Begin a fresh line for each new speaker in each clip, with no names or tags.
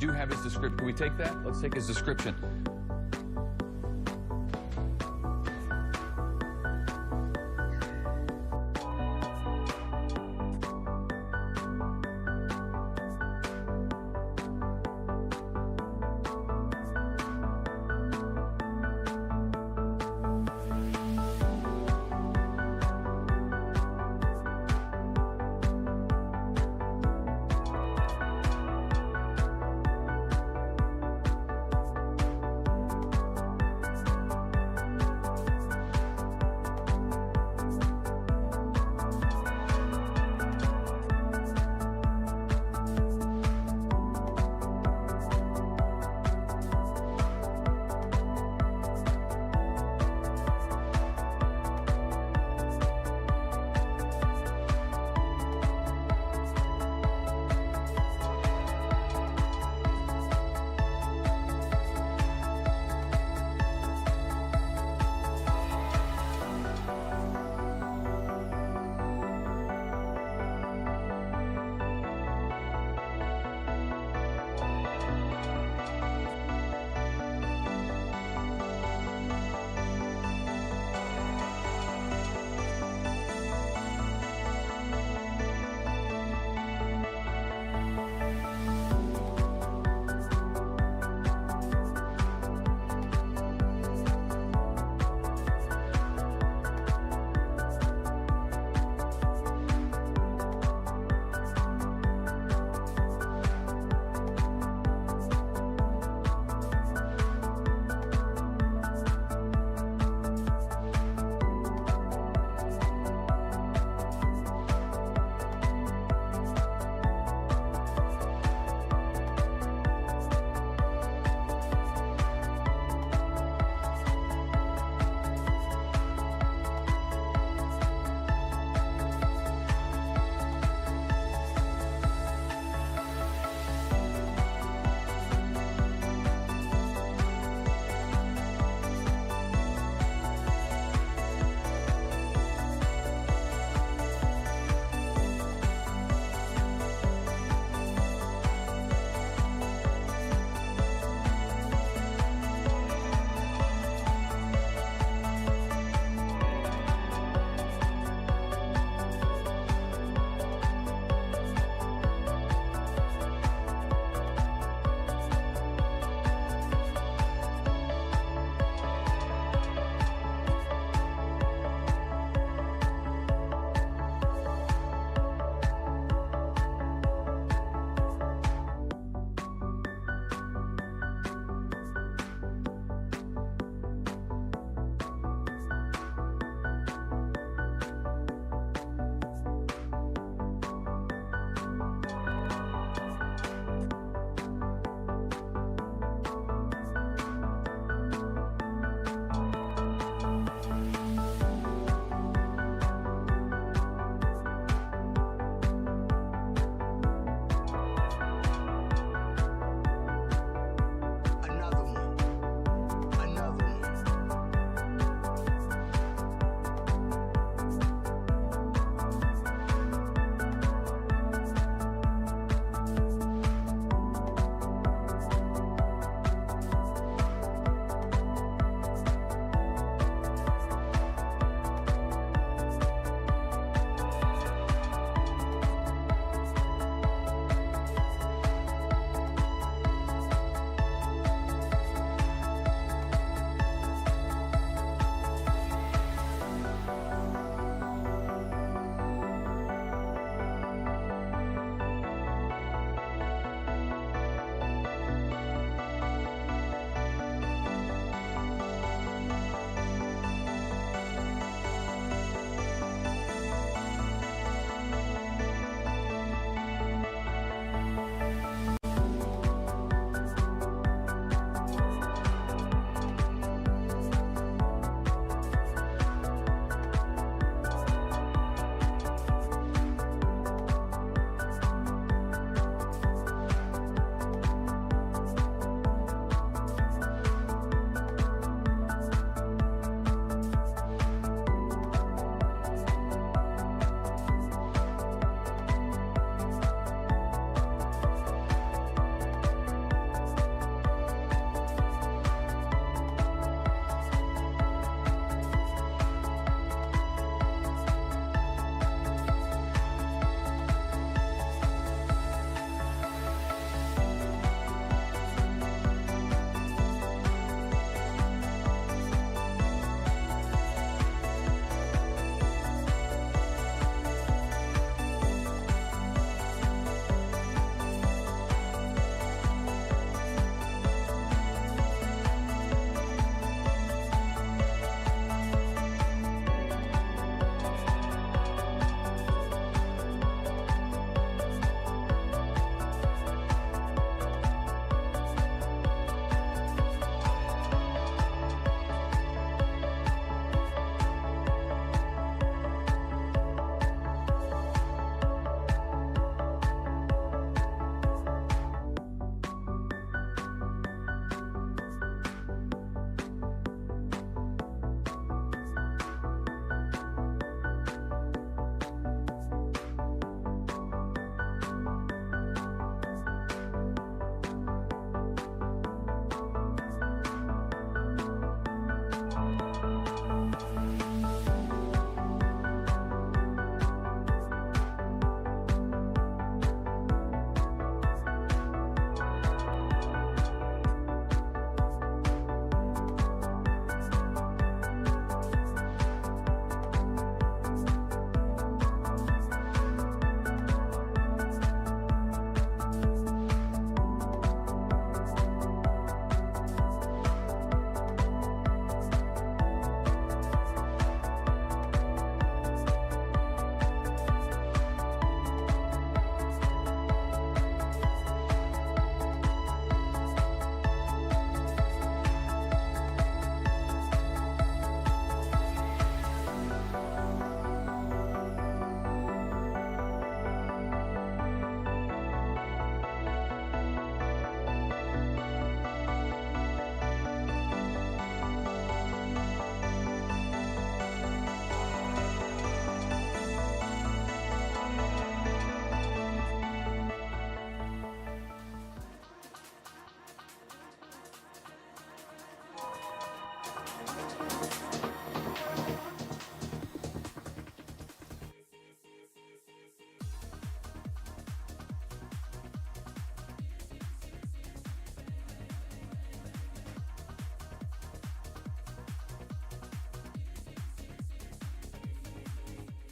do have his description. Can we take that? Let's take his description.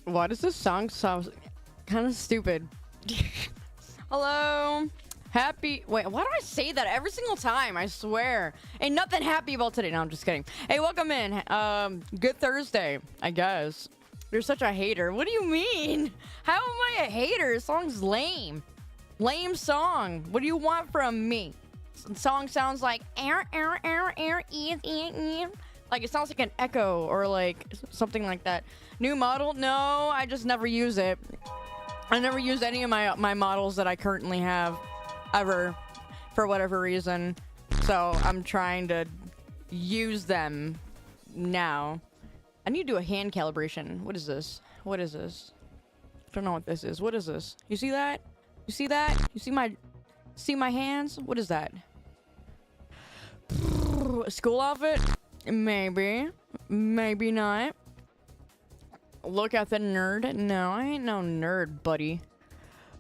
Why does this song sound kind of stupid? Hello. Happy. Wait, why do I say that every single time? I swear. Ain't nothing happy about today. No, I'm just kidding. Hey, welcome in. Good Thursday, I guess. You're such a hater. What do you mean? How am I a hater? This song's lame. Lame song. What do you want from me? The song sounds like like it sounds like an echo or like something like that. New model? No, I just never use it. I never use any of my models that I currently have ever for whatever reason. So I'm trying to use them now. I need to do a hand calibration. What is this? What is this? I don't know what this is. What is this? You see that? You see that? You see my hands? What is that? School outfit? Maybe. Maybe not. Look at the nerd. No, I ain't no nerd, buddy.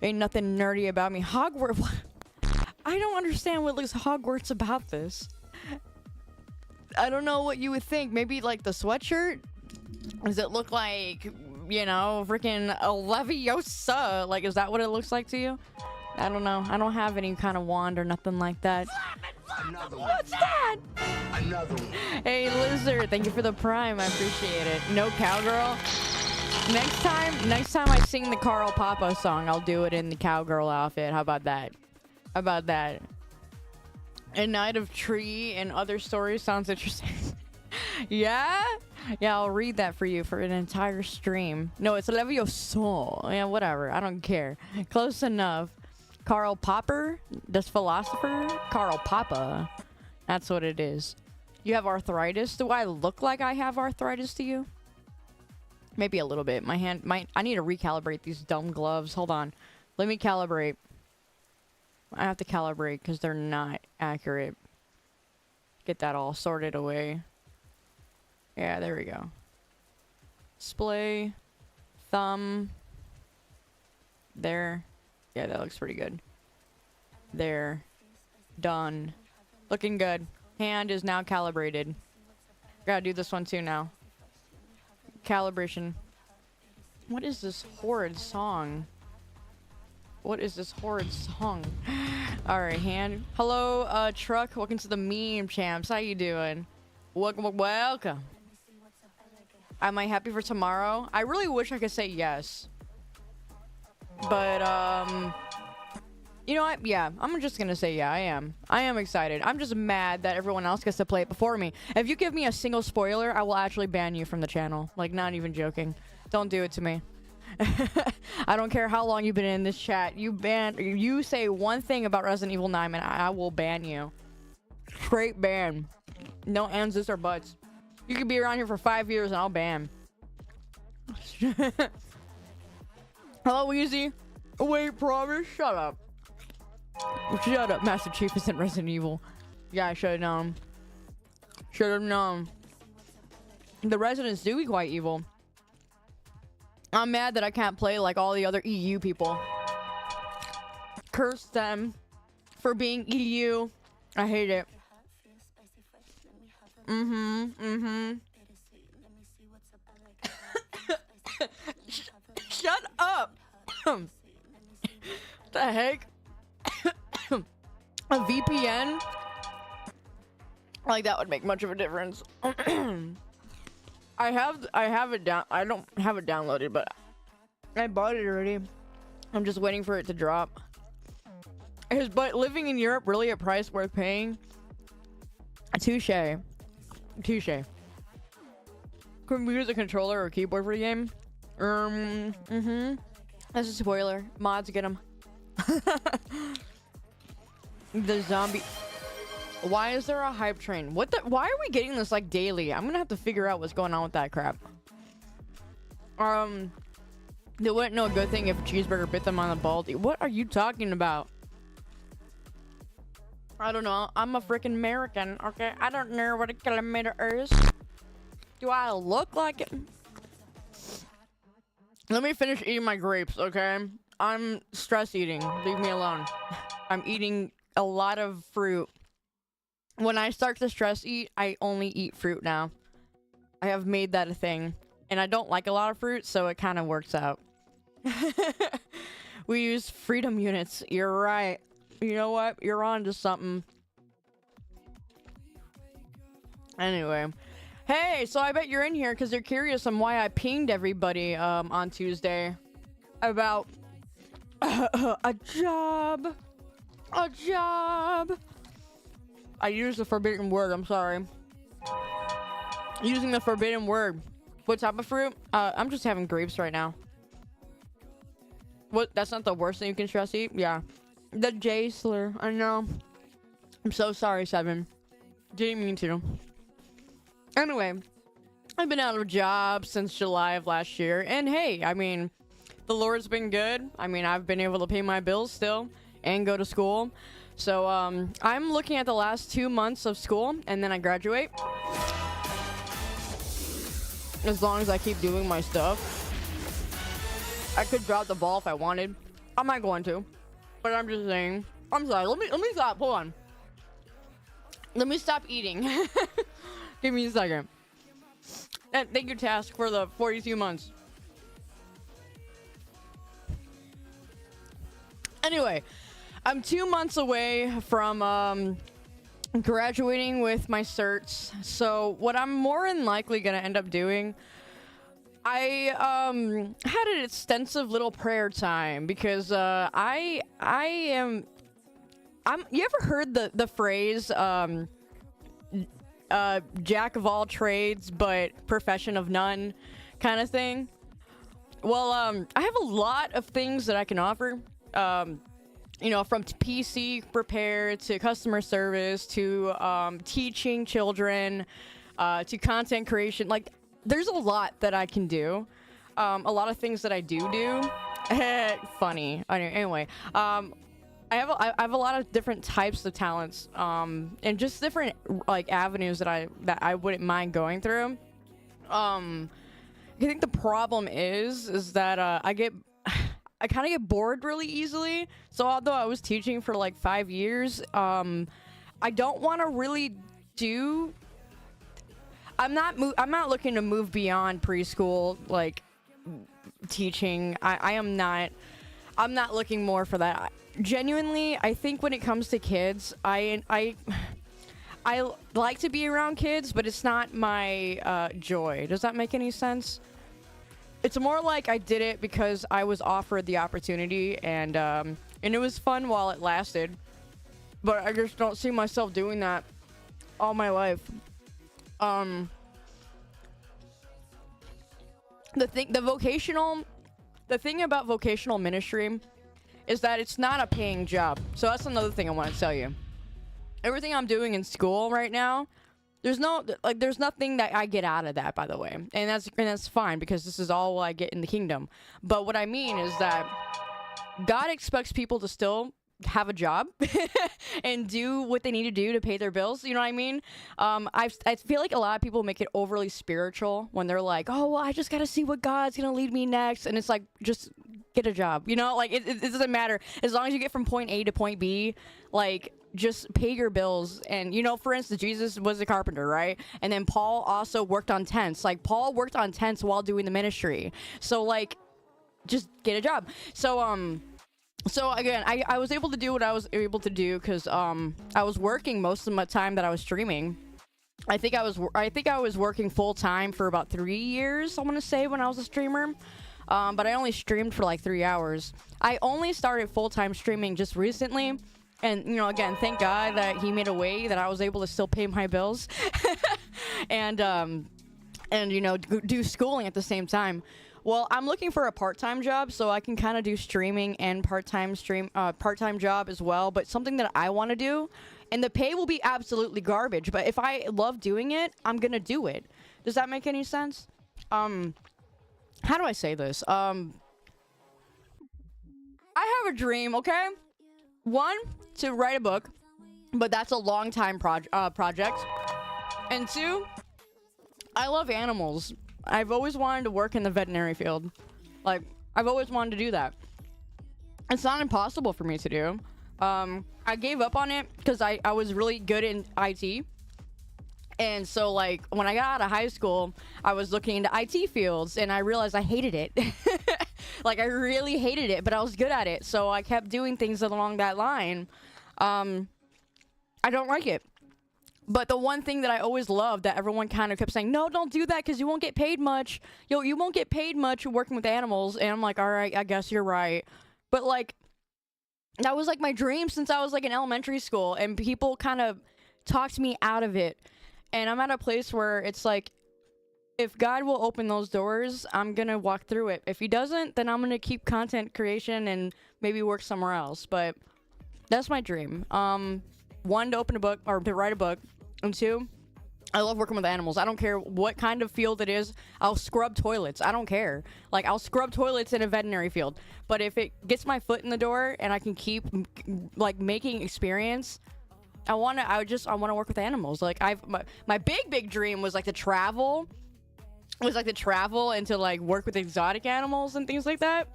Ain't nothing nerdy about me. Hogwarts. I don't understand what looks Hogwarts about this. I don't know what you would think. Maybe like the sweatshirt? Does it look like, you know, freaking a Leviosa? Like, is that what it looks like to you? I don't know. I don't have any kind of wand or nothing like that. What's that? Another one. Hey, Lizard, thank you for the prime. I appreciate it. No cowgirl. Next time I sing the Carl Papa song, I'll do it in the cowgirl outfit. How about that? How about that? A Night of Tree and Other Stories sounds interesting. Yeah? Yeah, I'll read that for you for an entire stream. No, it's Leviosa. Yeah, whatever. I don't care. Close enough. Karl Popper? This philosopher? Karl Papa. That's what it is. You have arthritis? Do I look like I have arthritis to you? Maybe a little bit. My hand, I need to recalibrate these dumb gloves. Hold on. Let me calibrate. I have to calibrate because they're not accurate. Get that all sorted away. Yeah, there we go. Display. Thumb. There. Yeah, that looks pretty good. There. Done. Looking good. Hand is now calibrated. Gotta do this one too now. Calibration. What is this horrid song? What is this horrid song? Alright, hand. Hello, Truck. Welcome to the meme champs. How you doing? Welcome. Am I happy for tomorrow? I really wish I could say yes. But, you know what? Yeah, I'm just gonna say yeah, I am. I am excited. I'm just mad that everyone else gets to play it before me. If you give me a single spoiler, I will actually ban you from the channel. Like, not even joking. Don't do it to me. I don't care how long you've been in this chat. You say one thing about Resident Evil 9 and I will ban you. Straight ban. No ands, or buts. You could be around here for 5 years and I'll ban. Hello, Easy. Wait, promise. Shut up. Shut up, Master Chief isn't Resident Evil. Yeah, I should have known. Should have known. The residents do be quite evil. I'm mad that I can't play like all the other EU people. Curse them for being EU. I hate it. Shut up. What the heck? A VPN? Like that would make much of a difference. I have it down. I don't have it downloaded, but I bought it already. I'm just waiting for it to drop. But living in Europe really a price worth paying? Touche. Touche. Could we use a controller or keyboard for the game? That's a spoiler. Mods get them. The zombie. Why is there a hype train? What the? Why are we getting this like daily? I'm gonna have to figure out what's going on with that crap. It wouldn't know a good thing if a cheeseburger bit them on the baldy. What are you talking about? I don't know. I'm a freaking American, okay? I don't know what a kilometer is. Do I look like it? Let me finish eating my grapes, okay? I'm stress eating. Leave me alone. I'm eating a lot of fruit. When I start to stress eat, I only eat fruit now. I have made that a thing. and I don't like a lot of fruit, so it kind of works out. We use freedom units. You're right. You know what? You're on to something. Anyway. Hey, so I bet you're in here because you're curious on why I pinged everybody on Tuesday about a job. A job. I used the forbidden word. I'm sorry. Using the forbidden word. What type of fruit? I'm just having grapes right now. What? That's not the worst thing you can stress eat? Yeah. The J slur. I know. I'm so sorry, Seven. Didn't mean to. Anyway, I've been out of a job since July of last year. And hey, I mean, the Lord's been good. I mean, I've been able to pay my bills still and go to school. So, I'm looking at the last 2 months of school and then I graduate. As long as I keep doing my stuff. I could drop the ball if I wanted. I'm not going to. But I'm just saying. I'm sorry. Let me stop. Hold on. Let me stop eating. Give me a second. And thank you, Task, for the 42 months. Anyway, I'm 2 months away from graduating with my certs. So what I'm more than likely gonna end up doing, I had an extensive little prayer time because you ever heard the phrase jack of all trades but profession of none kind of thing? Well, I have a lot of things that I can offer. You know, from PC repair to customer service to teaching children to content creation. Like, there's a lot that I can do. A lot of things that I do. Funny. Anyway, I have a lot of different types of talents, and just different like avenues that I wouldn't mind going through. I think the problem is that I kind of get bored really easily. So although I was teaching for like 5 years, I don't want to really do. I'm not looking to move beyond preschool like teaching. I'm not looking more for that. Genuinely, I think when it comes to kids, I like to be around kids, but it's not my joy. Does that make any sense? It's more like I did it because I was offered the opportunity, and it was fun while it lasted. But I just don't see myself doing that all my life. The thing about vocational ministry is that it's not a paying job. So that's another thing I want to tell you. Everything I'm doing in school right now, there's nothing that I get out of that, by the way. And that's fine because this is all I get in the kingdom. But what I mean is that God expects people to still have a job and do what they need to do to pay their bills. You know what I mean? I feel like a lot of people make it overly spiritual when they're like, oh, well, I just got to see what God's going to lead me next. And it's like, just get a job, you know? Like, it doesn't matter. As long as you get from point A to point B, like, just pay your bills. And, you know, for instance, Jesus was a carpenter, right? And then Paul also worked on tents. Like, Paul worked on tents while doing the ministry. So, like, just get a job. So again, I was able to do what I was able to do because I was working most of my time that I was streaming. I think I was working full time for about 3 years, I want to say, when I was a streamer. But I only streamed for like 3 hours. I only started full time streaming just recently. And, you know, again, thank God that he made a way that I was able to still pay my bills and you know, do schooling at the same time. Well, I'm looking for a part-time job so I can kind of do streaming and part-time job as well, but something that I want to do. And the pay will be absolutely garbage, but if I love doing it, I'm going to do it. Does that make any sense? How do I say this? I have a dream, okay? One, to write a book, but that's a long time project. And two, I love animals. I've always wanted to work in the veterinary field. Like, I've always wanted to do that. It's not impossible for me to do. I gave up on it because I was really good in IT. And so, like, when I got out of high school, I was looking into IT fields, and I realized I hated it. Like, I really hated it, but I was good at it. So I kept doing things along that line. I don't like it. But the one thing that I always loved that everyone kind of kept saying, no, don't do that because you won't get paid much. You won't get paid much working with animals. And I'm like, all right, I guess you're right. But, like, that was, like, my dream since I was, like, in elementary school. And people kind of talked me out of it. And I'm at a place where it's like, if God will open those doors, I'm going to walk through it. If he doesn't, then I'm going to keep content creation and maybe work somewhere else. But that's my dream. One, to open a book or to write a book. And two, I love working with animals. I don't care what kind of field it is. I'll scrub toilets. I don't care. Like, I'll scrub toilets in a veterinary field. But if it gets my foot in the door and I can keep, like, making experience, I want to work with animals. Like, my big dream was, like, to travel. And to, like, work with exotic animals and things like that.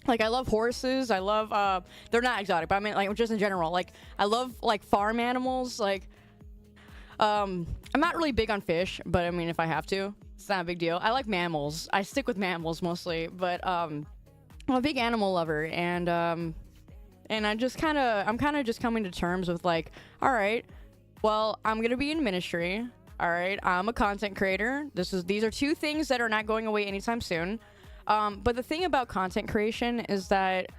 Like, I love horses. I love, they're not exotic, but I mean, like, just in general. Like, I love, like, farm animals. Like, I'm not really big on fish, but I mean, if I have to, it's not a big deal. I like mammals. I stick with mammals mostly, but, I'm a big animal lover, and I'm kind of just coming to terms with, like, all right, well, I'm going to be in ministry. All right, I'm a content creator. These are two things that are not going away anytime soon. But the thing about content creation is that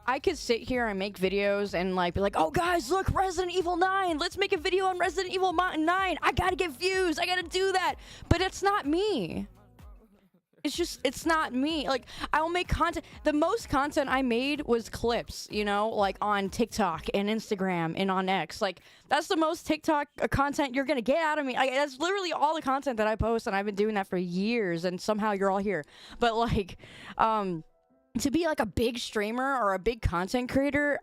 I could sit here and make videos and, like, be like, oh, guys, look, Resident Evil 9. Let's make a video on Resident Evil 9. I got to get views. I got to do that. But it's not me. It's not me. Like, I'll make content. The most content I made was clips, you know, like on TikTok and Instagram and on X. Like, that's the most TikTok content you're going to get out of me. That's literally all the content that I post, and I've been doing that for years, and somehow you're all here. But, like, to be, like, a big streamer or a big content creator,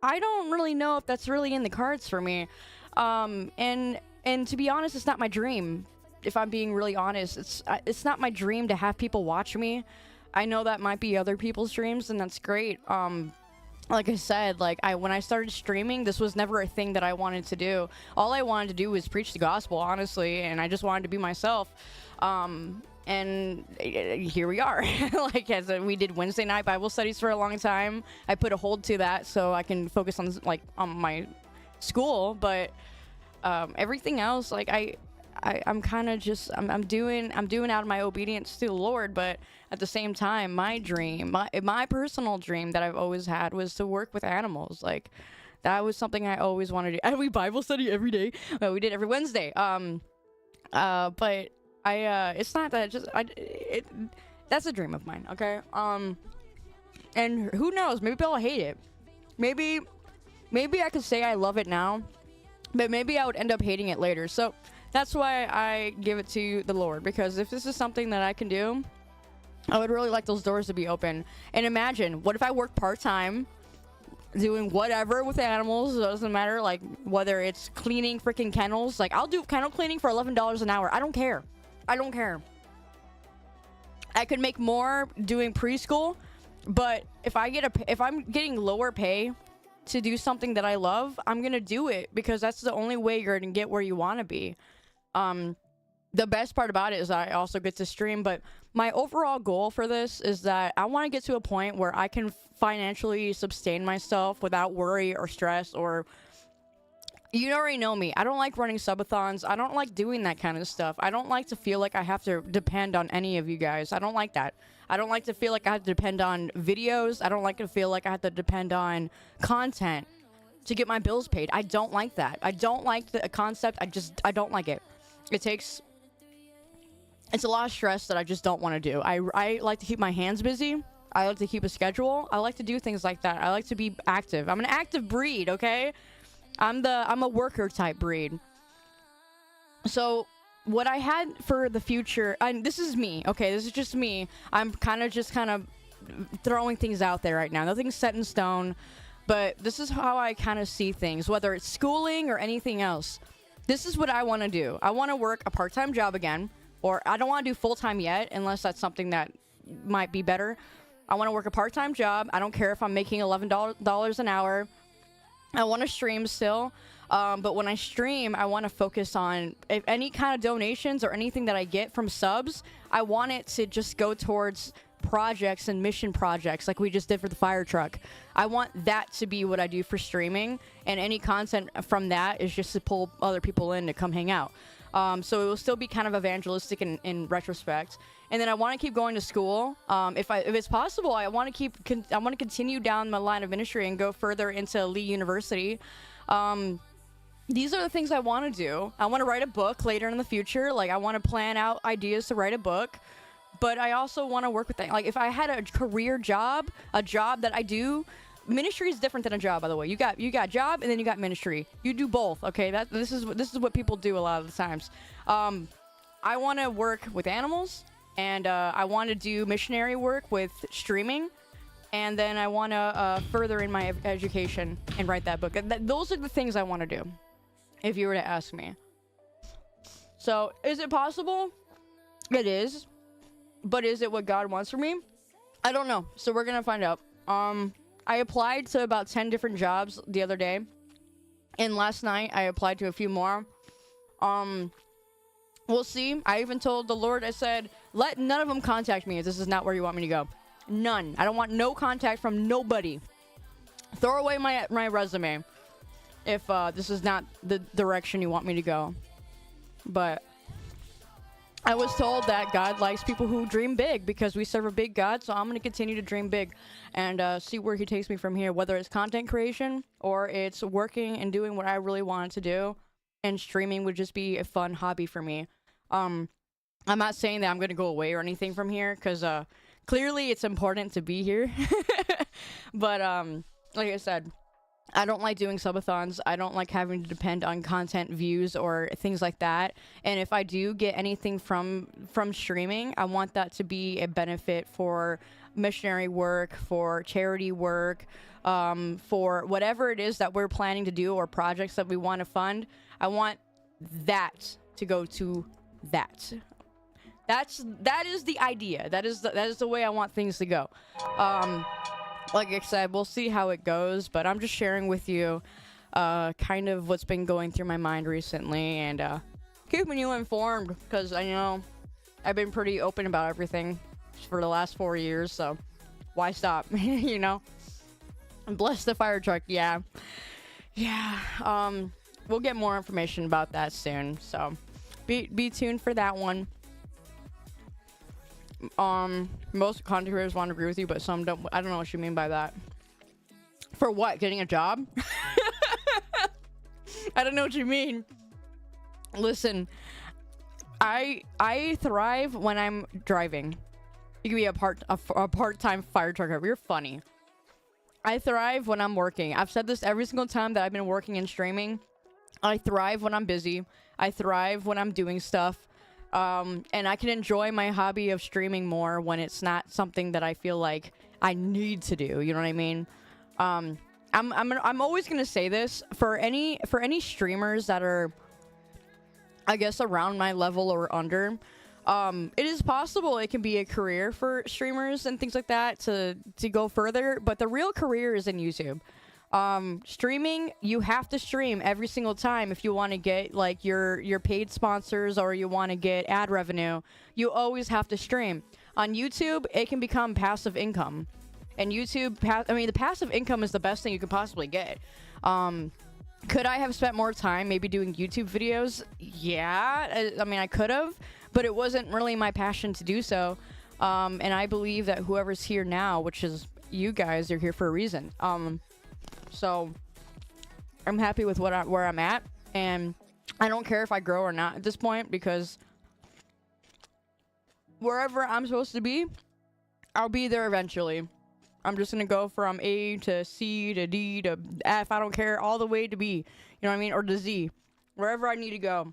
I don't really know if that's really in the cards for me. And to be honest, it's not my dream. If I'm being really honest, it's not my dream to have people watch me. I know that might be other people's dreams, and that's great. Like I said, like, when I started streaming, this was never a thing that I wanted to do. All I wanted to do was preach the gospel, honestly, and I just wanted to be myself. And here we are. Like, we did Wednesday night Bible studies for a long time. I put a hold to that so I can focus on, like, on my school, but everything else, like, I'm kind of just I'm doing out of my obedience to the Lord, but at the same time, my dream, my personal dream that I've always had was to work with animals. Like, that was something I always wanted to do. And we Bible study every day. We did every Wednesday. But it's not that. That's a dream of mine. Okay. And who knows? Maybe I'll hate it. Maybe I could say I love it now, but maybe I would end up hating it later. So that's why I give it to the Lord, because if this is something that I can do, I would really like those doors to be open. And imagine, what if I work part-time doing whatever with animals? It doesn't matter, like, whether it's cleaning freaking kennels. Like, I'll do kennel cleaning for $11 an hour. I don't care. I could make more doing preschool, but if I'm getting lower pay to do something that I love, I'm gonna do it, because that's the only way you're gonna get where you want to be. The best part about it is that I also get to stream, but my overall goal for this is that I want to get to a point where I can financially sustain myself without worry or stress, or, you already know me. I don't like running subathons. I don't like doing that kind of stuff. I don't like to feel like I have to depend on any of you guys. I don't like that. I don't like to feel like I have to depend on videos. I don't like to feel like I have to depend on content to get my bills paid. I don't like that. I don't like the concept. I don't like it. It's a lot of stress that I just don't want to do. I like to keep my hands busy. I like to keep a schedule. I like to do things like that. I like to be active. I'm an active breed, okay? I'm a worker type breed. So what I had for the future, and this is me, okay? This is just me. I'm kind of throwing things out there right now. Nothing's set in stone, but this is how I kind of see things, whether it's schooling or anything else. This is what I want to do. I want to work a part-time job again, or I don't want to do full-time yet, unless that's something that might be better. I want to work a part-time job. I don't care if I'm making $11 an hour. I want to stream still. But when I stream, I want to focus on if any kind of donations or anything that I get from subs, I want it to just go towards projects and mission projects like we just did for the fire truck. I want that to be what I do for streaming, and any content from that is just to pull other people in to come hang out. So it will still be kind of evangelistic in retrospect. And then I want to keep going to school. If it's possible, I want to continue down my line of ministry and go further into Lee University. These are the things I want to do. I want to write a book later in the future. Like, I want to plan out ideas to write a book. But I also want to work with things. Like, if I had a career job, a job that I do, ministry is different than a job, by the way. You got job and then you got ministry. You do both, okay? This is what people do a lot of the times. I want to work with animals, and I want to do missionary work with streaming, and then I want to further in my education and write that book. Those are the things I want to do, if you were to ask me. So, is it possible? It is. But is it what God wants for me? I don't know. So we're gonna find out. I applied to about 10 different jobs the other day. And last night I applied to a few more. We'll see. I even told the Lord, I said, let none of them contact me if this is not where you want me to go. None. I don't want no contact from nobody. Throw away my resume if this is not the direction you want me to go. But I was told that God likes people who dream big because we serve a big God, so I'm going to continue to dream big and see where he takes me from here, whether it's content creation or it's working and doing what I really wanted to do, and streaming would just be a fun hobby for me. I'm not saying that I'm going to go away or anything from here because clearly it's important to be here. But like I said, I don't like doing subathons. I don't like having to depend on content views or things like that. And if I do get anything from streaming, I want that to be a benefit for missionary work, for charity work, for whatever it is that we're planning to do or projects that we want to fund. I want that to go to that. That is the idea. That is the way I want things to go. Like I said, we'll see how it goes, but I'm just sharing with you kind of what's been going through my mind recently, and keeping you informed, because I know I've been pretty open about everything for the last 4 years, so why stop? You know? And bless the fire truck, yeah. We'll get more information about that soon, so be tuned for that one. Most content creators want to agree with you, but some don't. I don't know what you mean by that. For what? Getting a job? I don't know what you mean. Listen, I thrive when I'm driving. You can be a part-time fire truck driver. You're funny. I thrive when I'm working. I've said this every single time that I've been working and streaming. I thrive when I'm busy. I thrive when I'm doing stuff. And I can enjoy my hobby of streaming more when it's not something that I feel like I need to do. You know what I mean? I'm always gonna say this for any streamers that are, I guess, around my level or under. It is possible it can be a career for streamers and things like that to go further, but the real career is in YouTube. Streaming, you have to stream every single time if you want to get like your paid sponsors or you want to get ad revenue. You always have to stream. On YouTube, it can become passive income. And YouTube, the passive income is the best thing you could possibly get. Could I have spent more time maybe doing YouTube videos? Yeah, I could have, but it wasn't really my passion to do so. And I believe that whoever's here now, which is you guys, are here for a reason. So I'm happy with where I'm at, and I don't care if I grow or not at this point, because wherever I'm supposed to be, I'll be there eventually. I'm just gonna go from A to C to D to F, I don't care, all the way to B, you know what I mean, or to Z, wherever I need to go.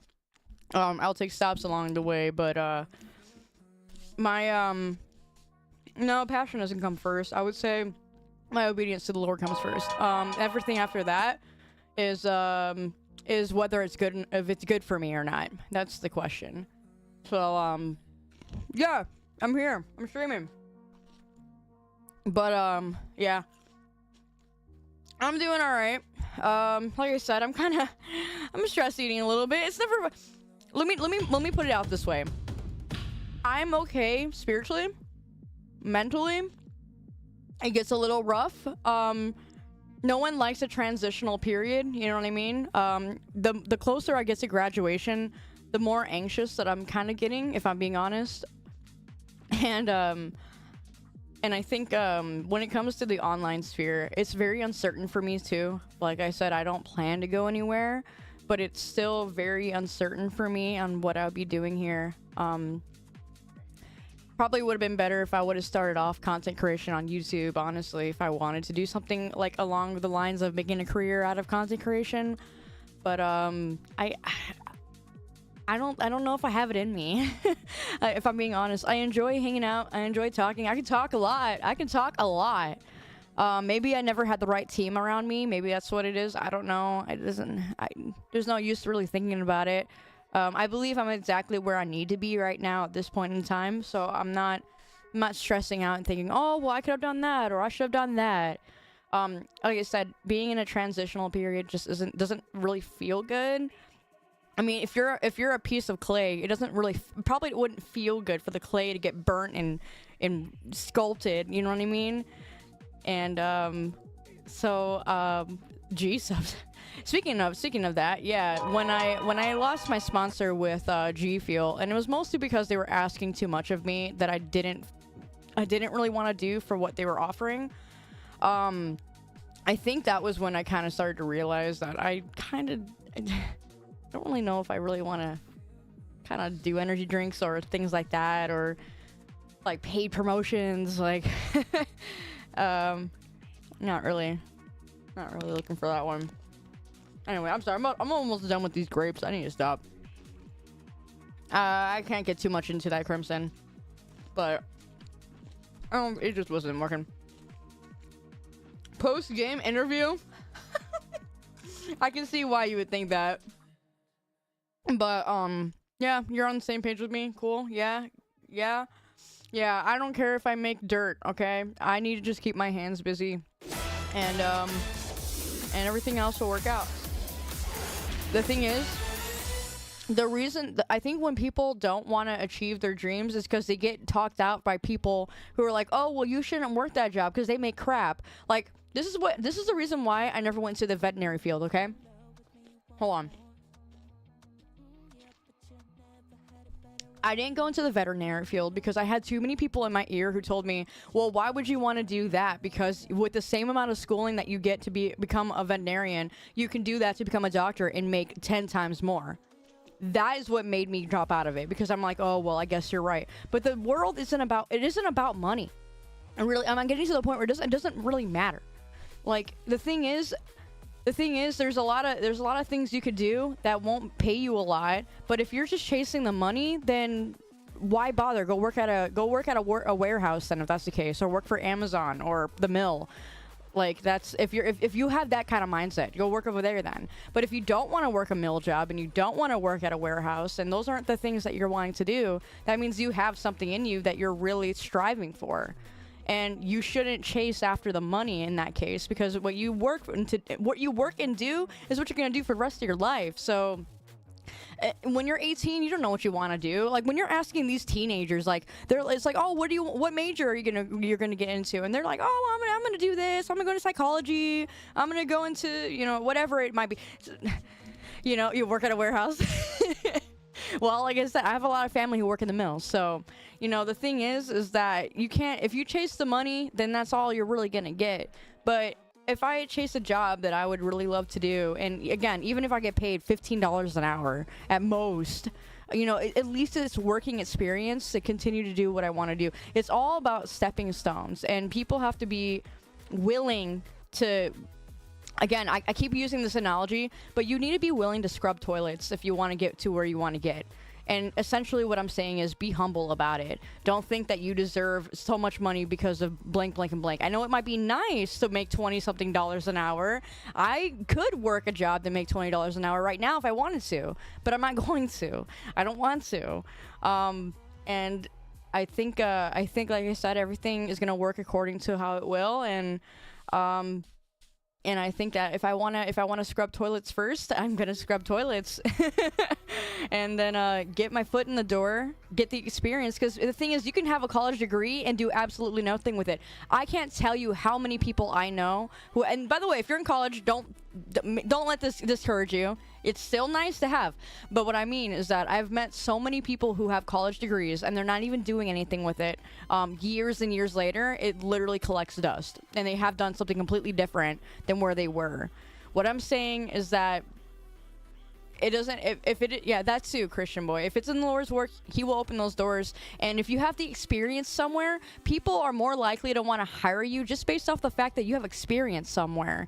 I'll take stops along the way, but my no, passion doesn't come first. I would say my obedience to the Lord comes first. Everything after that is whether it's good, if it's good for me or not. That's the question. So, yeah, I'm here. I'm streaming. But, yeah. I'm doing alright. Like I said, I'm stress eating a little bit. It's never. Let me put it out this way. I'm okay spiritually, mentally. It gets a little rough. No one likes a transitional period. You know what I mean? The closer I get to graduation, the more anxious that I'm kind of getting, if I'm being honest. And I think when it comes to the online sphere, it's very uncertain for me too. Like I said, I don't plan to go anywhere, but it's still very uncertain for me on what I'll be doing here. Probably would have been better if I would have started off content creation on YouTube, honestly, if I wanted to do something like along the lines of making a career out of content creation. But I don't know if I have it in me. If I'm being honest, I enjoy hanging out. I enjoy talking. I can talk a lot. Maybe I never had the right team around me. Maybe that's what it is. I don't know. There's no use really thinking about it. I believe I'm exactly where I need to be right now at this point in time. So I'm not stressing out and thinking, oh, well, I could have done that or I should have done that. Like I said, being in a transitional period just doesn't really feel good. I mean, if you're a piece of clay, it doesn't really probably wouldn't feel good for the clay to get burnt and sculpted. You know what I mean? And G-subs. Speaking of that, yeah, when I lost my sponsor with G Fuel, and it was mostly because they were asking too much of me that I didn't really want to do for what they were offering. I think that was when I kind of started to realize that I don't really know if I really want to kind of do energy drinks or things like that, or like paid promotions, like not really looking for that one. Anyway, I'm sorry. I'm almost done with these grapes. I need to stop. I can't get too much into that crimson, but it just wasn't working. Post-game interview. I can see why you would think that, but yeah, you're on the same page with me. Cool. Yeah. I don't care if I make dirt. Okay, I need to just keep my hands busy, and everything else will work out. The thing is, the reason I think when people don't want to achieve their dreams is because they get talked out by people who are like, oh, well, you shouldn't work that job because they make crap. Like, this is the reason why I never went to the veterinary field, okay? Hold on. I didn't go into the veterinary field because I had too many people in my ear who told me, well, why would you want to do that? Because with the same amount of schooling that you get to become a veterinarian, you can do that to become a doctor and make 10 times more. That is what made me drop out of it, because I'm like, oh, well, I guess you're right. But the world isn't about money. And really, I'm getting to the point where it doesn't really matter. Like, the thing is, there's a lot of things you could do that won't pay you a lot. But if you're just chasing the money, then why bother? Go work at a warehouse then, if that's the case, or work for Amazon or the mill. Like, that's if you have that kind of mindset, go work over there then. But if you don't want to work a mill job and you don't want to work at a warehouse, and those aren't the things that you're wanting to do, that means you have something in you that you're really striving for. And you shouldn't chase after the money in that case, because what you work and do is what you're going to do for the rest of your life. So when you're 18, you don't know what you want to do. Like, when you're asking these teenagers, like, it's like, oh, what major are you're gonna get into? And they're like, oh, I'm gonna do this. I'm gonna go to psychology. I'm gonna go into, whatever it might be. You work at a warehouse. Well, like I said, I have a lot of family who work in the mills. So, the thing is that you can't, if you chase the money, then that's all you're really going to get. But if I chase a job that I would really love to do, and again, even if I get paid $15 an hour at most, at least it's working experience to continue to do what I want to do. It's all about stepping stones, and people have to be willing to. Again, I keep using this analogy, but you need to be willing to scrub toilets if you want to get to where you want to get. And essentially what I'm saying is be humble about it. Don't think that you deserve so much money because of blank, blank, and blank. I know it might be nice to make $20-something an hour. I could work a job to make $20 an hour right now if I wanted to, but I'm not going to. I don't want to. And I think, like I said, everything is going to work according to how it will. And, And I think that if I wanna scrub toilets first, I'm gonna scrub toilets, and then get my foot in the door, get the experience. Because the thing is, you can have a college degree and do absolutely nothing with it. I can't tell you how many people I know who. And by the way, if you're in college, don't let this discourage you. It's still nice to have. But what I mean is that I've met so many people who have college degrees and they're not even doing anything with it. Years and years later, it literally collects dust. And they have done something completely different than where they were. What I'm saying is that it doesn't, yeah, that's too, Christian boy. If it's in the Lord's work, he will open those doors. And if you have the experience somewhere, people are more likely to want to hire you just based off the fact that you have experience somewhere.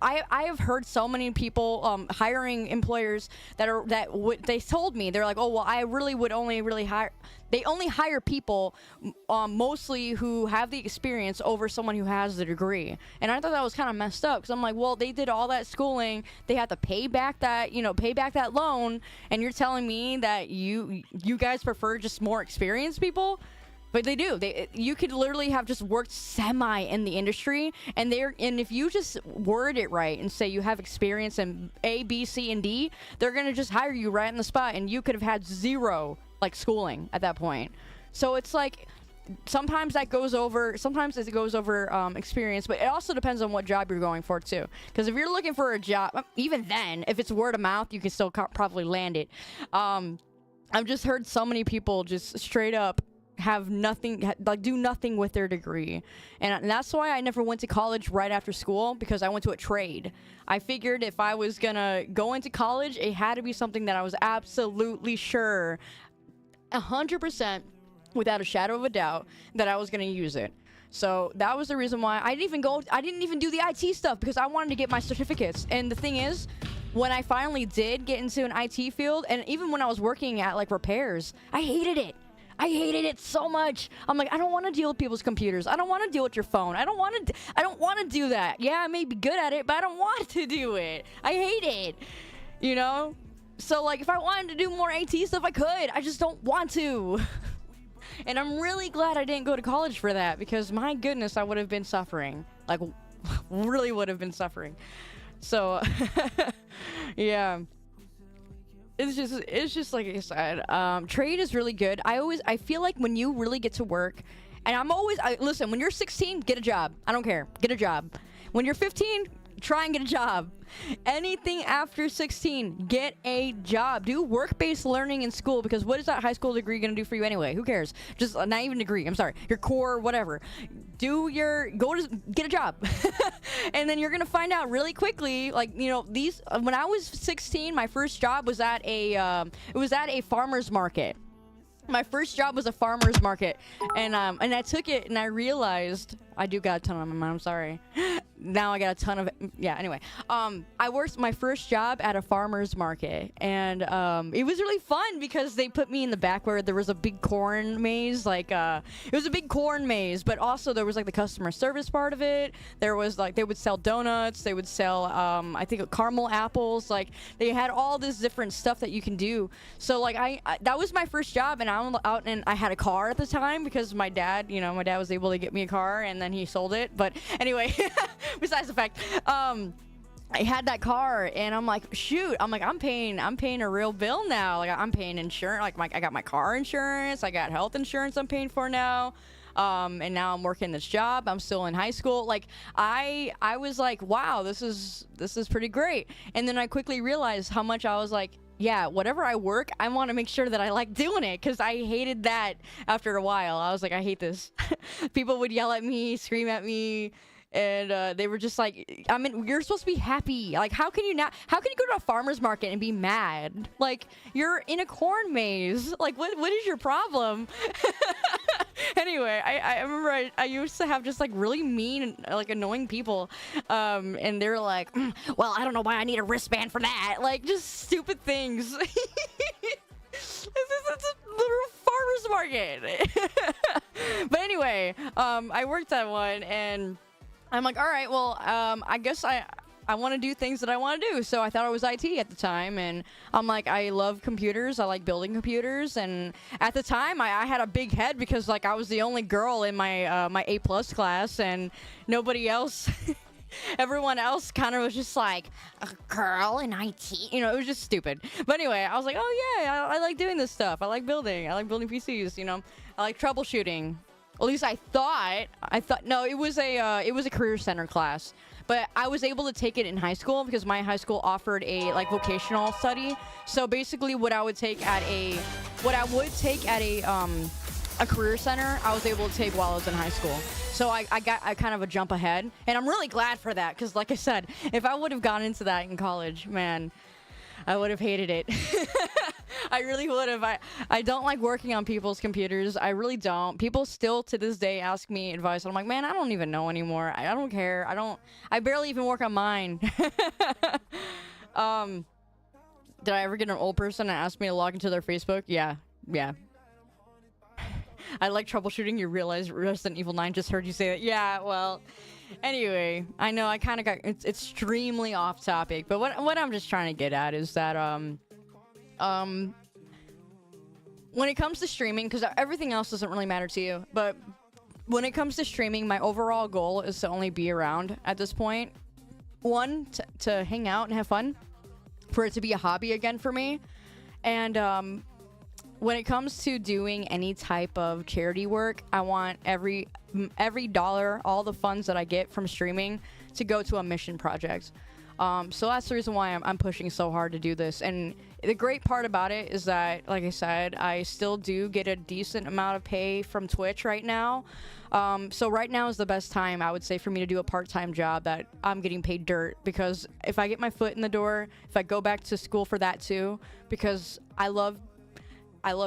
I have heard so many people hiring employers they told me, they're like, oh well, I really would only really hire. They only hire people mostly who have the experience over someone who has the degree. And I thought that was kind of messed up, because I'm like, well, they did all that schooling, they have to pay back that loan, and you're telling me that you guys prefer just more experienced people? But they do. You could literally have just worked semi in the industry, and if you just word it right and say you have experience in A, B, C, and D, they're gonna just hire you right in the spot, and you could have had zero schooling at that point. So it's like sometimes it goes over experience, but it also depends on what job you're going for too. Because if you're looking for a job, even then, if it's word of mouth, you can still probably land it. I've just heard so many people just straight up have nothing, do nothing with their degree. And that's why I never went to college right after school, because I went to a trade. I figured if I was gonna go into college, it had to be something that I was absolutely sure 100% without a shadow of a doubt that I was gonna use it. So that was the reason why I didn't even do the IT stuff, because I wanted to get my certificates. And the thing is, when I finally did get into an IT field, and even when I was working at repairs, I hated it. I hated it so much. I'm like, I don't want to deal with people's computers. I don't want to deal with your phone. I don't want to do that. Yeah, I may be good at it, but I don't want to do it. I hate it. You know? So if I wanted to do more AT stuff, I could. I just don't want to. And I'm really glad I didn't go to college for that, because my goodness, I would have been suffering. Really would have been suffering. So, yeah. It's just like I said, trade is really good. I feel like when you really get to work, and listen, when you're 16, get a job. I don't care. Get a job. When you're 15, try and get a job. Anything after 16, get a job. Do work-based learning in school, because what is that high school degree going to do for you anyway? Who cares? Just not even degree. I'm sorry. Your core, whatever. Get a job. And then you're going to find out really quickly, when I was 16, my first job was at a farmer's market. My first job was a farmer's market, and I took it, and I realized I do got a ton on my mind. I'm sorry. Now I got a ton of anyway. I worked my first job at a farmer's market, and it was really fun because they put me in the back where there was a big corn maze. It was a big corn maze, but also there was the customer service part of it. There was they would sell donuts, they would sell I think caramel apples. They had all this different stuff that you can do. So I that was my first job, and I'm out, and I had a car at the time because my dad was able to get me a car, and then he sold it. But anyway, besides the fact, I had that car, and I'm like, shoot, I'm paying a real bill now. I'm paying insurance. I got my car insurance, I got health insurance I'm paying for now. And now I'm working this job. I'm still in high school. I was like, wow, this is pretty great. And then I quickly realized how much I was yeah, whatever I work, I want to make sure that I like doing it, because I hated that after a while. I was like, I hate this. People would yell at me, scream at me, and they were just like, you're supposed to be happy. How can you go to a farmer's market and be mad? You're in a corn maze. What is your problem? Anyway, I remember I used to have just really mean and annoying people, and they're like, well, I don't know why I need a wristband for that. Just stupid things. It's a literal farmer's market. But anyway, I worked at one, and I'm like, all right, well, I guess I want to do things that I want to do. So I thought I was IT at the time, and I'm like, I love computers. I like building computers. And at the time, I had a big head because I was the only girl in my my A+ class, and nobody else everyone else kind of was just like, a girl in IT. You know, it was just stupid. But anyway, I was like, oh yeah, I like doing this stuff. I like building PCs, you know. I like troubleshooting. At least I thought. No, it was a career center class. But I was able to take it in high school because my high school offered a like vocational study. So basically what I would take at a career center, I was able to take while I was in high school. So I got kind of a jump ahead, and I'm really glad for that because, like I said, if I would have gone into that in college, man, I would have hated it. I really would have. I don't like working on people's computers. I really don't. People still to this day ask me advice, and I'm like, man, I don't even know anymore. I don't care. I barely even work on mine. Did I ever get an old person and ask me to log into their Facebook? Yeah. I like troubleshooting. You realize Resident Evil 9 just heard you say that. Yeah, well, anyway, I know I kind of got it's extremely off topic, but what I'm just trying to get at is that when it comes to streaming, because everything else doesn't really matter to you, but when it comes to streaming, my overall goal is to only be around at this point. One, to hang out and have fun, for it to be a hobby again for me, and when it comes to doing any type of charity work, I want every dollar, all the funds that I get from streaming, to go to a mission project. So that's the reason why I'm pushing so hard to do this. And the great part about it is that, like I said, I still do get a decent amount of pay from Twitch right now. So right now is the best time, I would say, for me to do a part-time job that I'm getting paid dirt. Because if I get my foot in the door, if I go back to school for that too, because I love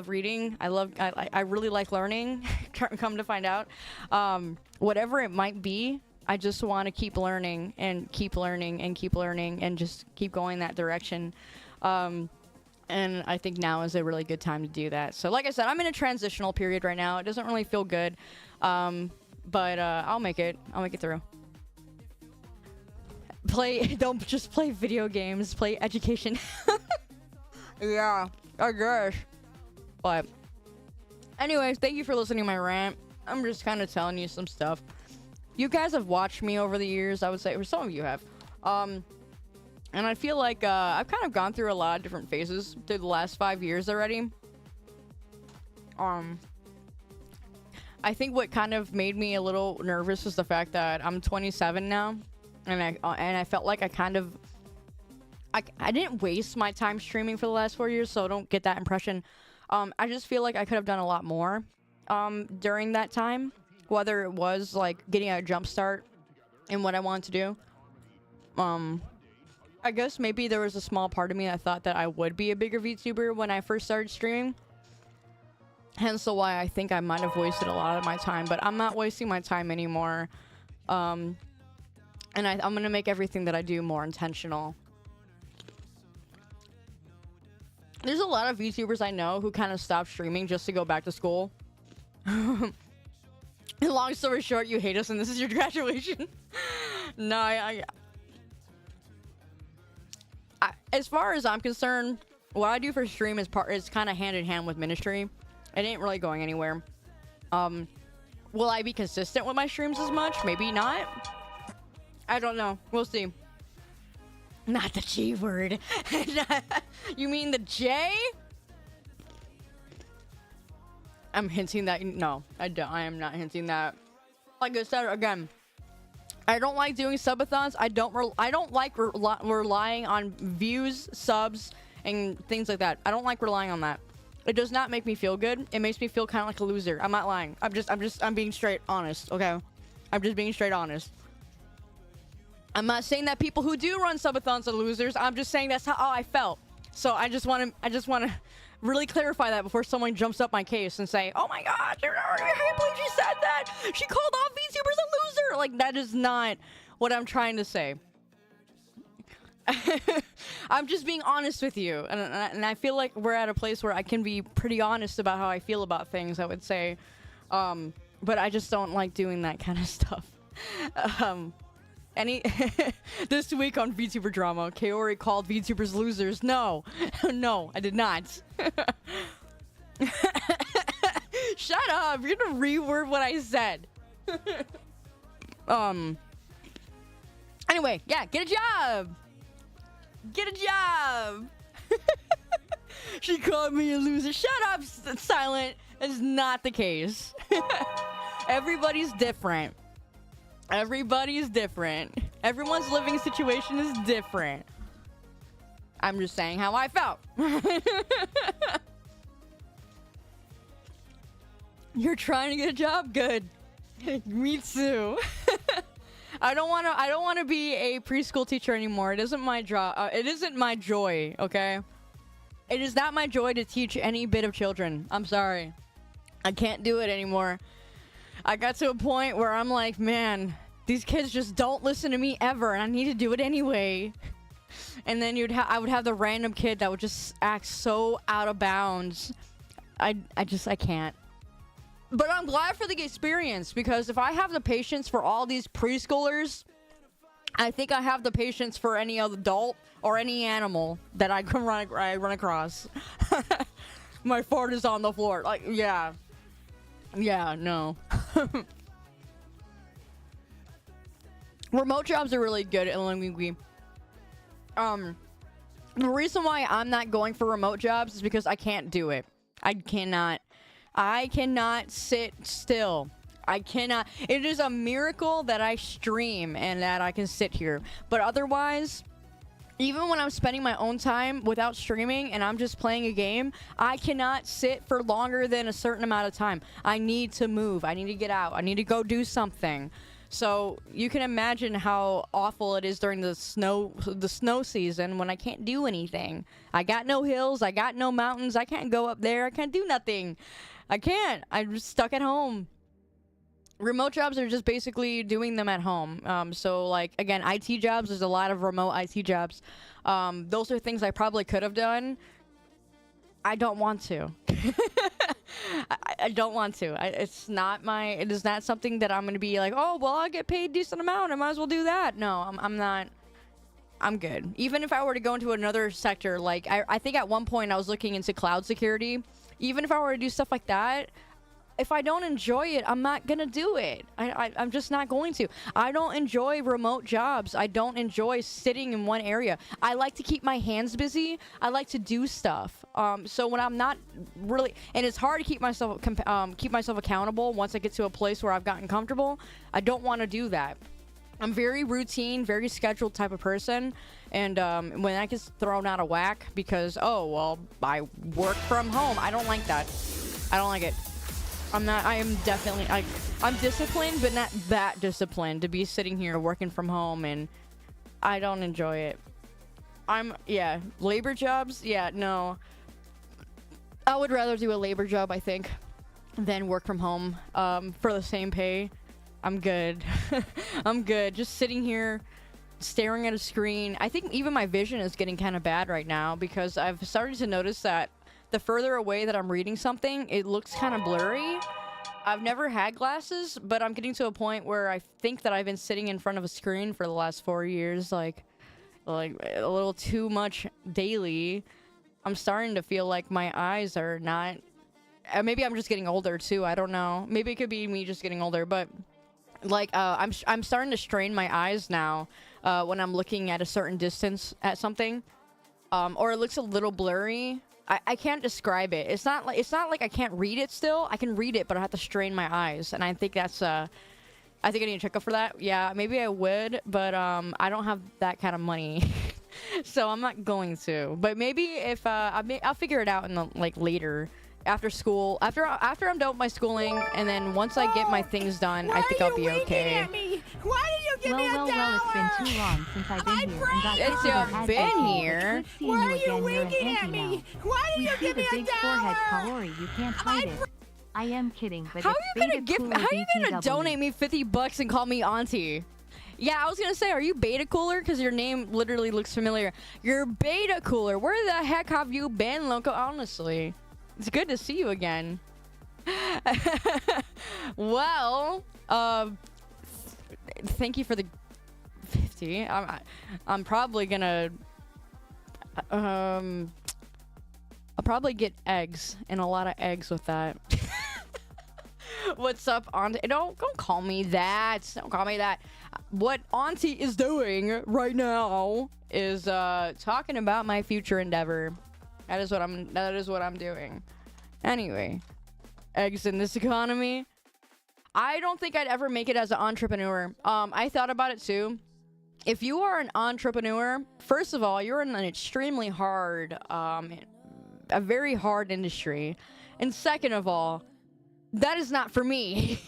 reading. I really like learning. Come to find out, whatever it might be, I just want to keep learning and keep learning and keep learning and just keep going that direction. And I think now is a really good time to do that. So like I said, I'm in a transitional period right now. It doesn't really feel good. But I'll make it through. Don't just play video games, play education. Yeah, I guess. But anyways, thank you for listening to my rant. I'm just kind of telling you some stuff. You guys have watched me over the years, I would say, or some of you have. And I feel like I've kind of gone through a lot of different phases through the last 5 years already. I think what kind of made me a little nervous was the fact that I'm 27 now, and I felt like I didn't waste my time streaming for the last 4 years, so don't get that impression. I just feel like I could have done a lot more during that time, whether it was like getting a jump start in what I wanted to do. I guess maybe there was a small part of me that thought that I would be a bigger VTuber when I first started streaming. Hence why I think I might have wasted a lot of my time, but I'm not wasting my time anymore. And I'm gonna make everything that I do more intentional. There's a lot of VTubers I know who kind of stopped streaming just to go back to school. Long story short, you hate us and this is your graduation. No, I as far as I'm concerned, what I do for stream is kind of hand in hand with ministry. It ain't really going anywhere. Will I be consistent with my streams as much? Maybe not. I don't know. We'll see. Not the G word. You mean the J? I'm hinting that. No, I don't. I am not hinting that. Like I said again, I don't like doing subathons. I don't like relying on views, subs, and things like that. I don't like relying on that. It does not make me feel good. It makes me feel kind of like a loser. I'm not lying. I'm being straight honest. Okay, I'm just being straight honest. I'm not saying that people who do run subathons are losers. I'm just saying that's how I felt. So I just want to really clarify that before someone jumps up my case and say, "Oh my God, I can't believe she said that. She called off VTubers a loser." Like, that is not what I'm trying to say. I'm just being honest with you, and I feel like we're at a place where I can be pretty honest about how I feel about things, I would say. But I just don't like doing that kind of stuff. This week on VTuber Drama, Kaori called VTubers losers. No, no, I did not. Shut up! You're gonna reword what I said. Anyway, yeah, get a job. Get a job. She called me a loser. Shut up, Silent. It's not the case. Everybody's different. Everybody's different. Everyone's living situation is different. I'm just saying how I felt. You're trying to get a job? Good. Me too. I don't want to be a preschool teacher anymore. It isn't my job. It isn't my joy, okay? It is not my joy to teach any bit of children. I'm sorry. I can't do it anymore. I got to a point where I'm like, man, these kids just don't listen to me ever, and I need to do it anyway. And then I would have the random kid that would just act so out of bounds. I can't. But I'm glad for the experience, because if I have the patience for all these preschoolers, I think I have the patience for any other adult or any animal that I run across. My fart is on the floor. Like, yeah. Yeah, no. Remote jobs are really good. The reason why I'm not going for remote jobs is because I can't do it. I cannot sit still. I cannot. It is a miracle that I stream and that I can sit here. But otherwise, even when I'm spending my own time without streaming and I'm just playing a game, I cannot sit for longer than a certain amount of time. I need to move. I need to get out. I need to go do something. So you can imagine how awful it is during the snow season when I can't do anything. I got no hills. I got no mountains. I can't go up there. I can't do nothing. I can't. I'm just stuck at home. Remote jobs are just basically doing them at home. So, like, again, IT jobs, there's a lot of remote IT jobs. Those are things I probably could have done. I don't want to. I don't want to. It is not something that I'm going to be like, oh, well, I'll get paid a decent amount. I might as well do that. No, I'm not. I'm good. Even if I were to go into another sector, like, I think at one point I was looking into cloud security. Even if I were to do stuff like that, if I don't enjoy it, I'm not gonna do it. I'm just not going to. I don't enjoy remote jobs. I don't enjoy sitting in one area. I like to keep my hands busy. I like to do stuff. So when I'm not really, and it's hard to keep myself accountable once I get to a place where I've gotten comfortable. I don't want to do that. I'm very routine, very scheduled type of person. And when that gets thrown out of whack because, oh, well, I work from home, I don't like that. I don't like it. I'm disciplined, but not that disciplined to be sitting here working from home, and I don't enjoy it. Labor jobs, no. I would rather do a labor job, I think, than work from home for the same pay. I'm good. I'm good. Just sitting here staring at a screen. I think even my vision is getting kind of bad right now because I've started to notice that the further away that I'm reading something, it looks kind of blurry. I've never had glasses, but I'm getting to a point where I think that I've been sitting in front of a screen for the last 4 years, like a little too much daily. I'm starting to feel like my eyes are not... maybe I'm just getting older, too. I don't know. Maybe it could be me just getting older, but... like, I'm starting to strain my eyes now when I'm looking at a certain distance at something. Or it looks a little blurry. I can't describe it. It's not like I can't read it still. I can read it, but I have to strain my eyes. And I think that's... I think I need to check up for that. Yeah, maybe I would, but I don't have that kind of money. So I'm not going to. But maybe if... I'll figure it out in the, like, later... after school, after I'm done with my schooling, and then once I get my things done, I think I'll be okay.
Why did you give me a dollar?
Well, it's been too long since I've been here and got
It's been here.
Why are you winking at me? Why did you give me a
big forehead, Kaori. You can't hide it. I am kidding, but
How are you gonna donate me $50 and call me auntie? Yeah, I was gonna say, are you Beta Cooler? Because your name literally looks familiar. You're Beta Cooler. Where the heck have you been, Loco? Honestly. It's good to see you again. Well, thank you for the 50. I'm probably gonna I'll probably get eggs and a lot of eggs with that. What's up, Auntie? Don't call me that. Don't call me that. What Auntie is doing right now is talking about my future endeavor. That is what I'm doing. Anyway, eggs in this economy. I don't think I'd ever make it as an entrepreneur. I thought about it too. If you are an entrepreneur, first of all, you're in an extremely hard, a very hard industry. And second of all, that is not for me.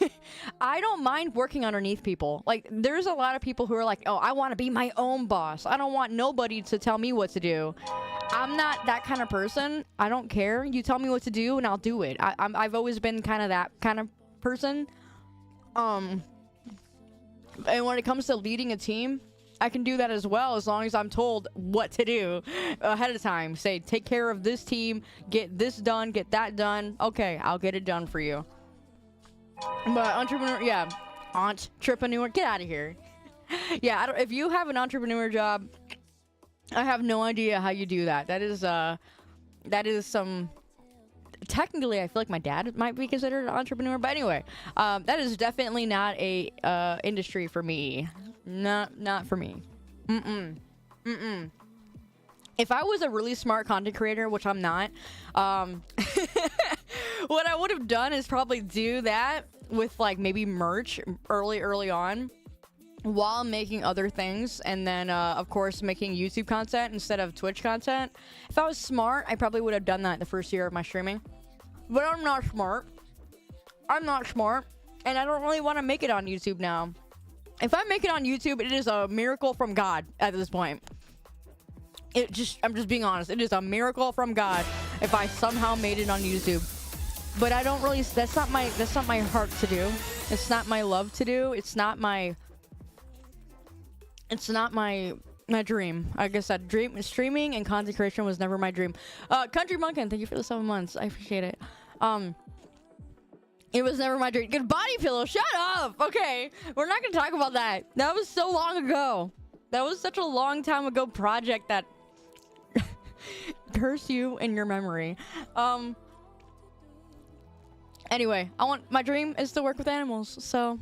I don't mind working underneath people. Like, there's a lot of people who are like, oh, I want to be my own boss. I don't want nobody to tell me what to do. I'm not that kind of person. I don't care. You tell me what to do and I'll do it. I've always been kind of that kind of person. And when it comes to leading a team, I can do that as well, as long as I'm told what to do ahead of time. Say, take care of this team, get this done, get that done. Okay, I'll get it done for you. But entrepreneur, yeah, entrepreneur, get out of here. Yeah, if you have an entrepreneur job, I have no idea how you do that. That is some. Technically, I feel like my dad might be considered an entrepreneur, but anyway, that is definitely not a industry for me. Not for me. If I was a really smart content creator, which I'm not, what I would have done is probably do that with like maybe merch early on, while making other things, and then of course making YouTube content instead of Twitch content. If I was smart, I probably would have done that the first year of my streaming. But I'm not smart. I'm not smart, and I don't really want to make it on YouTube now. If I make it on YouTube, it is a miracle from God at this point. I'm just being honest. It is a miracle from God if I somehow made it on YouTube. But I don't really, that's not my heart to do. It's not my love to do. It's not my dream. I guess that streaming and content creation was never my dream. Country Munkin, thank you for the 7 months. I appreciate it. It was never my dream. Good body pillow. Shut up. Okay, we're not gonna talk about that. That was so long ago. That was such a long time ago project that curse you in your memory. Anyway, my dream is to work with animals. So,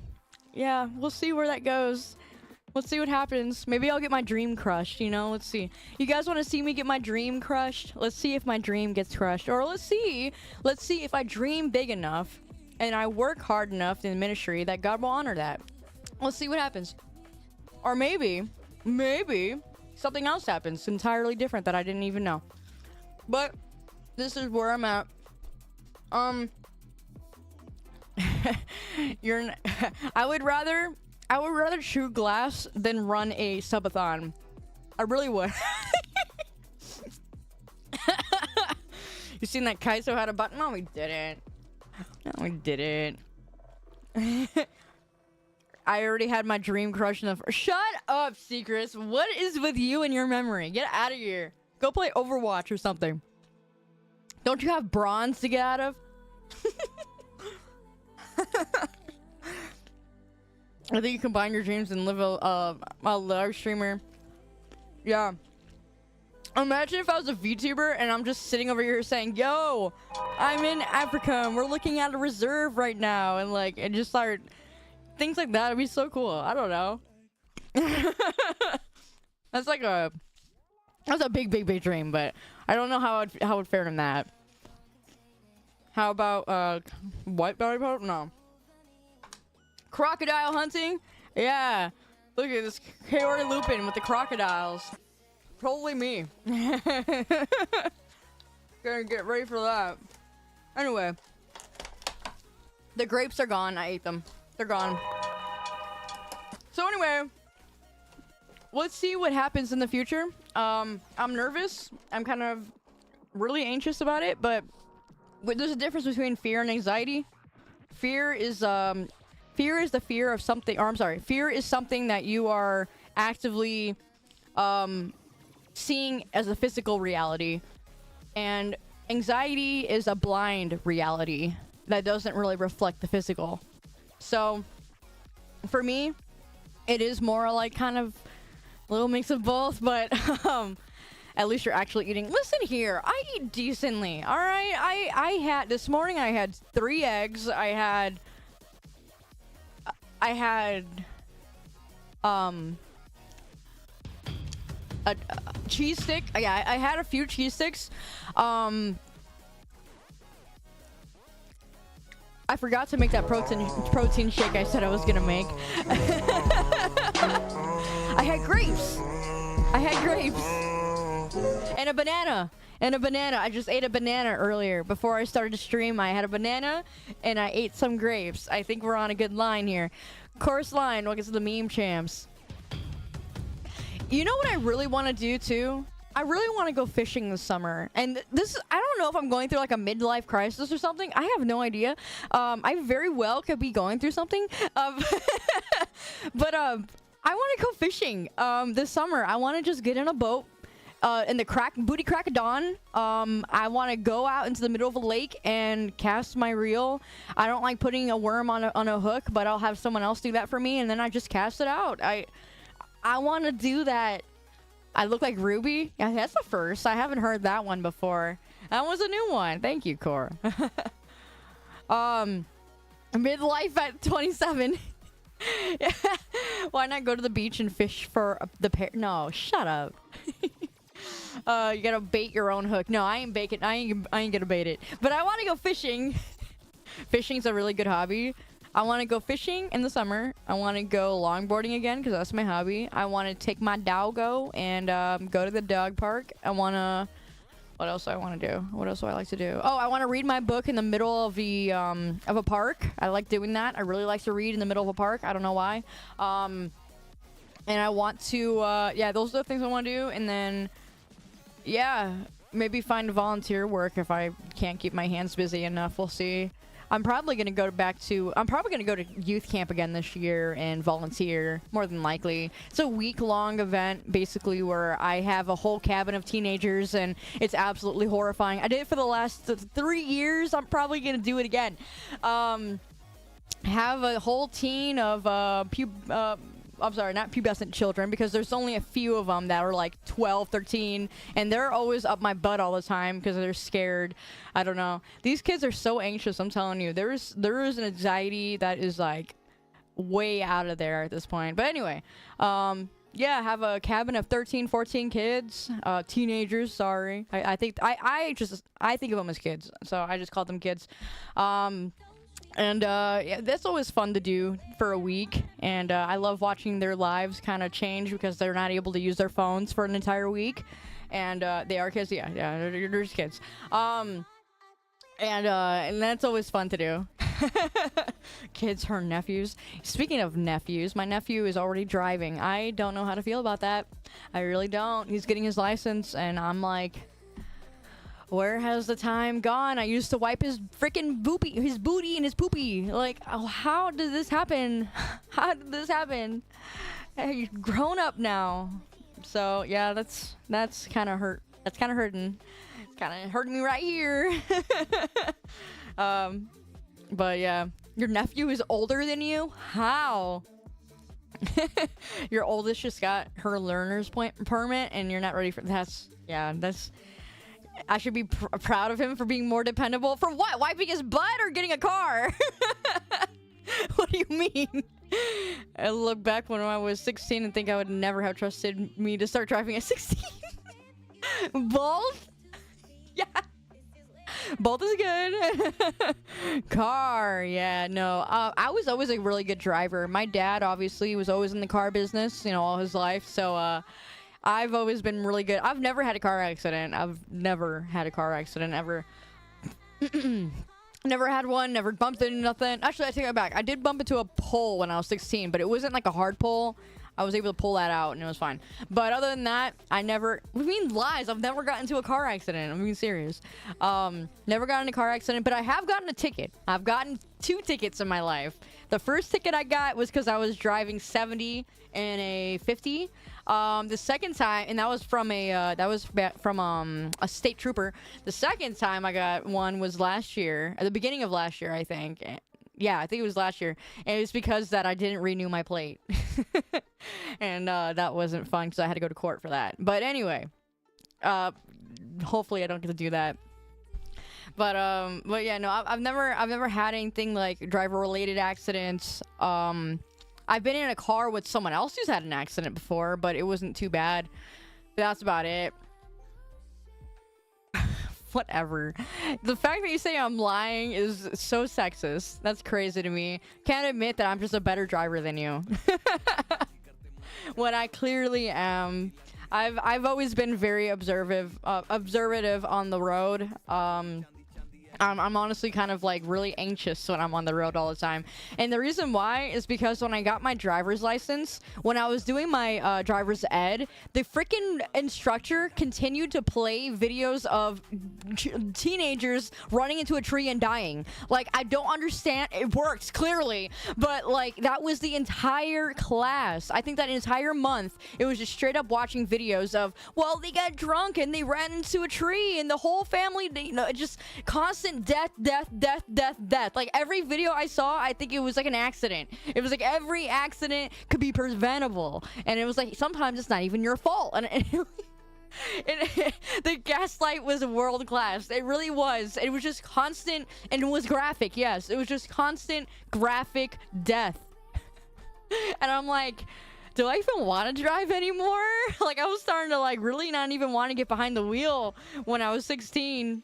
yeah, we'll see where that goes. Let's see what happens. Maybe I'll get my dream crushed, you know? Let's see. You guys want to see me get my dream crushed? Let's see if my dream gets crushed. Or let's see if I dream big enough and I work hard enough in ministry that God will honor that. Let's see what happens. Or maybe something else happens entirely different that I didn't even know. But this is where I'm at. I would rather shoot glass than run a subathon. I really would. You seen that Kaiso had a button? No, we didn't. No, we didn't. I already had my dream crush in the Shut up, Secrets. What is with you and your memory? Get out of here. Go play Overwatch or something. Don't you have bronze to get out of? I think you combine your dreams and live a live streamer. Yeah. Imagine if I was a VTuber and I'm just sitting over here saying, yo, I'm in Africa and we're looking at a reserve right now, and like, and just start things like that. It'd be so cool. I don't know. That's a big dream, but I don't know how it would fare in that. How about white belly pope? No. Crocodile hunting? Yeah. Look at this Kaori Lupin with the crocodiles. Probably me. Gonna get ready for that. Anyway. The grapes are gone. I ate them. They're gone. So anyway. Let's see what happens in the future. I'm nervous. I'm kind of really anxious about it, but there's a difference between fear and anxiety. Fear is the fear of something, or I'm sorry, fear is something that you are actively seeing as a physical reality, and anxiety is a blind reality that doesn't really reflect the physical. So for me, it is more like kind of a little mix of both, but at least you're actually eating. Listen here, I eat decently, all right? I had this morning, I had 3 eggs, I had I had a cheese stick. Yeah, I had a few cheese sticks. I forgot to make that protein shake I said I was gonna make. I had grapes. And a banana. I just ate a banana earlier. Before I started to stream, I had a banana and I ate some grapes. I think we're on a good line here. Course line, welcome to the meme champs. You know what I really want to do too? I really want to go fishing this summer. And this, I don't know if I'm going through like a midlife crisis or something. I have no idea. I very well could be going through something. But I want to go fishing this summer. I want to just get in a boat in the booty crack of dawn. I want to go out into the middle of a lake and cast my reel. I don't like putting a worm on a hook, but I'll have someone else do that for me, and then I just cast it out. I want to do that. I look like Ruby? Yeah, that's the first. I haven't heard that one before. That was a new one. Thank you, Cora. Midlife at 27. Why not go to the beach and fish for the pair? No, shut up. You gotta bait your own hook. No, I ain't baiting. I ain't gonna bait it. But I want to go fishing. Fishing's a really good hobby. I want to go fishing in the summer. I want to go longboarding again because that's my hobby. I want to take my doggo and go to the dog park. I want to... What else do I want to do? What else do I like to do? Oh, I want to read my book in the middle of a park. I like doing that. I really like to read in the middle of a park. I don't know why. And I want to... yeah, those are the things I want to do. And then... Yeah, maybe find volunteer work if I can't keep my hands busy enough. We'll see. I'm probably going to go to youth camp again this year and volunteer, more than likely. It's a week-long event, basically, where I have a whole cabin of teenagers, and it's absolutely horrifying. I did it for the last 3 years. I'm probably going to do it again. Have a whole teen of, I'm sorry, not pubescent children, because there's only a few of them that are like 12, 13, and they're always up my butt all the time because they're scared. I don't know. These kids are so anxious, I'm telling you. There is an anxiety that is like way out of there at this point. But anyway, yeah, have a cabin of 13, 14 kids, teenagers, sorry. I think of them as kids, so I just called them kids. And yeah, that's always fun to do for a week, and I love watching their lives kind of change because they're not able to use their phones for an entire week, and they are kids. Yeah, they're just kids. And that's always fun to do. Kids, her nephews. Speaking of nephews, my nephew is already driving. I don't know how to feel about that. I really don't. He's getting his license, and I'm like, where has the time gone? I used to wipe his freaking his booty and his poopy. Like, oh, how did this happen? How did this happen? Hey, you're grown up now. So yeah, that's kind of hurt. That's kind of hurting. It's kind of hurting me right here. But yeah, your nephew is older than you? How? Your oldest just got her learner's permit, and you're not ready for that's. I should be proud of him for being more dependable. For what? Wiping his butt or getting a car? What do you mean? I look back when I was 16 and think I would never have trusted me to start driving at 16. Both? Yeah. Both is good. Car, yeah, no. I was always a really good driver. My dad obviously was always in the car business, all his life. So, I've always been really good. I've never had a car accident. I've never had a car accident ever. Never had one, never bumped into nothing. Actually, I take that back. I did bump into a pole when I was 16, but it wasn't like a hard pole. I was able to pull that out and it was fine. But other than that, I mean lies. I've never gotten into a car accident. I'm being serious. Never gotten in a car accident, but I have gotten a ticket. I've gotten 2 tickets in my life. The first ticket I got was because I was driving 70 in a 50. The second time, and that was from a state trooper. The second time I got one was last year, at the beginning of last year, I think. Yeah, I think it was last year. And it was because that I didn't renew my plate. And that wasn't fun because I had to go to court for that. But anyway, hopefully I don't get to do that. But yeah, no, I've never had anything like driver related accidents. I've been in a car with someone else who's had an accident before, but it wasn't too bad. That's about it. Whatever. The fact that you say I'm lying is so sexist. That's crazy to me. Can't admit that I'm just a better driver than you. When I clearly am. I've always been very observative on the road. I'm honestly kind of like really anxious when I'm on the road all the time. And the reason why is because when I got my driver's license, when I was doing my driver's ed, the freaking instructor continued to play videos of teenagers running into a tree and dying. Like, I don't understand. It works clearly, but like that was the entire class. I think that entire month it was just straight up watching videos of, well, they got drunk and they ran into a tree and the whole family, you know, just constant death. Like every video I saw, I think it was like an accident. It was like every accident could be preventable, and it was like sometimes it's not even your fault. And the gaslight was world class. It really was. It was just constant, and it was graphic. Yes, it was just constant graphic death. And I'm like, do I even want to drive anymore? Like I was starting to like really not even want to get behind the wheel when I was 16.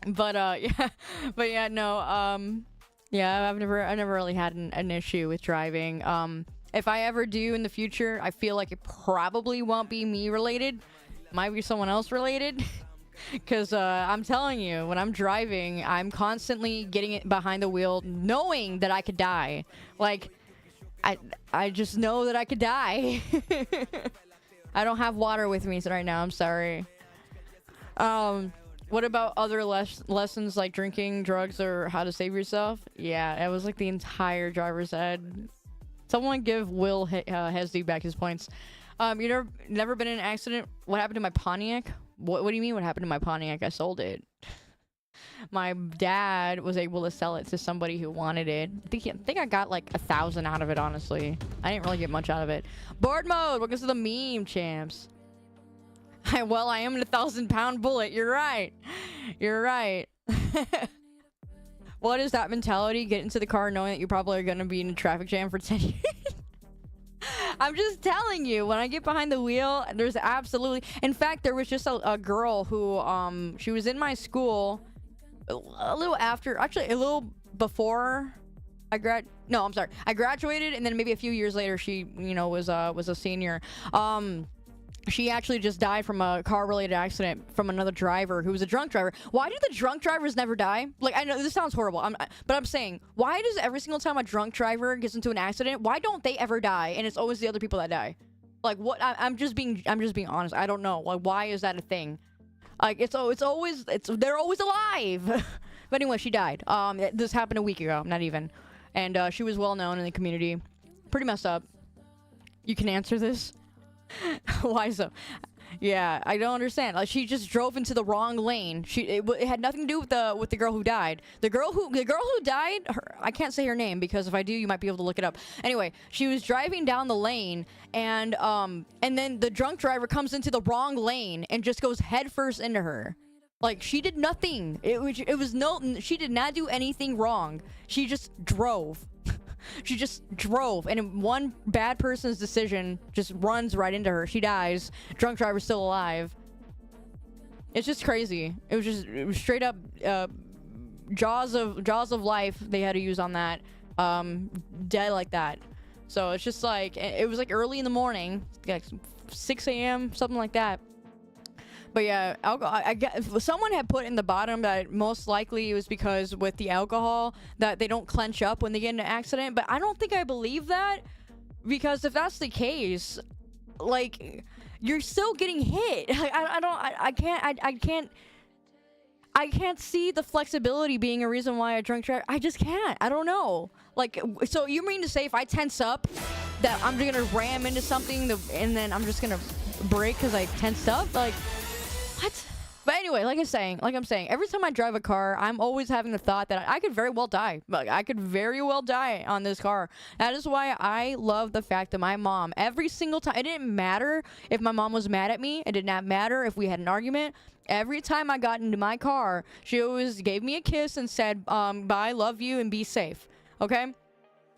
But yeah, no, yeah, I've never really had an issue with driving. If I ever do in the future, I feel like it probably won't be me related. Might be someone else related. Because I'm telling you, when I'm driving, I'm constantly getting it behind the wheel, knowing that I could die. Like, I just know that I could die. I don't have water with me right now. I'm sorry. What about other lessons like drinking, drugs, or how to save yourself? Yeah, it was like the entire driver's ed. Someone give Will Hesdy back his points. You never been in an accident? What happened to my Pontiac? What do you mean what happened to my Pontiac? I sold it. My dad was able to sell it to somebody who wanted it. I think I got like 1,000 out of it, honestly. I didn't really get much out of it. Board mode! Welcome to the meme, champs. Well, I am in a 1,000-pound bullet. You're right. You're right. What is that mentality? Get into the car knowing that you probably are going to be in a traffic jam for 10 years. I'm just telling you, when I get behind the wheel, there's absolutely... In fact, there was just a girl who, she was in my school a little after... Actually, a little before I graduated, and then maybe a few years later, she, you know, was a senior. She actually just died from a car-related accident from another driver who was a drunk driver. Why do the drunk drivers never die? Like, I know this sounds horrible, but I'm saying, why does every single time a drunk driver gets into an accident, why don't they ever die? And it's always the other people that die. Like, what? I'm just being honest. I don't know. Like, why is that a thing? Like, they're always alive. But anyway, she died. This happened a week ago, not even. And she was well known in the community. Pretty messed up. You can answer this. Why so? Yeah, I don't understand. Like, she just drove into the wrong lane. It had nothing to do with the girl who died. The girl who died, I can't say her name because if I do, you might be able to look it up. Anyway, she was driving down the lane, and then the drunk driver comes into the wrong lane and just goes headfirst into her. Like, she did nothing. She did not do anything wrong. She just drove. She just drove, and one bad person's decision just runs right into her. She dies. Drunk driver's still alive. It's just crazy. It was straight up jaws of life they had to use on that. Dead like that. So it's just like, it was like early in the morning, like 6 a.m., something like that. But yeah, alcohol. I guess someone had put in the bottom that most likely it was because with the alcohol that they don't clench up when they get in an accident. But I don't think I believe that, because if that's the case, like, you're still getting hit. I can't see the flexibility being a reason why a drunk driver. I just can't. I don't know. Like, so you mean to say if I tense up, that I'm gonna ram into something and then I'm just gonna break because I tensed up? Like. What? But anyway, like I'm saying, every time I drive a car, I'm always having the thought that I could very well die. Like, I could very well die on this car. That is why I love the fact that my mom, every single time, it didn't matter if my mom was mad at me. It did not matter if we had an argument. Every time I got into my car, she always gave me a kiss and said, bye, love you, and be safe. Okay?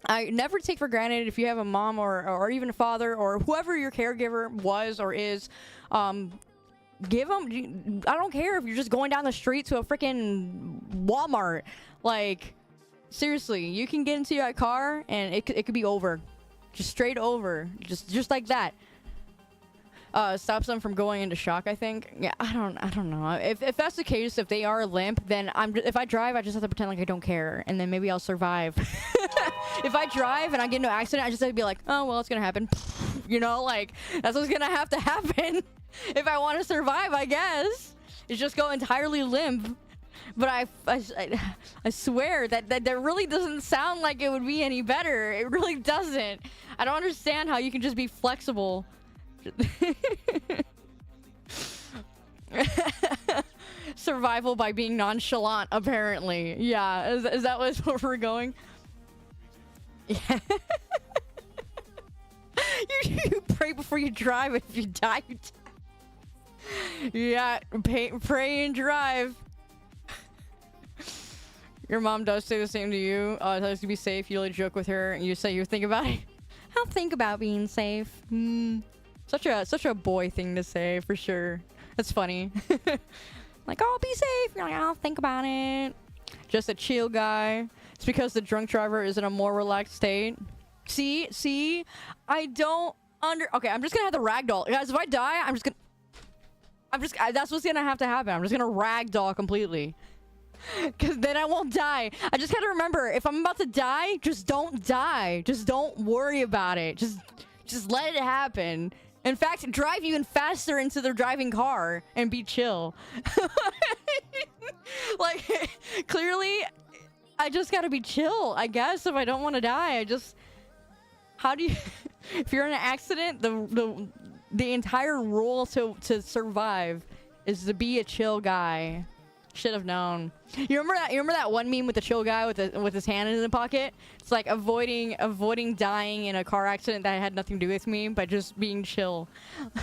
I never take for granted if you have a mom or even a father or whoever your caregiver was or is. Give them. I don't care if you're just going down the street to a freaking Walmart. Like, seriously, you can get into your car and it could be over, just straight over, just like that. Stops them from going into shock, I think. Yeah, I don't know. If that's the case, if they are limp, then if I drive, I just have to pretend like I don't care, and then maybe I'll survive. If I drive and I get into an accident, I just have to be like, oh, well, it's gonna happen. You know, like, that's what's gonna have to happen. If I want to survive, I guess. It's just go entirely limp. But I swear that really doesn't sound like it would be any better. It really doesn't. I don't understand how you can just be flexible. Survival by being nonchalant, apparently. Yeah, is that where we're going? Yeah. you pray before you drive. If you die, you die. Yeah, pray and drive. Your mom does say the same to you. Tells you to be safe. You really joke with her, and you say you think about it. I'll think about being safe. Such a boy thing to say, for sure. That's funny. Like, oh, be safe. You're like, I'll think about it. Just a chill guy. It's because the drunk driver is in a more relaxed state. See? I don't Okay, I'm just gonna have the ragdoll. Guys, if I die, that's what's gonna have to happen. I'm just gonna ragdoll completely. Because then I won't die. I just gotta remember, if I'm about to die, just don't die. Just don't worry about it. Just let it happen. In fact, drive even faster into the driving car and be chill. Like, clearly, I just gotta be chill, I guess, if I don't want to die. How do you... If you're in an accident, the entire rule to survive is to be a chill guy. Should have known. You remember that one meme with the chill guy with his hand in the pocket? It's like avoiding dying in a car accident that had nothing to do with me by just being chill.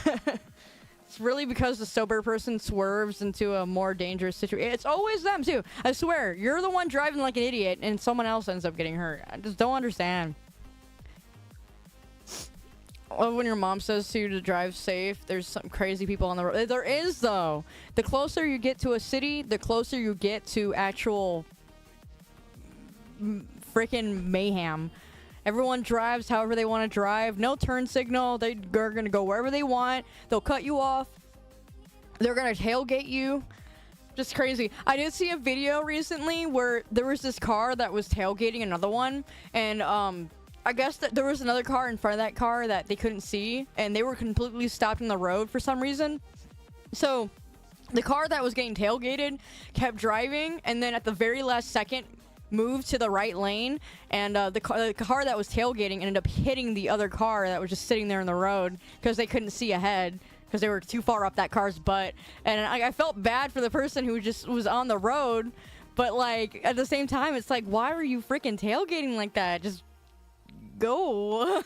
It's really because the sober person swerves into a more dangerous situation. It's always them too. I swear, you're the one driving like an idiot and someone else ends up getting hurt. I just don't understand. When your mom says to you to drive safe, there's some crazy people on the road. There is, though. The closer you get to a city, the closer you get to actual freaking mayhem. Everyone drives however they want to drive. No turn signal. They're going to go wherever they want. They'll cut you off. They're going to tailgate you. Just crazy. I did see a video recently where there was this car that was tailgating another one. And, I guess that there was another car in front of that car that they couldn't see, and they were completely stopped in the road for some reason. So the car that was getting tailgated kept driving, and then at the very last second moved to the right lane, and the car that was tailgating ended up hitting the other car that was just sitting there in the road because they couldn't see ahead because they were too far up that car's butt. And I felt bad for the person who just was on the road, but like at the same time, it's like, why were you freaking tailgating like that? Just go.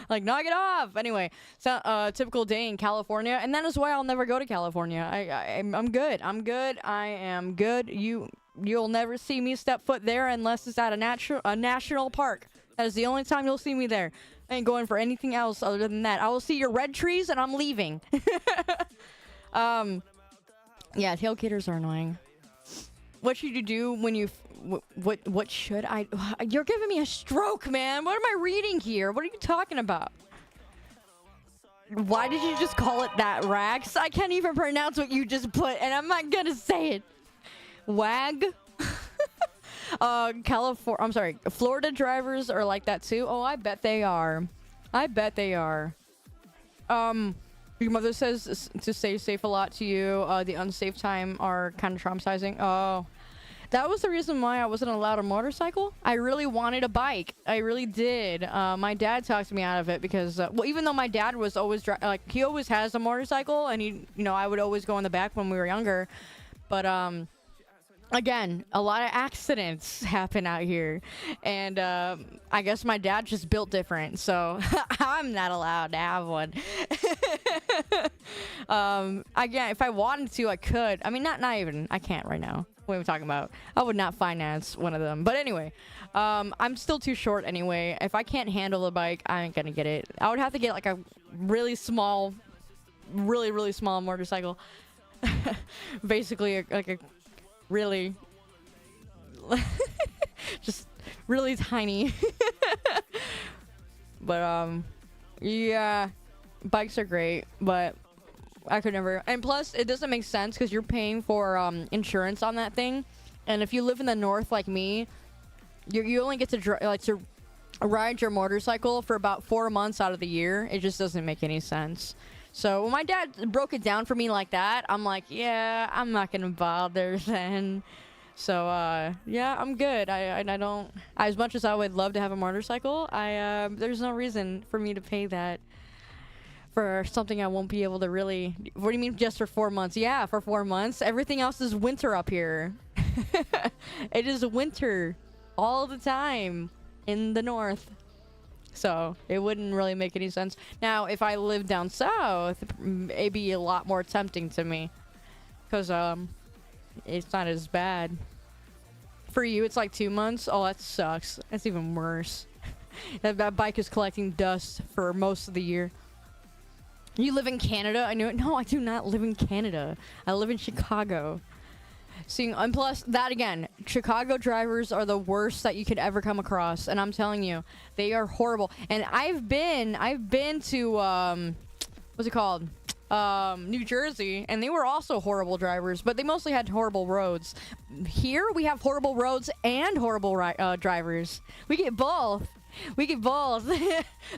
Like, knock it off. Anyway, so typical day in California, and that is why I'll never go to California. I'm good. I am good. You'll never see me step foot there unless it's at a national park. That is the only time you'll see me there. I ain't going for anything else other than that. I will see your red trees and I'm leaving. Yeah, tailgaters are annoying. What should you do when you what should I... You're giving me a stroke, man. What am I reading here? What are you talking about? Why did you just call it that, Rax? I can't even pronounce what you just put, and I'm not gonna say it. Wag? Florida drivers are like that too. Oh, I bet they are. Your mother says to stay safe a lot to you. The unsafe time are kind of traumatizing. Oh. That was the reason why I wasn't allowed a motorcycle. I really wanted a bike. I really did. My dad talked me out of it because, well, even though my dad was always he always has a motorcycle, and I would always go in the back when we were younger. But again, a lot of accidents happen out here, and I guess my dad just built different, so I'm not allowed to have one. Again, if I wanted to, I could. I mean, not even. I can't right now. What am I talking about? I would not finance one of them. But anyway, I'm still too short anyway. If I can't handle a bike, I ain't gonna get it. I would have to get like a really small, really small motorcycle. Basically, like a really, just really tiny. But yeah, bikes are great, but I could never. And plus, it doesn't make sense because you're paying for insurance on that thing, and if you live in the north like me, you only get to to ride your motorcycle for about 4 months out of the year. It just doesn't make any sense. So when my dad broke it down for me like that, I'm like, yeah, I'm not gonna bother then. So yeah, I'm good. I don't. As much as I would love to have a motorcycle, there's no reason for me to pay that for something I won't be able to really. What do you mean just for 4 months? Yeah, for 4 months. Everything else is winter up here. It is winter all the time in the north. So it wouldn't really make any sense. Now, if I lived down south, it'd be a lot more tempting to me. Because it's not as bad. For you, it's like 2 months. Oh, that sucks. That's even worse. That bike is collecting dust for most of the year. You live in Canada? I knew it. No, I do not live in Canada. I live in Chicago. See, and plus, that again, Chicago drivers are the worst that you could ever come across. And I'm telling you, they are horrible. And I've been to, what's it called? New Jersey, and they were also horrible drivers, but they mostly had horrible roads. Here, we have horrible roads and horrible drivers. We get both. We get both.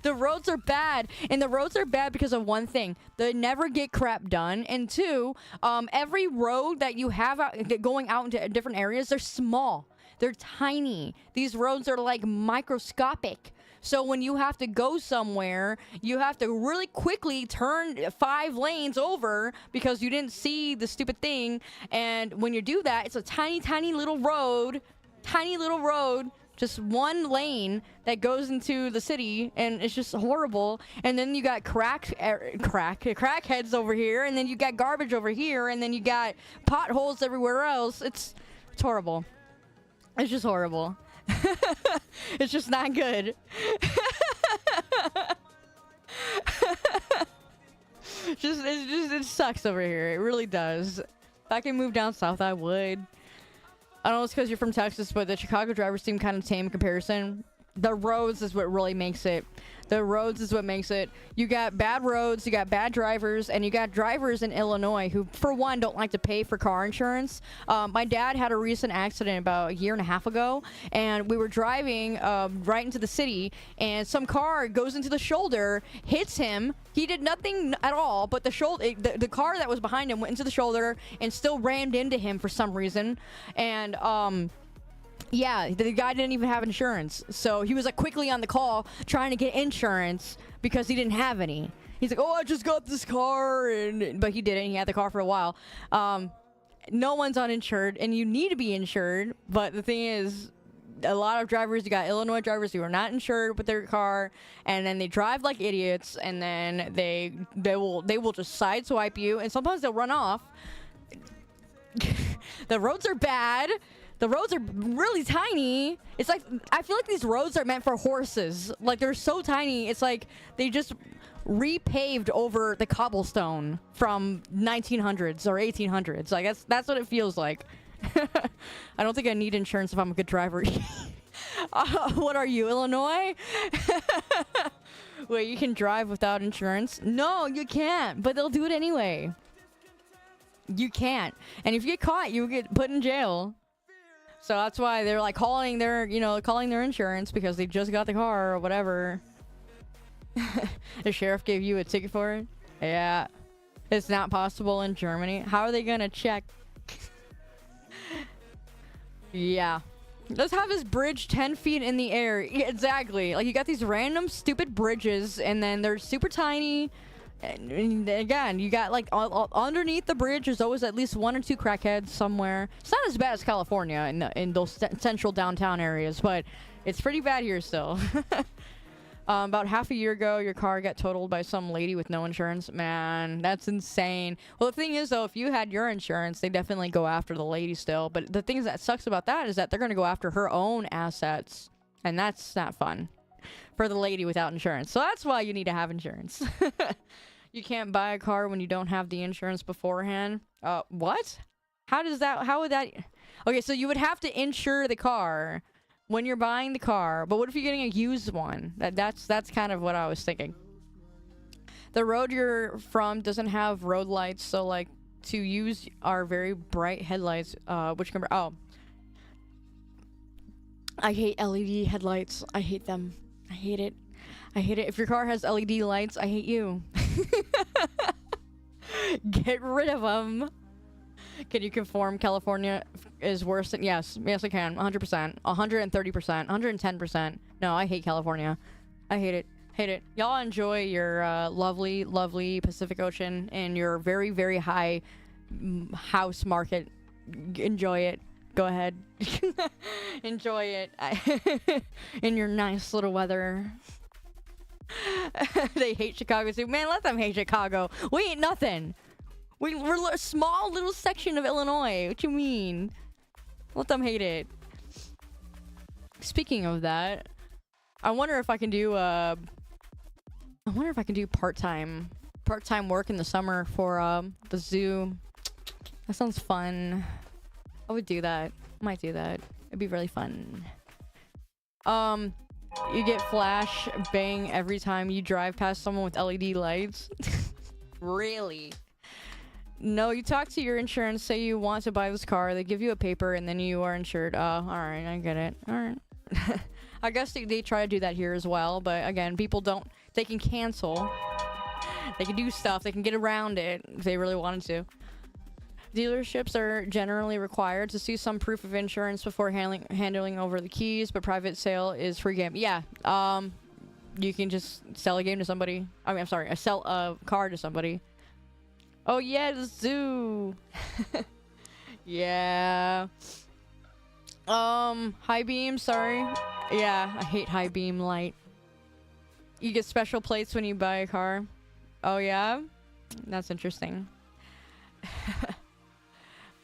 The roads are bad, and the roads are bad because of one thing: they never get crap done. And two, every road that you have going out into different areas, they're small, they're tiny. These roads are like microscopic. So when you have to go somewhere, you have to really quickly turn 5 lanes over because you didn't see the stupid thing. And when you do that, it's a tiny little road, just 1 lane that goes into the city, and it's just horrible. And then you got crackheads over here, and then you got garbage over here, and then you got potholes everywhere else. It's horrible. It's just horrible. It's just not good. It sucks over here. It really does. If I could move down south, I would. I don't know, it's because you're from Texas, but the Chicago drivers seem kind of tame in comparison. The roads is what really makes it. The roads is what makes it. You got bad roads, you got bad drivers, and you got drivers in Illinois who, for one, don't like to pay for car insurance. My dad had a recent accident about 1.5 years ago, and we were driving right into the city, and some car goes into the shoulder, hits him. He did nothing at all, but the car that was behind him went into the shoulder and still rammed into him for some reason. And yeah, the guy didn't even have insurance. So he was like quickly on the call trying to get insurance because he didn't have any. He's like, oh, I just got this car. But he didn't. He had the car for a while. No one's uninsured, and you need to be insured. But the thing is, a lot of drivers, you got Illinois drivers who are not insured with their car, and then they drive like idiots, and then they will just sideswipe you, and sometimes they'll run off. The roads are bad. The roads are really tiny. It's like, I feel like these roads are meant for horses. Like, they're so tiny. It's like they just repaved over the cobblestone from 1900s or 1800s. Like, that's what it feels like. I don't think I need insurance if I'm a good driver. What are you, Illinois? Wait, you can drive without insurance? No, you can't, but they'll do it anyway. You can't. And if you get caught, you get put in jail. So that's why they're like calling their insurance because they just got the car or whatever. The sheriff gave you a ticket for it? Yeah. It's not possible in Germany. How are they gonna check? Yeah. Let's have this bridge 10 feet in the air. Yeah, exactly. Like, you got these random stupid bridges, and then they're super tiny. And again, you got like underneath the bridge, there's always at least 1 or 2 crackheads somewhere. It's not as bad as California in those central downtown areas, but it's pretty bad here still. About half a year ago, your car got totaled by some lady with no insurance. Man, that's insane. Well, the thing is, though, if you had your insurance, they definitely go after the lady still. But the thing that sucks about that is that they're going to go after her own assets. And that's not fun for the lady without insurance. So that's why you need to have insurance. You can't buy a car when you don't have the insurance beforehand. What? How would that... Okay, so you would have to insure the car when you're buying the car, but what if you're getting a used one? That's kind of what I was thinking. The road you're from doesn't have road lights, so like to use our very bright headlights, which can I hate LED headlights. I hate them. I hate it. I hate it. If your car has LED lights, I hate you. Get rid of them. Can you confirm California is worse than... Yes, I can. 100%. 130%. 110%. No, I hate California. I hate it. Hate it. Y'all enjoy your lovely, lovely Pacific Ocean and your very, very high house market. Enjoy it. Go ahead. Enjoy it. In your nice little weather. They hate Chicago too. Man, let them hate Chicago. We ain't nothing. We're a small little section of Illinois. What you mean? Let them hate it. Speaking of that, I wonder if I can do part-time work in the summer for the zoo. That sounds fun. I would do that. Might do that. It'd be really fun. You get flash bang every time you drive past someone with LED lights. Really? No, you talk to your insurance, say you want to buy this car, they give you a paper, and then you are insured. Oh, alright, I get it. Alright. I guess they try to do that here as well, but again, people don't... They can cancel. They can do stuff, they can get around it if they really wanted to. Dealerships are generally required to see some proof of insurance before handling over the keys, but private sale is free game. Yeah, you can just sell a game to somebody. I mean, I'm sorry, sell a car to somebody. Oh yeah, the zoo. Yeah. High beam, sorry. Yeah, I hate high beam light. You get special plates when you buy a car. Oh yeah? That's interesting.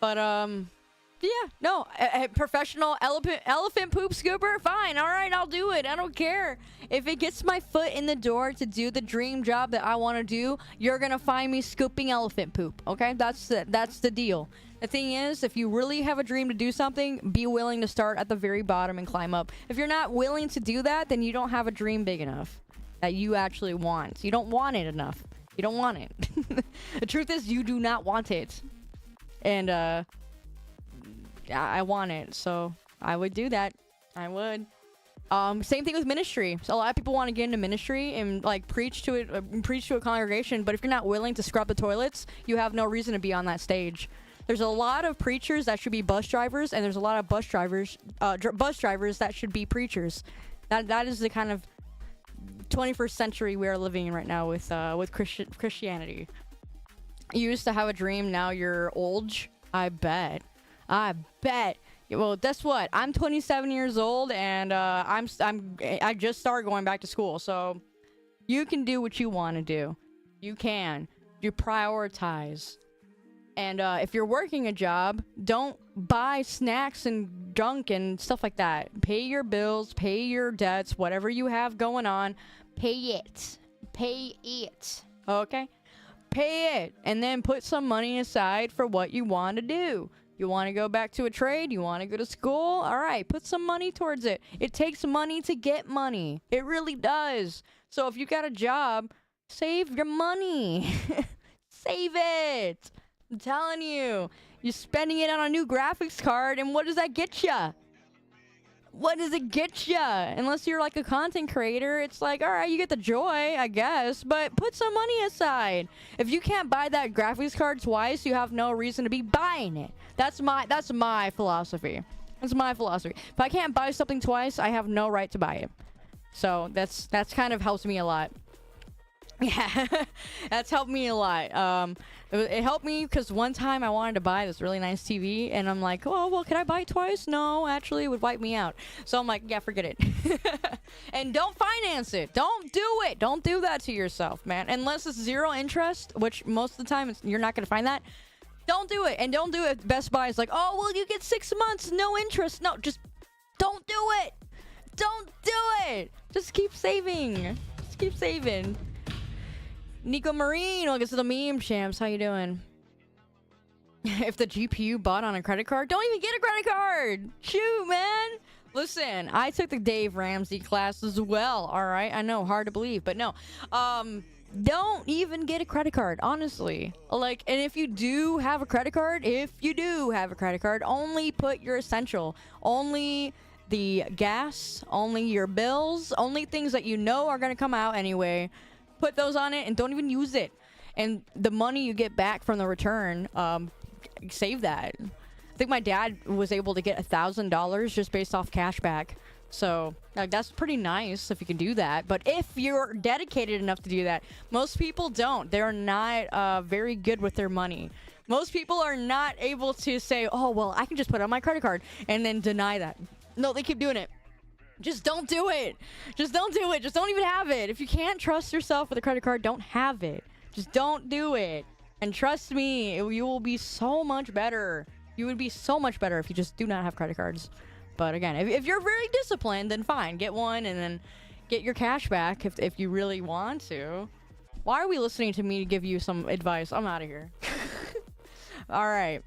But yeah, no, a professional elephant poop scooper, fine, all right, I'll do it. I don't care if it gets my foot in the door to do the dream job that I want to do. You're gonna find me scooping elephant poop. Okay, that's the deal. The thing is, if you really have a dream to do something, be willing to start at the very bottom and climb up. If you're not willing to do that, then you don't have a dream big enough that you actually want. You don't want it enough. You don't want it. The truth is, you do not want it. And I want it, so I would do that. I would. Same thing with ministry. So a lot of people want to get into ministry and like preach to a congregation, but if you're not willing to scrub the toilets, you have no reason to be on that stage. There's a lot of preachers that should be bus drivers, and there's a lot of bus drivers that should be preachers. That is the kind of 21st century we are living in right now with Christianity. You used to have a dream, now you're old. I bet. Well, guess what? I'm 27 years old, and I just started going back to school. So you can do what you want to do. You can. You prioritize. And if you're working a job, don't buy snacks and junk and stuff like that. Pay your bills, pay your debts, whatever you have going on. Pay it. Pay it. Okay? Pay it. And then put some money aside for what you want to do. You want to go back to a trade? You want to go to school? All right, put some money towards it. It takes money to get money. It really does. So if you got a job, save your money. Save it. I'm telling you. You're spending it on a new graphics card, and what does that get you? What does it get you? Unless you're like a content creator, it's like, all right, you get the joy, I guess, but put some money aside. If you can't buy that graphics card twice, you have no reason to be buying it. That's my philosophy. That's my philosophy. If I can't buy something twice, I have no right to buy it. So that's kind of helps me a lot. Yeah, that's helped me a lot. It helped me because one time I wanted to buy this really nice TV, and I'm like, oh, well, can I buy it twice? No, actually, it would wipe me out. So I'm like, yeah, forget it. And don't finance it. Don't do it. Don't do that to yourself, man. Unless it's zero interest, which most of the time you're not going to find that. Don't do it. And don't do it. Best Buy is like, oh, well, you get 6 months, no interest. No, just don't do it. Don't do it. Just keep saving. Just keep saving. Nico Marine, welcome to the meme champs. How you doing? If the GPU bought on a credit card, don't even get a credit card. Shoot, man. Listen, I took the Dave Ramsey class as well. All right, I know, hard to believe, but no. Don't even get a credit card, honestly. Like, and if you do have a credit card, only put your essential, only the gas, only your bills, only things that you know are gonna come out anyway. Put those on it and don't even use it. And the money you get back from the return, save that. I think my dad was able to get $1,000 just based off cash back. So that's pretty nice if you can do that. But if you're dedicated enough to do that, most people don't. They're not very good with their money. Most people are not able to say, oh, well, I can just put it on my credit card and then deny that. No, they keep doing it. Just don't do it. Just don't do it. Just don't even have it. If you can't trust yourself with a credit card, don't have it. Just don't do it. And trust me, you will be so much better. You would be so much better if you just do not have credit cards. But again, if you're very disciplined, then fine. Get one and then get your cash back if you really want to. Why are we listening to me to give you some advice? I'm out of here. All right.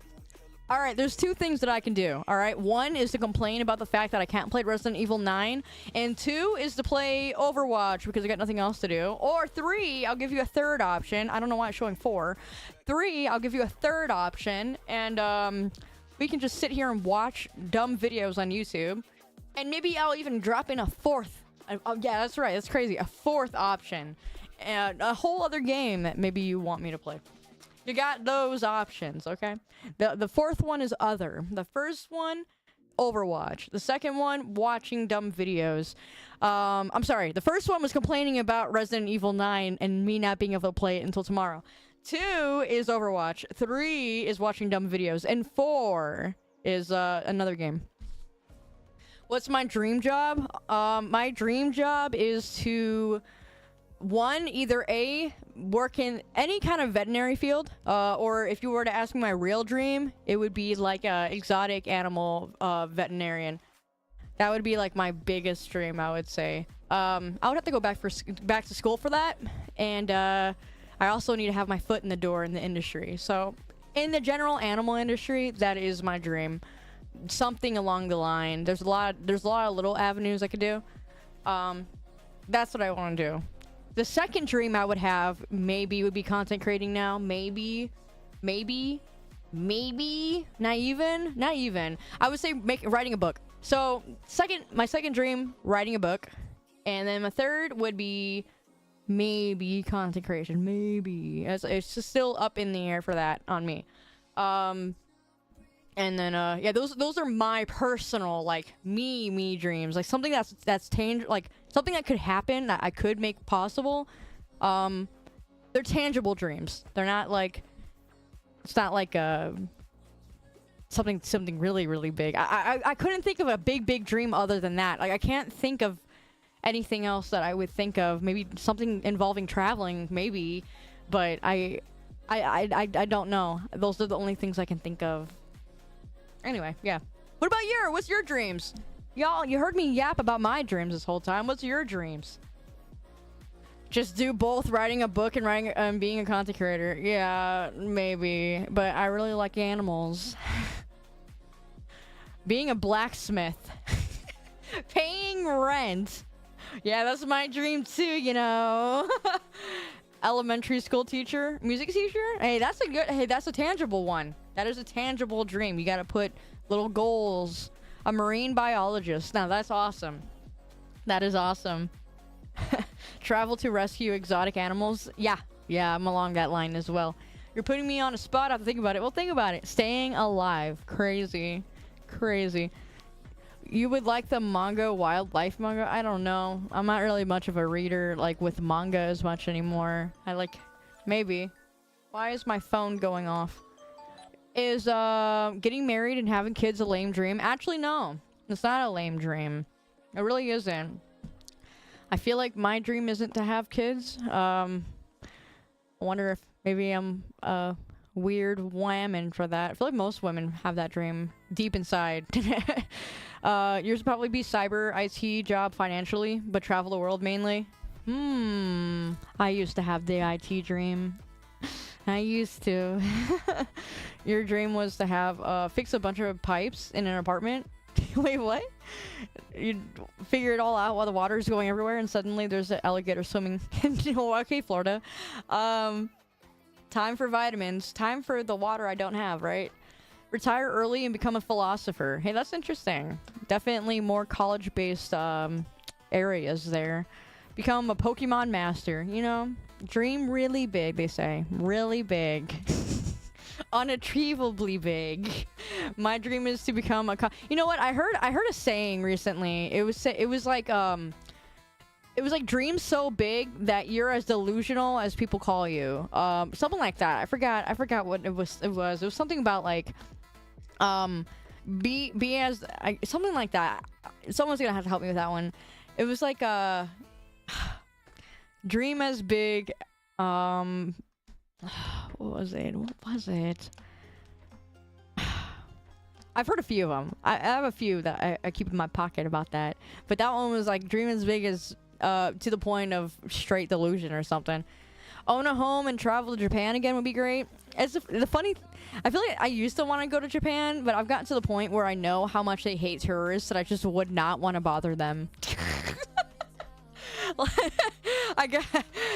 All right, there's two things that I can do, all right? One is to complain about the fact that I can't play Resident Evil 9, and two is to play Overwatch because I got nothing else to do. Or three, I'll give you a third option. I don't know why it's showing four. Three, I'll give you a third option, and we can just sit here and watch dumb videos on YouTube. And maybe I'll even drop in a fourth. Yeah, that's right, that's crazy. A fourth option. And a whole other game that maybe you want me to play. You got those options, okay? The fourth one is other. The first one, Overwatch. The second one, watching dumb videos. I'm sorry. The first one was complaining about Resident Evil 9 and me not being able to play it until tomorrow. 2 is Overwatch. 3 is watching dumb videos. And 4 is another game. What's my dream job? My dream job is to... One, either A, work in any kind of veterinary field, or if you were to ask me my real dream, it would be like a exotic animal veterinarian. That would be like my biggest dream, I would say. I would have to go back to school for that, and I also need to have my foot in the door in the industry. So, in the general animal industry, that is my dream. Something along the line. There's a lot of little avenues I could do. That's what I want to do. The second dream I would have maybe would be content creating now. Maybe. Not even. I would say writing a book. So my second dream, writing a book. And then my third would be maybe content creation. Maybe. It's just still up in the air for that on me. And then, yeah, those are my personal, like, me dreams. Like, something that's tangible, like, something that could happen, that I could make possible. They're tangible dreams. They're not, like, it's not, like, something really, really big. I couldn't think of a big dream other than that. Like, I can't think of anything else that I would think of. Maybe something involving traveling, maybe. But I don't know. Those are the only things I can think of. Anyway, yeah. What about what's your dreams? Y'all, you heard me yap about my dreams this whole time. What's your dreams? Just do both, writing a book and being a content creator. Yeah, maybe. But I really like animals. Being a blacksmith. Paying rent. Yeah, that's my dream too, you know. Elementary school teacher, music teacher. Hey, that's a tangible one. That is a tangible dream. You got to put little goals. A marine biologist. Now that's awesome. That is awesome. Travel to rescue exotic animals. Yeah, I'm along that line as well. You're putting me on a spot. I have to think about it. Well, think about it. Staying alive. Crazy. You would like the manga, wildlife manga? I don't know. I'm not really much of a reader, like, with manga as much anymore. Maybe. Why is my phone going off? Is, getting married and having kids a lame dream? Actually, no. It's not a lame dream. It really isn't. I feel like my dream isn't to have kids. I wonder if maybe I'm a weird woman for that. I feel like most women have that dream deep inside. Yours would probably be cyber IT job financially, but travel the world mainly. I used to have the IT dream. I used to. Your dream was to have fix a bunch of pipes in an apartment. Wait, what? You figure it all out while the water's going everywhere, and suddenly there's an alligator swimming in Milwaukee, Florida. Time for vitamins. Time for the water I don't have, right? Retire early and become a philosopher. Hey, that's interesting. Definitely more college-based areas there. Become a Pokemon master, you know? Dream really big, they say. Really big. Unachievably big. My dream is to become a you know what? I heard a saying recently. It was like dreams so big that you're as delusional as people call you. Something like that. I forgot what it was. It was something about like be as something like that. Someone's gonna have to help me with that one. It was like dream as big. What was it? I've heard a few of them. I have a few that I keep in my pocket about that. But that one was like dream as big as to the point of straight delusion or something. Own a home and travel to Japan again would be great. It's the funny. I feel like I used to want to go to Japan, but I've gotten to the point where I know how much they hate tourists that I just would not want to bother them. I guess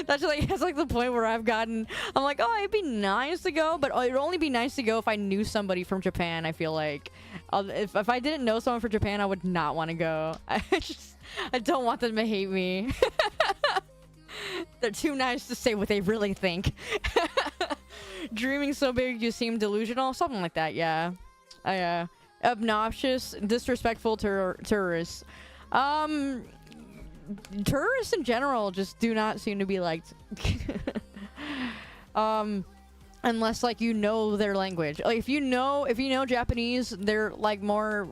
that's like the point where I've gotten. I'm like, oh, it'd be nice to go, but it'd only be nice to go if I knew somebody from Japan. I feel like if I didn't know someone from Japan, I would not want to go. I don't want them to hate me. They're too nice to say what they really think. Dreaming so big you seem delusional, something like that. Yeah, obnoxious, disrespectful tourists. Tourists in general just do not seem to be liked. Unless like you know their language. Like if you know Japanese, they're like more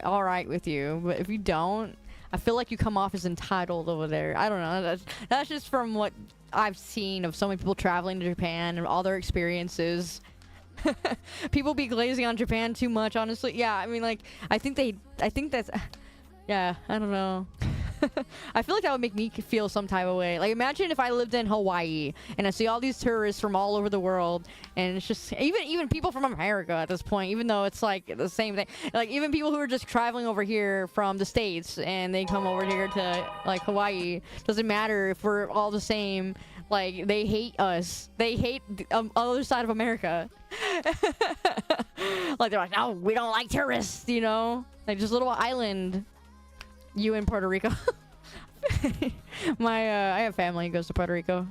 all right with you. But if you don't, I feel like you come off as entitled over there. I don't know. That's just from what I've seen of so many people traveling to Japan and all their experiences. People be glazing on Japan too much, honestly. Yeah, I mean, like I think that's. Yeah, I don't know. I feel like that would make me feel some type of way. Like, imagine if I lived in Hawaii and I see all these tourists from all over the world, and it's just even people from America at this point, even though it's like the same thing. Like, even people who are just traveling over here from the States and they come over here to like Hawaii. Doesn't matter if we're all the same. Like, they hate us. They hate the other side of America. Like, they're like, no, we don't like tourists. You know, like just a little island. You in Puerto Rico. I have family who goes to Puerto Rico.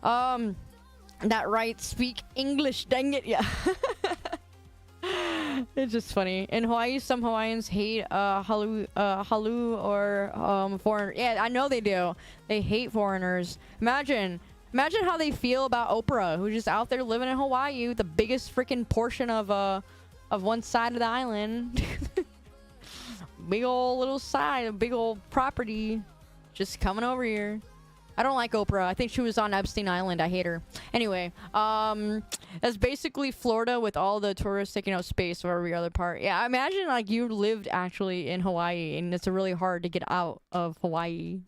That right, speak English, dang it, yeah. It's just funny. In Hawaii, some Hawaiians hate halu or foreigner. Yeah, I know they do. They hate foreigners. Imagine how they feel about Oprah, who's just out there living in Hawaii, the biggest freaking portion of one side of the island. Big old little side, big old property, just coming over here. I don't like Oprah. I think she was on Epstein Island. I hate her. Anyway, that's basically Florida with all the tourists taking out space for every other part. Yeah, imagine like you lived actually in Hawaii and it's really hard to get out of Hawaii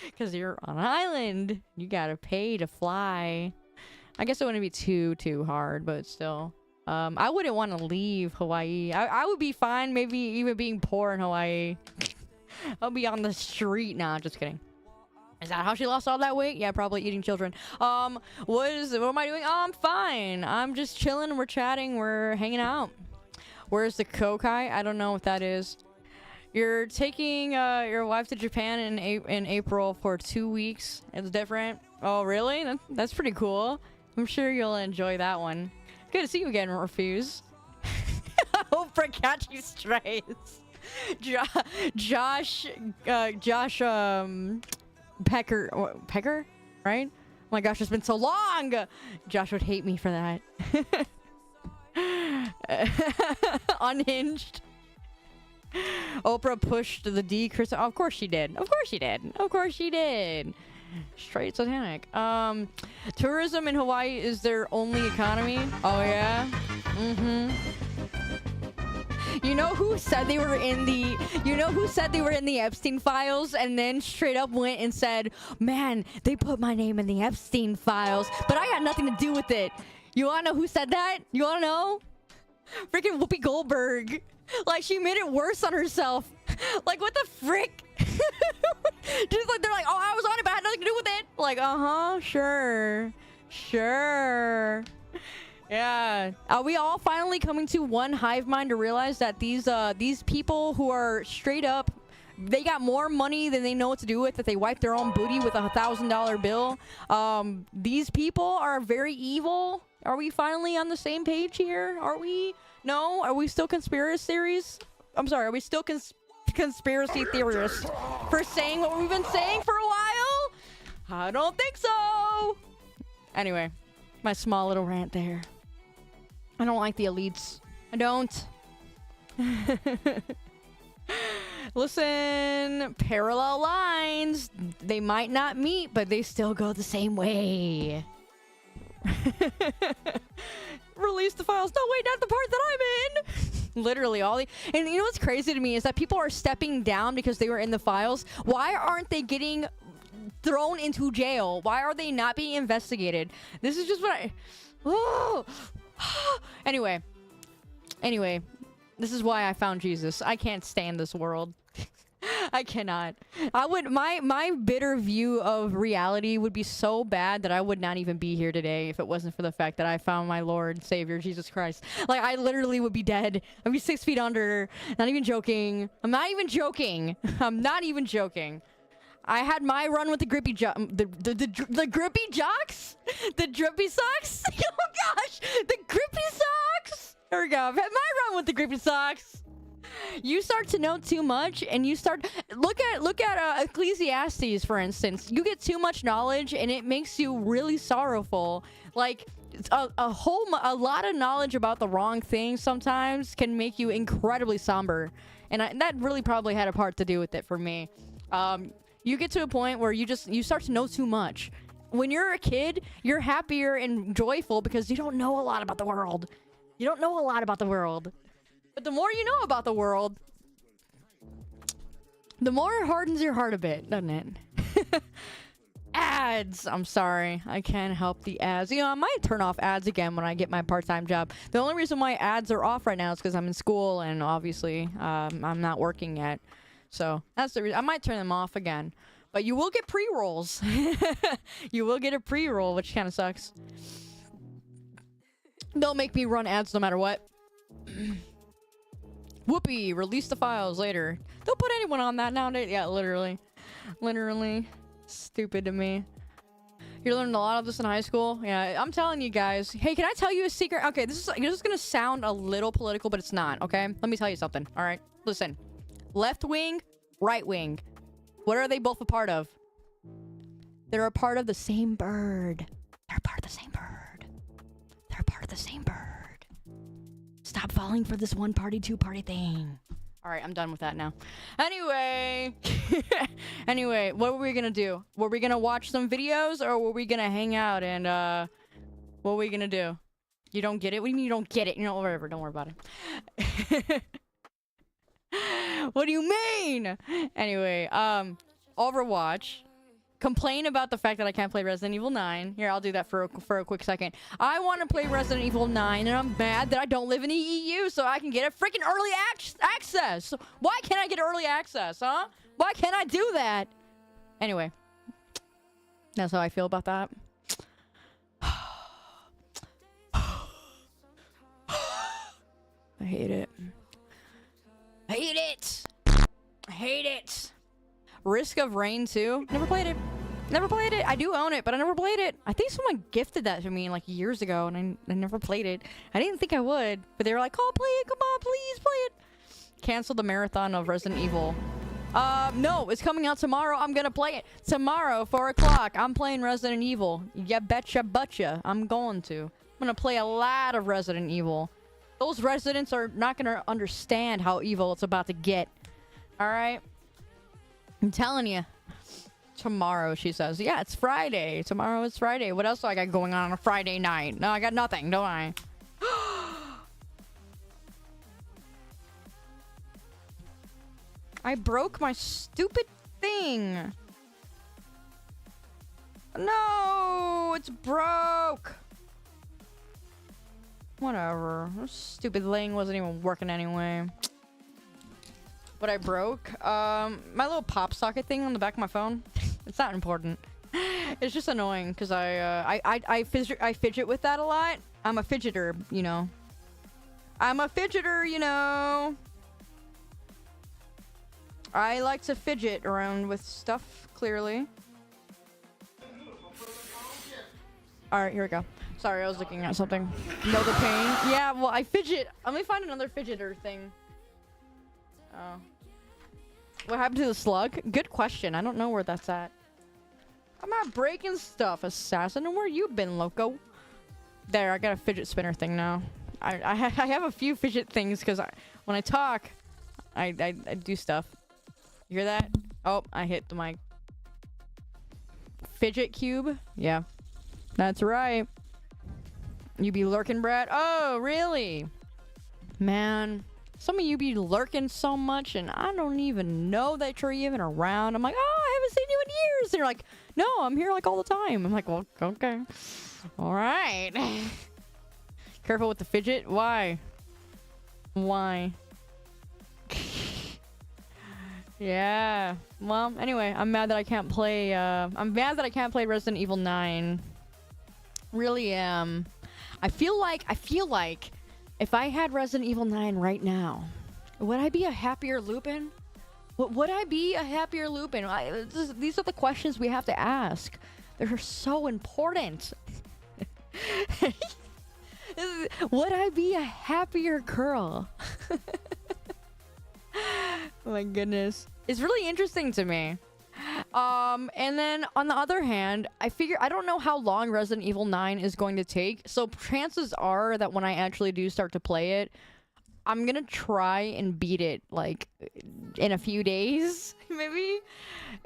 because you're on an island. You gotta pay to fly. I guess it wouldn't be too hard, but still. I wouldn't want to leave Hawaii. I would be fine maybe even being poor in Hawaii. I'll be on the street now. Just kidding. Is that how she lost all that weight? Yeah, probably eating children. What am I doing? Oh, I'm fine. I'm just chilling. We're chatting. We're hanging out. Where's the Kokai? I don't know what that is. You're taking your wife to Japan in April for 2 weeks. It's different. Oh, really? That's pretty cool. I'm sure you'll enjoy that one. Good to see you again, Refuse. I hope for catchy strays. Josh, Pecker, right? Oh my gosh, it's been so long. Josh would hate me for that. Unhinged. Oprah pushed the D. Chris. Oh, of course she did. Of course she did. Of course she did. Straight satanic. Tourism in Hawaii is their only economy. Oh yeah. You know who said they were in the Epstein files and then straight up went and said, "Man, they put my name in the Epstein files, but I got nothing to do with it." You wanna know who said that? You wanna know? Freaking Whoopi Goldberg. Like, she made it worse on herself. Like, what the frick? Just like, they're like, "Oh, I was on it, but I had nothing to do with it." Like, sure. Yeah. Are we all finally coming to one hive mind to realize that these people who are straight up, they got more money than they know what to do with, that they wipe their own booty with a $1,000 bill? These people are very evil. Are we finally on the same page here? Are we? No? Are we still conspiracy theories? I'm sorry, are we still conspiracy theorists for saying what we've been saying for a while? I don't think so. Anyway, my small little rant there. I don't like the elites. I don't. Listen, parallel lines. They might not meet, but they still go the same way. Release the files. No, wait, not the part that I'm in. Literally all the... And you know what's crazy to me is that people are stepping down because they were in the files. Why aren't they getting thrown into jail? Why are they not being investigated? This is just what I... Oh. Anyway, this is why I found Jesus. I can't stand this world. I cannot. I would... My bitter view of reality would be so bad that I would not even be here today if it wasn't for the fact that I found my Lord and Savior, Jesus Christ. Like, I literally would be dead. I'd be 6 feet under. Not even joking. I'm not even joking. I'm not even joking. I had my run with the grippy the grippy jocks? The drippy socks? Oh gosh! The grippy socks! There we go. I've had my run with the grippy socks. You start to know too much, and you start look at Ecclesiastes, for instance. You get too much knowledge, and it makes you really sorrowful. Like a lot of knowledge about the wrong thing sometimes can make you incredibly somber, and that really probably had a part to do with it for me. You get to a point where you start to know too much. When you're a kid, you're happier and joyful because you don't know a lot about the world. You don't know a lot about the world. But the more you know about the world, the more it hardens your heart a bit, doesn't it? Ads. I'm sorry. I can't help the ads. You know, I might turn off ads again when I get my part-time job. The only reason why ads are off right now is because I'm in school and obviously I'm not working yet. So that's the reason. I might turn them off again. But you will get pre-rolls. You will get a pre-roll, which kind of sucks. They'll make me run ads no matter what. Whoopee, release the files later. They'll put anyone on that nowadays. Yeah, literally. Literally. Stupid to me. You learned a lot of this in high school? Yeah, I'm telling you guys. Hey, can I tell you a secret? Okay, this is gonna sound a little political, but it's not, okay? Let me tell you something, alright? Listen. Left wing, right wing. What are they both a part of? They're a part of the same bird. They're a part of the same bird. They're a part of the same bird. Stop falling for this one party, two party thing. All right, I'm done with that now. Anyway, what were we gonna do? Were we gonna watch some videos or were we gonna hang out and what were we gonna do? You don't get it? What do you mean you don't get it? You know, whatever. Don't worry about it. What do you mean? Anyway, Overwatch. Complain about the fact that I can't play Resident Evil 9. Here, I'll do that for a quick second. I want to play Resident Evil 9, and I'm mad that I don't live in the EU, so I can get a freaking early access. Why can't I get early access, huh? Why can't I do that? Anyway, that's how I feel about that. I hate it. I hate it. I hate it. Risk of Rain 2. Never played it. Never played it. I do own it, but I never played it. I think someone gifted that to me like years ago, and I never played it. I didn't think I would, but they were like, "Oh, play it. Come on, please play it." cancel the marathon of Resident Evil. No, it's coming out tomorrow. I'm gonna play it tomorrow, 4 o'clock. I'm playing Resident Evil. Ya betcha butcha. I'm going to. I'm gonna play a lot of Resident Evil. Those residents are not gonna understand how evil it's about to get. Alright? I'm telling you. Tomorrow, she says. Yeah, it's Friday. Tomorrow is Friday. What else do I got going on a Friday night? No, I got nothing, don't I? I broke my stupid thing. No, it's broke. Whatever. This stupid thing wasn't even working anyway. What I broke? My little pop socket thing on the back of my phone. It's not important. It's just annoying because I fidget with that a lot. I'm a fidgeter, you know. I'm a fidgeter, you know. I like to fidget around with stuff, clearly. Alright, here we go. Sorry, I was looking at something. Know the pain? Yeah, well, I fidget. Let me find another fidgeter thing. Oh. What happened to the slug? Good question. I don't know where that's at. I'm not breaking stuff, assassin. Where you been, loco? There, I got a fidget spinner thing now. I have a few fidget things because when I talk, I do stuff. You hear that? Oh, I hit the mic. Fidget cube? Yeah. That's right. You be lurking, Brad? Oh, really? Man. Some of you be lurking so much, and I don't even know that you're even around. I'm like, oh, I haven't seen you in years. And you're like, no, I'm here like all the time. I'm like, well, okay. All right. Careful with the fidget. Why? Why? Yeah. Well, anyway, I'm mad that I can't play, I'm mad that I can't play Resident Evil 9. Really am. I feel like if I had Resident Evil 9 right now, would I be a happier Lupin? Would I be a happier Lupin? These are the questions we have to ask. They're so important. Would I be a happier girl? Oh my goodness. It's really interesting to me. And then on the other hand, I don't know how long Resident Evil 9 is going to take. So chances are that when I actually do start to play it, I'm gonna try and beat it like in a few days, maybe?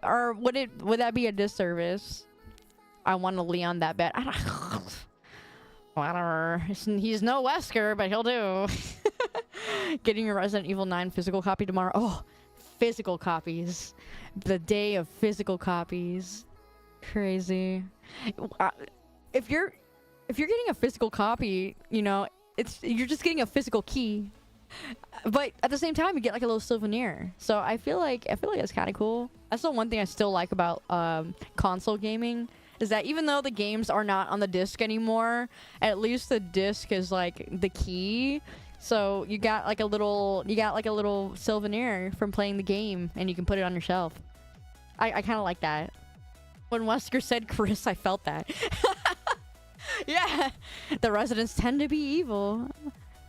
Or would that be a disservice? I want a Leon that bad. Whatever. He's no Wesker, but he'll do. Getting your Resident Evil 9 physical copy tomorrow. Oh, physical copies. The day of physical copies. Crazy. If you're getting a physical copy, you know, you're just getting a physical key. But at the same time, you get like a little souvenir. So I feel like it's kind of cool. That's the one thing I still like about console gaming, is that even though the games are not on the disc anymore, at least the disc is like the key. So you got like a little souvenir from playing the game, and you can put it on your shelf. I kind of like that. When Wesker said Chris, I felt that. Yeah, the residents tend to be evil.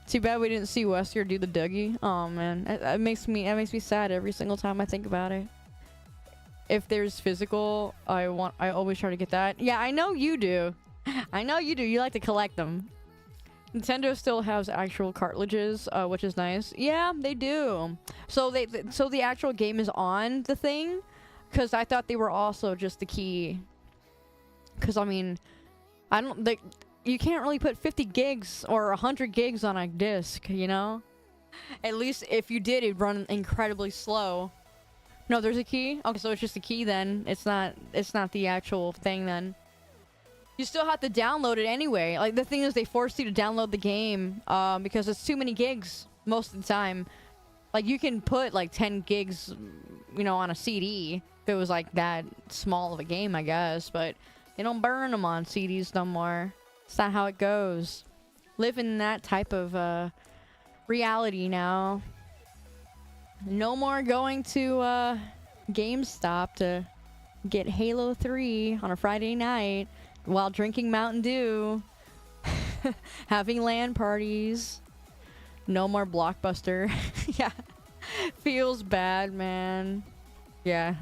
Too bad we didn't see Wesker do the Dougie. Oh man, it makes me sad every single time I think about it. If there's physical, I always try to get that. Yeah, I know you do. I know you do. You like to collect them. Nintendo still has actual cartridges, which is nice. Yeah, they do. So the actual game is on the thing, because I thought they were also just the key. Because I mean, you can't really put 50 gigs or 100 gigs on a disc, you know? At least if you did, it'd run incredibly slow. No, there's a key? Okay, so it's just a key then. It's not the actual thing then. You still have to download it anyway. Like, the thing is, they force you to download the game because it's too many gigs most of the time. Like, you can put like 10 gigs, you know, on a CD if it was like that small of a game, I guess. But they don't burn them on CDs no more. It's not how it goes. Live in that type of reality now. No more going to GameStop to get Halo 3 on a Friday night while drinking Mountain Dew. Having LAN parties. No more Blockbuster. Yeah. Feels bad, man. Yeah.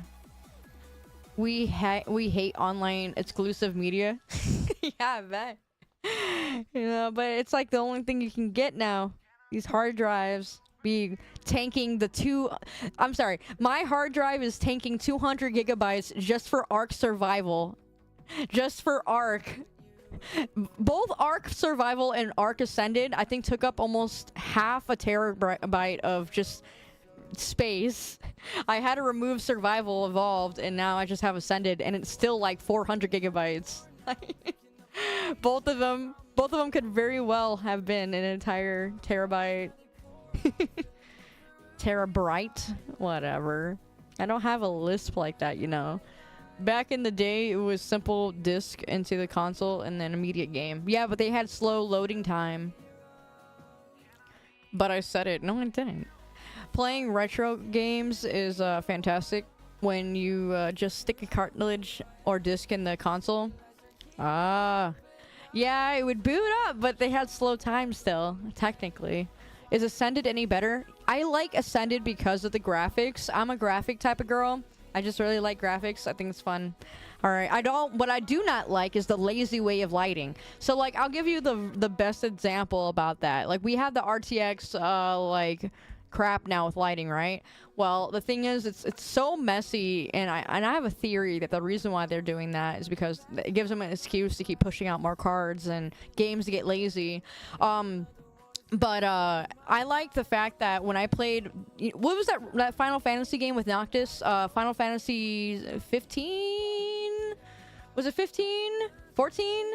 We hate online exclusive media. Yeah, I bet. You know, but it's like the only thing you can get now. These hard drives be tanking I'm sorry. My hard drive is tanking 200 gigabytes just for Ark Survival. Just for Ark. Both Ark Survival and Ark Ascended, I think, took up almost half a terabyte of just space. I had to remove Survival Evolved, and now I just have Ascended, and it's still like 400 gigabytes. both of them could very well have been an entire terabyte. Terabyte, whatever. I don't have a lisp like that, you know. Back in the day, it was simple disk into the console and then immediate game. Yeah, but they had slow loading time. But I said it. No, I didn't. Playing retro games is fantastic when you just stick a cartridge or disc in the console. Yeah, it would boot up, but they had slow time still, technically. Is Ascended any better? I like Ascended because of the graphics. I'm a graphic type of girl. I just really like graphics. I think it's fun. Alright, what I do not like is the lazy way of lighting. So, like, I'll give you the best example about that. Like, we have the RTX, like, crap now with lighting, right? Well, the thing is, it's so messy, and I have a theory that the reason why they're doing that is because it gives them an excuse to keep pushing out more cards and games to get lazy. But I like the fact that when I played, what was that Final Fantasy game with Noctis? Final Fantasy 15? Was it 15? 14?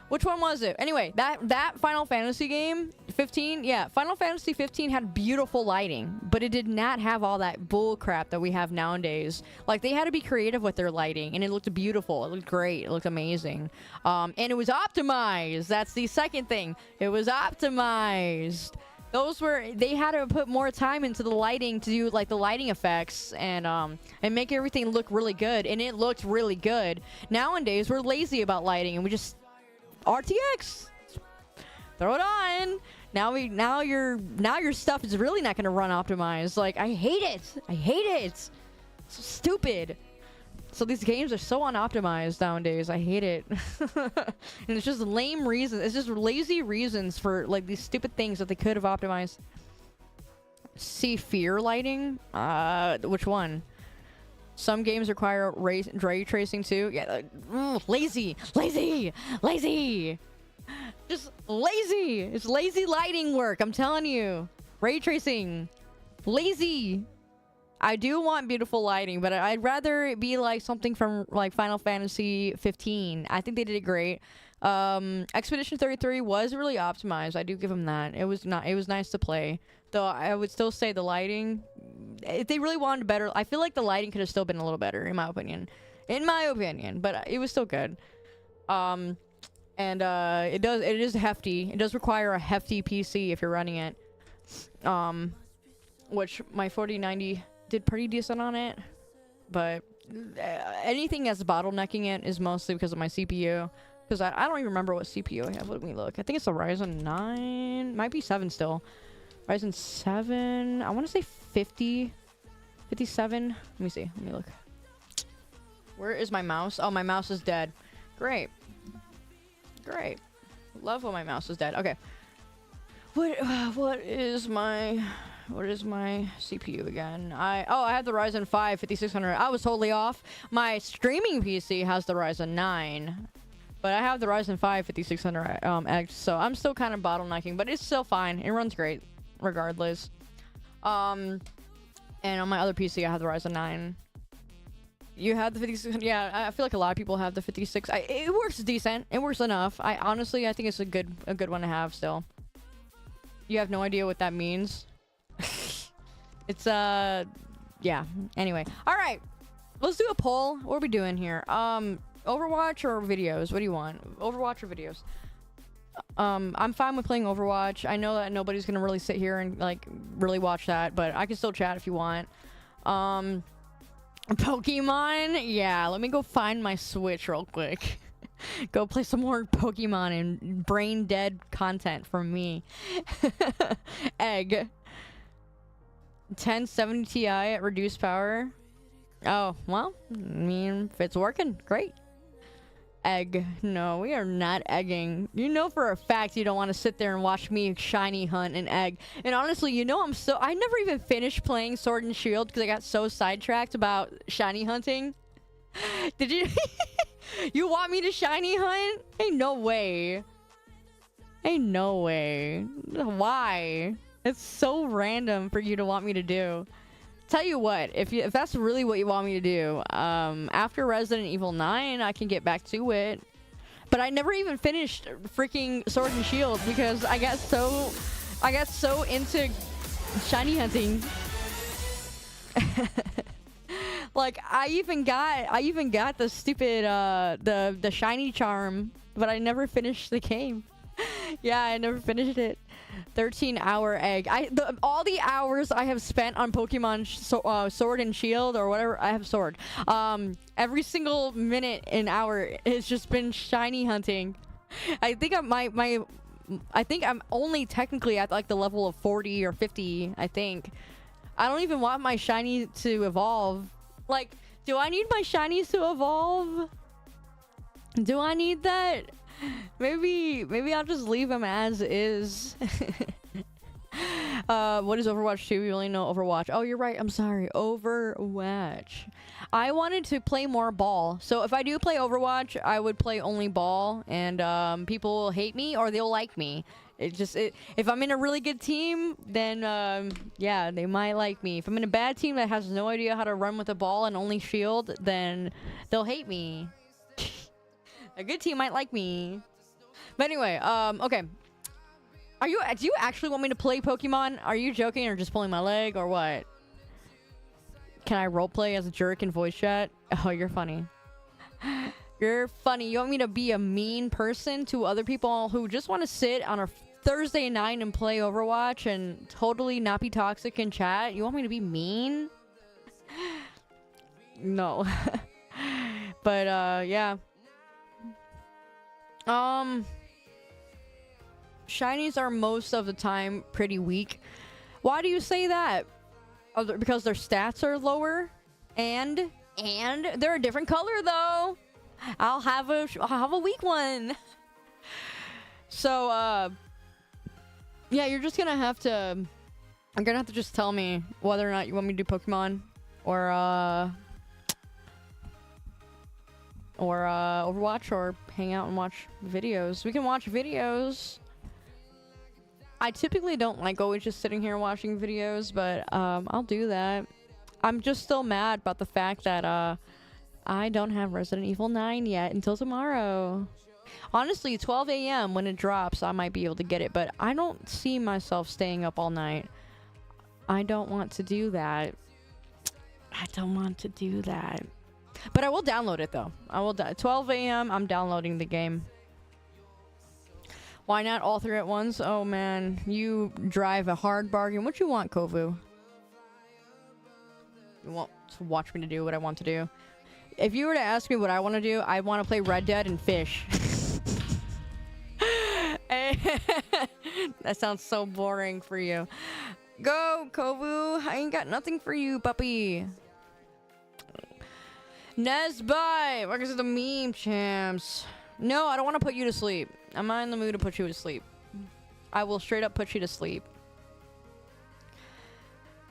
Which one was it? Anyway, that Final Fantasy game, 15, yeah, Final Fantasy 15 had beautiful lighting, but it did not have all that bull crap that we have nowadays. Like, they had to be creative with their lighting, and it looked beautiful. It looked great. It looked amazing. And it was optimized. That's the second thing. It was optimized. They had to put more time into the lighting to do, like, the lighting effects and make everything look really good, and it looked really good. Nowadays, we're lazy about lighting, and we just RTX, throw it on. Now your stuff is really not gonna run optimized. Like, I hate it. It's so stupid. So these games are so unoptimized nowadays. I hate it. And it's just lame reasons. It's just lazy reasons for, like, these stupid things that they could have optimized. See fear lighting? Which one? Some games require ray tracing too. Yeah, lazy. Just lazy. It's lazy lighting work. I'm telling you. Ray tracing. Lazy. I do want beautiful lighting, but I'd rather it be like something from like Final Fantasy 15. I think they did it great. Expedition 33 was really optimized. I do give them that. It was nice to play. Though I would still say the lighting, if they really wanted better, I feel like the lighting could have still been a little better, in my opinion. But it was still good. It is hefty. It does require a hefty PC if you're running it. Which my 4090 did pretty decent on it. But anything that's bottlenecking it is mostly because of my CPU. Because I don't even remember what CPU I have. Let me look. I think it's a Ryzen 9. Might be 7 still. Ryzen 7. I want to say 50. 57. Let me see. Let me look. Where is my mouse? Oh, my mouse is dead. Great. Love when my mouse is dead. Okay. What is my CPU again? I have the Ryzen 5 5600. I was totally off. My streaming PC has the Ryzen 9. But I have the Ryzen 5 5600 X, so I'm still kind of bottlenecking, but it's still fine. It runs great, regardless. And on my other PC, I have the Ryzen 9. You have the 5600? Yeah, I feel like a lot of people have the 56. It works decent. It works enough. I think it's a good one to have still. You have no idea what that means. It's yeah. Anyway, all right. Let's do a poll. What are we doing here? Overwatch or videos? What do you want? Overwatch or videos? I'm fine with playing Overwatch. I know that nobody's gonna really sit here and like really watch that, but I can still chat if you want. Pokemon? Yeah, let me go find my Switch real quick. Go play some more Pokemon and brain dead content from me. Egg. 1070 Ti at reduced power. Oh, well, I mean, if it's working, great. Egg. No, we are not egging. You know for a fact you don't want to sit there and watch me shiny hunt an egg. And honestly, you know I never even finished playing Sword and Shield because I got so sidetracked about shiny hunting. Did you? You want me to shiny hunt? Ain't no way. Ain't no way. Why? It's so random for you to want me to do. Tell you what, if that's really what you want me to do, after Resident Evil 9, I can get back to it. But I never even finished freaking Sword and Shield because I got so into shiny hunting. Like I even got the stupid the shiny charm, but I never finished the game. Yeah, I never finished it. 13-hour egg. All the hours I have spent on Pokemon Sword and Shield or whatever. I have Sword. Every single minute and hour has just been shiny hunting. I think I'm only technically at like the level of 40 or 50. I think. I don't even want my shiny to evolve. Like, do I need my shinies to evolve? Do I need that? Maybe I'll just leave them as is. What is Overwatch 2? You only know Overwatch. Oh, you're right. I'm sorry. Overwatch. I wanted to play more ball. So if I do play Overwatch, I would play only ball. And people will hate me or they'll like me. If I'm in a really good team, then yeah, they might like me. If I'm in a bad team that has no idea how to run with a ball and only shield, then they'll hate me. A good team might like me. But anyway, okay. Do you actually want me to play Pokemon? Are you joking or just pulling my leg or what? Can I roleplay as a jerk in voice chat? Oh, you're funny. You're funny. You want me to be a mean person to other people who just want to sit on a Thursday night and play Overwatch and totally not be toxic in chat? You want me to be mean? No. But, yeah. Shinies are most of the time pretty weak. Why do you say that? Because their stats are lower? And they're a different color though. I'll have a weak one. So, yeah, you're just gonna have to... You're gonna have to just tell me whether or not you want me to do Pokemon or Overwatch or hang out and watch videos. We can watch videos. I typically don't like always just sitting here watching videos, but I'll do that. I'm just still mad about the fact that I don't have Resident Evil 9 yet until tomorrow. Honestly, 12 a.m. when it drops, I might be able to get it, but I don't see myself staying up all night. I don't want to do that. I don't want to do that. But I will download it though. 12 a.m. I'm downloading the game. Why not all three at once? Oh man, you drive a hard bargain. What you want, Kovu? You want to watch me to do what I want to do? If you were to ask me what I want to do, I want to play Red Dead and fish. That sounds so boring for you. Go, Kovu. I ain't got nothing for you, puppy. Nesby, welcome to the meme champs. No, I don't want to put you to sleep. I'm not in the mood to put you to sleep. I will straight up put you to sleep.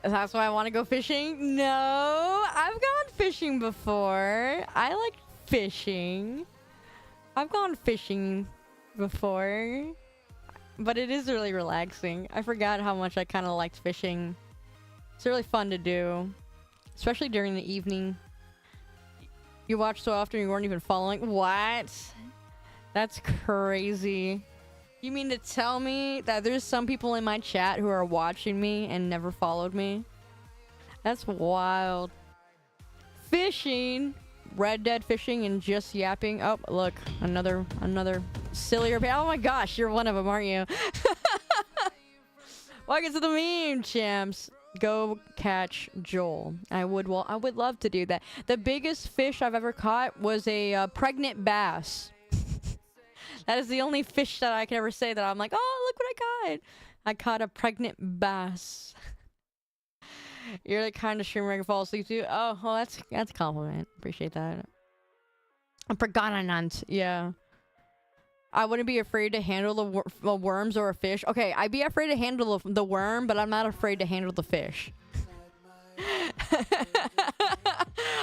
That's why I want to go fishing? No, I've gone fishing before. I like fishing. I've gone fishing before. But it is really relaxing. I forgot how much I kind of liked fishing. It's really fun to do. Especially during the evening. You watch so often you weren't even following. What? That's crazy. You mean to tell me that there's some people in my chat who are watching me and never followed me? That's wild. Fishing. Red Dead fishing and just yapping. Oh, look. Another sillier... Oh my gosh, you're one of them, aren't you? Welcome to the meme, champs. Go catch Joel. I would love to do that. The biggest fish I've ever caught was a pregnant bass. That is the only fish that I can ever say that I'm like, oh, look what I caught. I caught a pregnant bass. You're the kind of streamer I can fall asleep to. Oh, well, that's a compliment. Appreciate that. Pregonanant, yeah. I wouldn't be afraid to handle the worms or a fish. Okay, I'd be afraid to handle the worm, but I'm not afraid to handle the fish.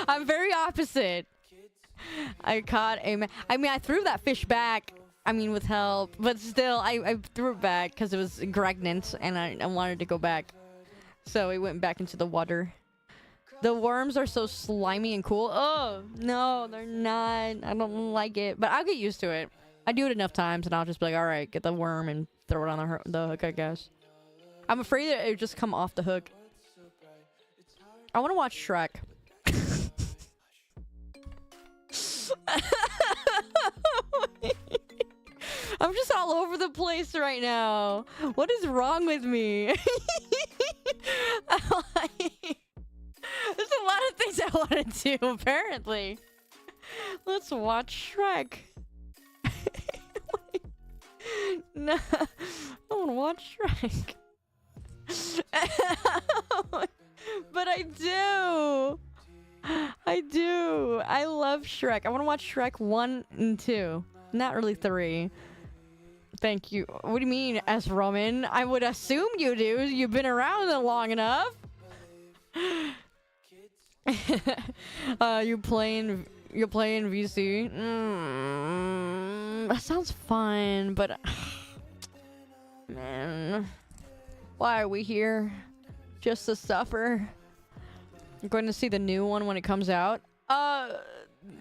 I'm very opposite. I caught a I mean, I threw that fish back. I mean, with help, but still, I threw it back because it was pregnant, and I wanted to go back. So it went back into the water. The worms are so slimy and cool. Oh, no, they're not. I don't like it, but I'll get used to it. I do it enough times, and I'll just be like, all right, get the worm and throw it on the hook, I guess. I'm afraid that it would just come off the hook. I want to watch Shrek. I'm just all over the place right now. What is wrong with me? There's a lot of things I want to do, apparently. Let's watch Shrek. No, I want to watch Shrek. But I do. I love Shrek. I want to watch Shrek 1 and 2. Not really 3. Thank you. What do you mean, S. Roman? I would assume you do. You've been around long enough. You playing VC? That sounds fun, but man, why are we here? Just to suffer? I'm going to see the new one when it comes out.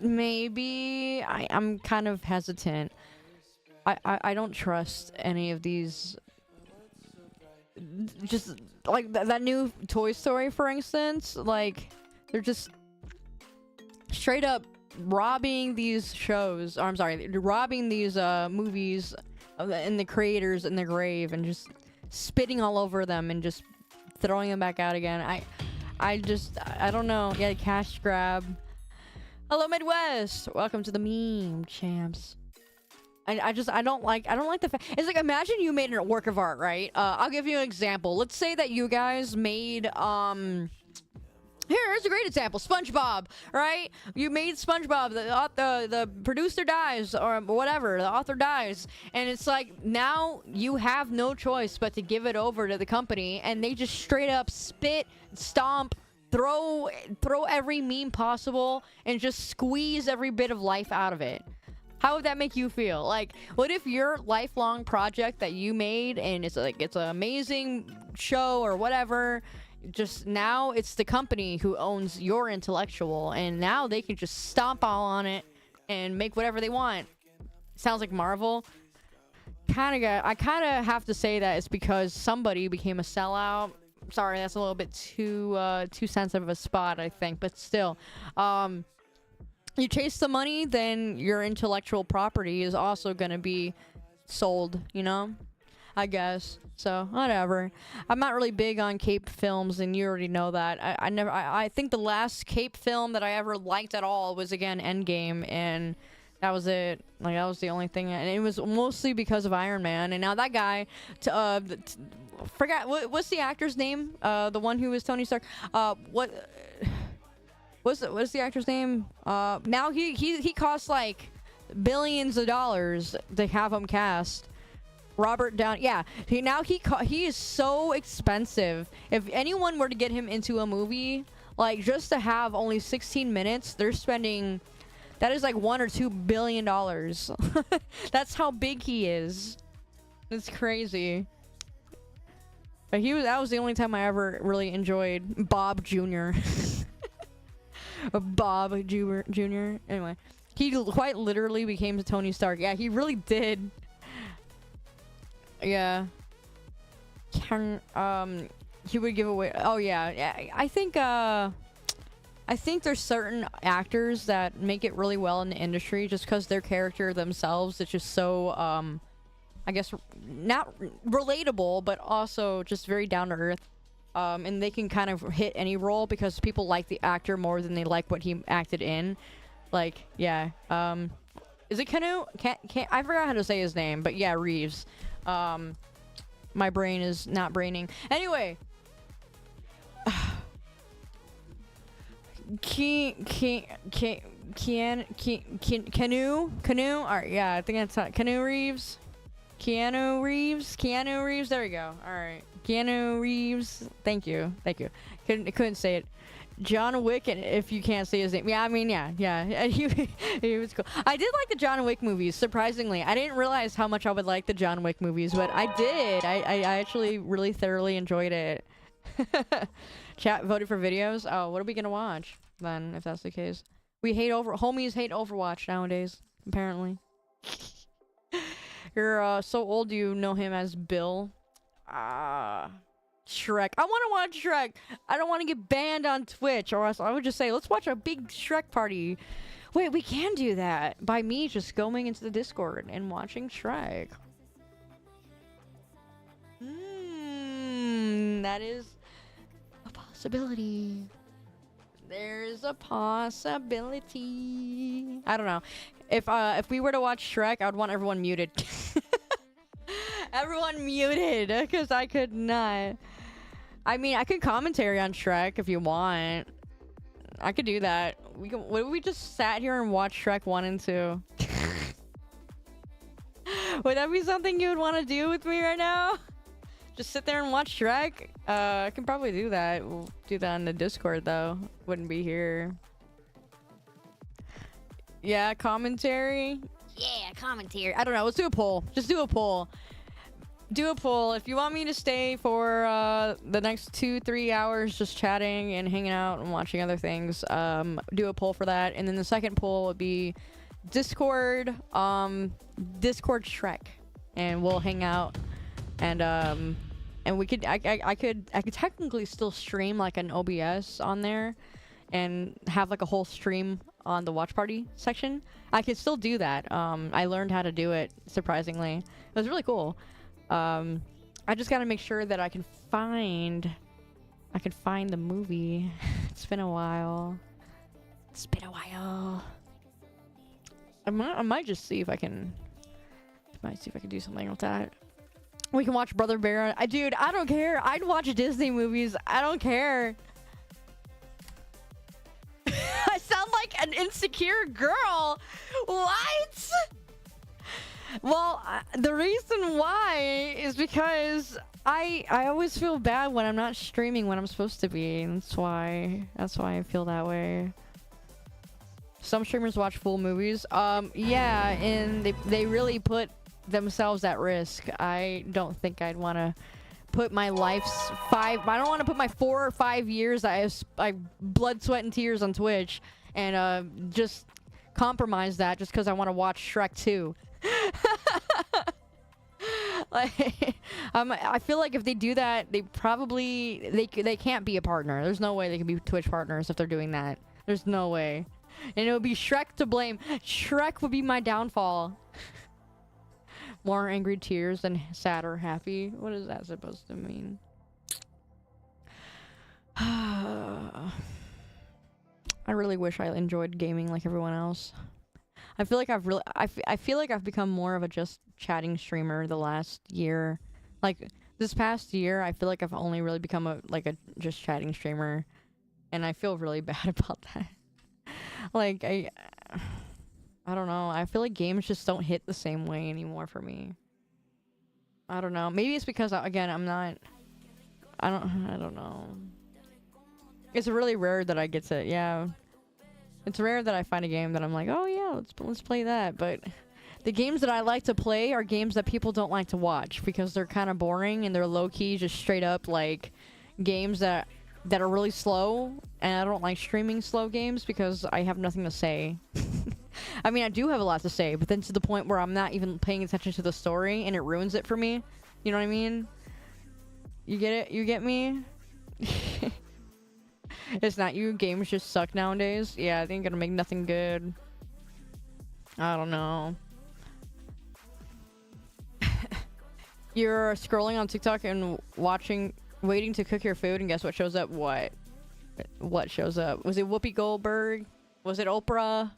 Maybe. I'm kind of hesitant. I don't trust any of these. Just like that new Toy Story, for instance. Like, they're just straight up robbing these shows. Or, I'm sorry, robbing these movies and the creators in the grave and just spitting all over them and just throwing them back out again. I don't know. Yeah, cash grab. Hello, Midwest. Welcome to the meme champs. I don't like the fact. It's like, imagine you made a work of art, right? I'll give you an example. Let's say that you guys made here's a great example. SpongeBob, right? You made SpongeBob. The producer dies, or whatever. The author dies, and it's like, now you have no choice but to give it over to the company, and they just straight up spit, stomp, throw every meme possible, and just squeeze every bit of life out of it. How would that make you feel? Like, what if your lifelong project that you made, and it's like, it's an amazing show or whatever, just now it's the company who owns your intellectual, and now they can just stomp all on it and make whatever they want. Sounds like Marvel. I kind of have to say that it's because somebody became a sellout. Sorry, that's a little bit too sensitive of a spot, I think, but still. You chase the money, then your intellectual property is also gonna be sold, you know? I guess. So, whatever. I'm not really big on Cape films, and you already know that. I think the last Cape film that I ever liked at all was, again, Endgame, and that was it. Like, that was the only thing, and it was mostly because of Iron Man, and now that guy, forgot, what's the actor's name? The one who was Tony Stark? What's the actor's name? Now he costs like billions of dollars to have him cast. Robert Downey. Yeah, he is so expensive. If anyone were to get him into a movie, like, just to have only 16 minutes, they're spending, that is like $1 or $2 billion. That's how big he is. It's crazy. But that was the only time I ever really enjoyed Bob Jr. Bob Jr. Anyway, he quite literally became Tony Stark. Yeah, he really did. Yeah. He would give away. Oh yeah. I think there's certain actors that make it really well in the industry just because their character themselves is just so I guess not relatable, but also just very down to earth. And they can kind of hit any role because people like the actor more than they like what he acted in. Like, yeah. Is it Keanu? I forgot how to say his name, but yeah, Reeves. My brain is not braining. Anyway. Canoe? Alright, yeah, I think that's Keanu Reeves. Keanu Reeves, there we go. Alright. Keanu Reeves. Thank you. Couldn't say it. John Wick, and if you can't say his name. Yeah, I mean, yeah. He was cool. I did like the John Wick movies, surprisingly. I didn't realize how much I would like the John Wick movies, but I did. I actually really thoroughly enjoyed it. Chat voted for videos. Oh, what are we gonna watch then, if that's the case? Homies hate Overwatch nowadays, apparently. You're so old you know him as Bill. Shrek. I want to watch Shrek. I don't want to get banned on Twitch, or else I would just say, let's watch a big Shrek party. Wait, we can do that by me just going into the Discord and watching Shrek. That is a possibility. There's a possibility. I don't know. If we were to watch Shrek, I would want everyone muted. Everyone muted, because I could not. I mean, I could commentary on Shrek if you want. I could do that. What if we just sat here and watched Shrek 1 and 2? Would that be something you would want to do with me right now? Just sit there and watch Shrek? I can probably do that. We'll do that on the Discord, though. Wouldn't be here. Yeah, commentary? Yeah, commentary. I don't know. Let's do a poll. Just do a poll. Do a poll. If you want me to stay for the next 2-3 hours just chatting and hanging out and watching other things, do a poll for that. And then the second poll would be Discord Shrek. And we'll hang out. And we could I could technically still stream like an OBS on there and have like a whole stream on the watch party section. I could still do that. I learned how to do it, surprisingly. It was really cool. I just gotta make sure that I can find the movie. It's been a while. I might just see if I can do something with that. We can watch Brother Bear. Dude, I don't care. I'd watch Disney movies. I don't care. I sound like an insecure girl. What? Well, the reason why is because I always feel bad when I'm not streaming when I'm supposed to be. That's why I feel that way. Some streamers watch full movies. Yeah, and they really put themselves at risk. I don't think I'd want to put my life's I don't want to put my 4 or 5 years I blood, sweat, and tears on Twitch and just compromise that just because I want to watch Shrek 2. Like, I feel like if they do that, they can't be a partner. There's no way they can be Twitch partners if they're doing that. There's no way. And it would be Shrek to blame. Shrek would be my downfall. More angry tears than sad or happy. What is that supposed to mean? I really wish I enjoyed gaming like everyone else. I feel like I feel like I've become more of a just chatting streamer the last year. Like this past year, I feel like I've only really become a just chatting streamer, and I feel really bad about that. Like I don't know. I feel like games just don't hit the same way anymore for me. I don't know. Maybe it's because again, I don't know. It's really rare that I get to, yeah. It's rare that I find a game that I'm like, oh yeah, let's play that. But the games that I like to play are games that people don't like to watch because they're kind of boring and they're low key, just straight up like games that are really slow. And I don't like streaming slow games because I have nothing to say. I mean, I do have a lot to say, but then to the point where I'm not even paying attention to the story and it ruins it for me. You know what I mean? You get it? You get me? It's not you. Games just suck nowadays. Yeah, they ain't gonna make nothing good. I don't know. You're scrolling on TikTok and waiting to cook your food, and guess what shows up? What? What shows up? Was it Whoopi Goldberg? Was it Oprah?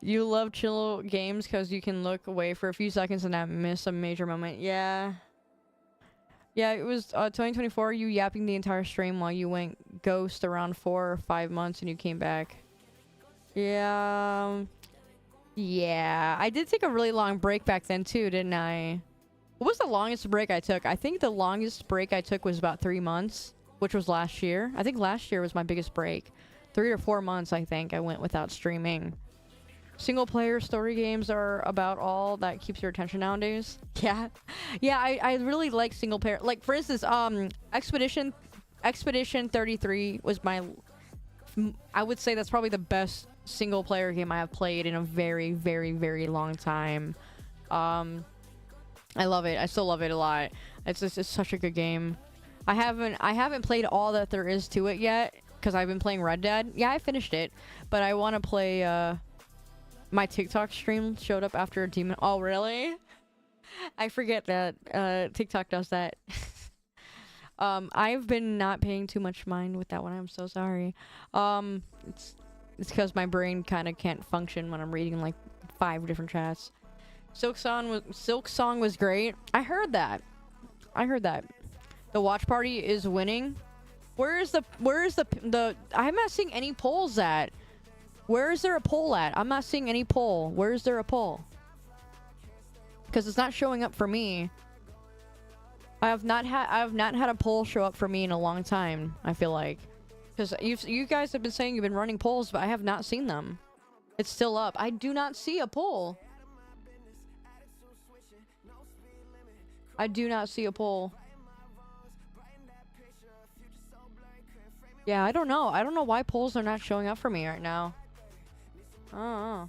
You love chill games because you can look away for a few seconds and not miss a major moment. Yeah. Yeah, it was 2024. You yapping the entire stream while you went ghost around 4 or 5 months and you came back. Yeah. Yeah, I did take a really long break back then too, didn't I? What was the longest break I took? I think the longest break I took was about 3 months, which was last year. I think last year was my biggest break. 3 or 4 months, I think, I went without streaming. Single player story games are about all that keeps your attention nowadays. Yeah. Yeah, I really like single player. Like, for instance, Expedition 33 was my... I would say that's probably the best single player game I have played in a very, very, very long time. I love it. I still love it a lot. It's such a good game. I haven't played all that there is to it yet because I've been playing Red Dead. Yeah, I finished it, but I want to play. My TikTok stream showed up after a demon. Oh, really? I forget that TikTok does that. I've been not paying too much mind with that one. I'm so sorry. It's because my brain kind of can't function when I'm reading like 5 different chats. Silk Song was great. I heard that. The watch party is winning. Where is the I'm not seeing any polls at. Where is there a poll at? I'm not seeing any poll. Where is there a poll? Because it's not showing up for me. I have not had a poll show up for me in a long time, I feel like. Because you guys have been saying you've been running polls, but I have not seen them. It's still up. I do not see a poll. I do not see a poll. Yeah, I don't know. I don't know why polls are not showing up for me right now. Oh.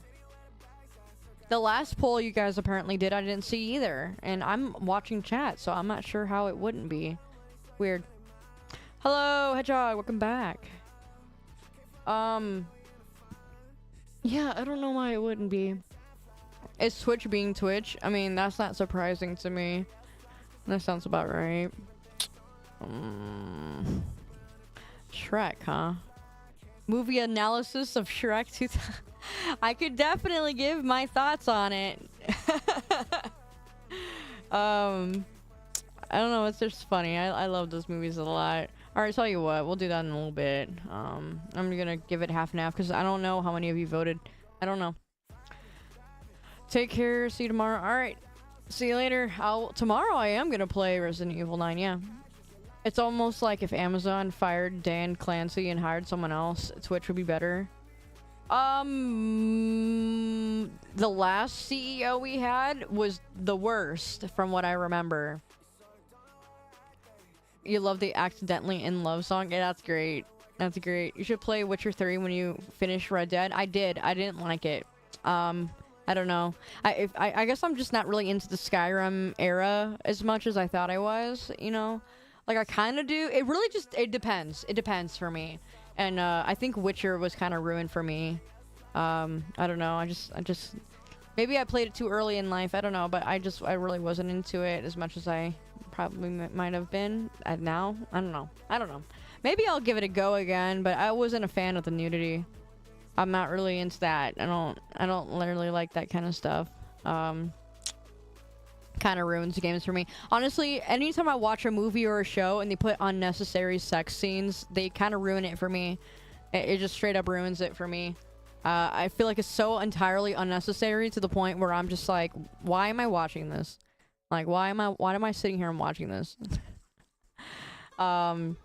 The last poll you guys apparently did, I didn't see either. And I'm watching chat, so I'm not sure how it wouldn't be. Weird. Hello, Hedgehog. Welcome back. Yeah, I don't know why it wouldn't be. Is Twitch being Twitch? I mean, that's not surprising to me. That sounds about right. Shrek, huh? Movie analysis of Shrek 2000. I could definitely give my thoughts on it. I don't know, it's just funny. I love those movies a lot. Alright, tell you what, we'll do that in a little bit. I'm gonna give it half and half because I don't know how many of you voted. I don't know. Take care, see you tomorrow. Alright, see you later. Tomorrow I am gonna play Resident Evil 9, yeah. It's almost like if Amazon fired Dan Clancy and hired someone else, Twitch would be better. The last CEO we had was the worst, from what I remember. You love the accidentally in love song? Yeah, that's great. That's great. You should play Witcher 3 when you finish Red Dead. I did. I didn't like it. I don't know. I guess I'm just not really into the Skyrim era as much as I thought I was, you know? Like, I kind of do. It really just, it depends. It depends for me. And, I think Witcher was kind of ruined for me. I don't know. I just, maybe I played it too early in life. I don't know. But I really wasn't into it as much as I probably might have been now. I don't know. Maybe I'll give it a go again, but I wasn't a fan of the nudity. I'm not really into that. I don't really like that kind of stuff. Kind of ruins the games for me. Honestly, anytime I watch a movie or a show and they put unnecessary sex scenes, they kind of ruin it for me. It just straight up ruins it for me. I feel like it's so entirely unnecessary to the point where I'm just like, why am I watching this? Like, why am I sitting here and watching this? So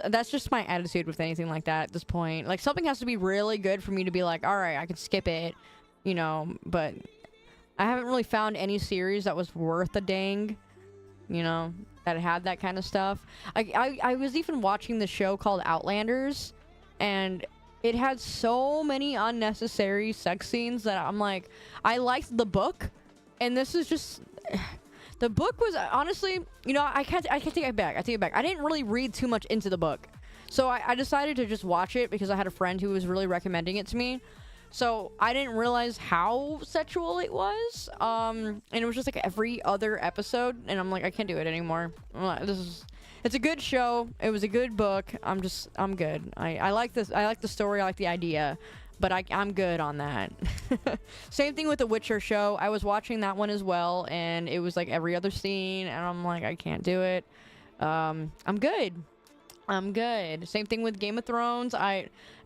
that's just my attitude with anything like that at this point. Like, something has to be really good for me to be like, all right, I can skip it, you know, but I haven't really found any series that was worth a dang, you know, that had that kind of stuff. I was even watching the show called Outlanders, and it had so many unnecessary sex scenes that I'm like, I liked the book, and this is just... The book was, honestly, you know, I can't take it back. I take it back. I didn't really read too much into the book. So I decided to just watch it because I had a friend who was really recommending it to me. So I didn't realize how sexual it was. And it was just like every other episode. And I'm like, I can't do it anymore. It's a good show. It was a good book. I'm good. I like this. I like the story. I like the idea. but I'm good on that. Same thing with the Witcher show. I was watching that one as well, and it was like every other scene, and I'm like, I can't do it. I'm good. I'm good. Same thing with Game of Thrones.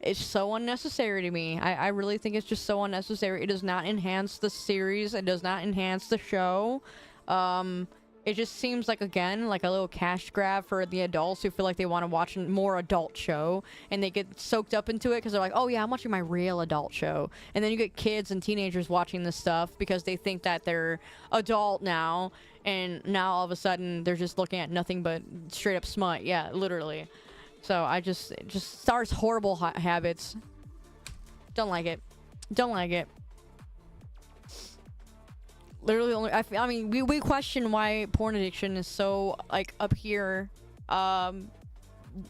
It's so unnecessary to me. I really think it's just so unnecessary. It does not enhance the series. It does not enhance the show. It just seems like, again, like a little cash grab for the adults who feel like they want to watch a more adult show, and they get soaked up into it because they're like, oh yeah, I'm watching my real adult show. And then you get kids and teenagers watching this stuff because they think that they're adult now, and now all of a sudden they're just looking at nothing but straight up smut. Yeah, literally. So it just starts horrible habits. Don't like it. Don't like it. Literally only, I mean, we question why porn addiction is so, like, up here. I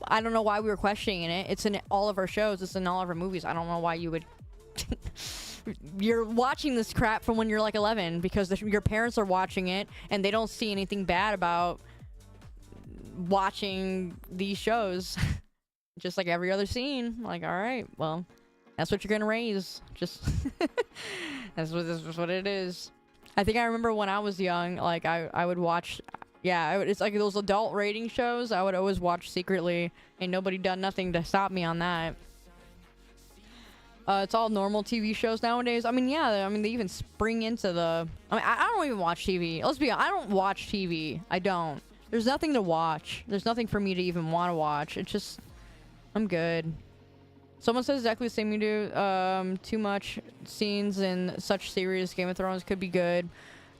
don't know why we were questioning it. It's in all of our shows. It's in all of our movies. I don't know why you would... You're watching this crap from when you're, like, 11 because your parents are watching it, and they don't see anything bad about watching these shows. Just like every other scene. Like, alright, well, that's what you're gonna raise. Just... that's what it is. I think I remember when I was young, like, I would watch, it's like those adult rating shows, I would always watch secretly, and nobody done nothing to stop me on that. It's all normal TV shows nowadays. I mean, yeah, they even spring into the... I mean, I don't even watch TV. Let's be honest, I don't watch TV. I don't. There's nothing to watch. There's nothing for me to even want to watch. It's just... I'm good. Someone says exactly the same you do. Too much scenes in such series. Game of Thrones could be good.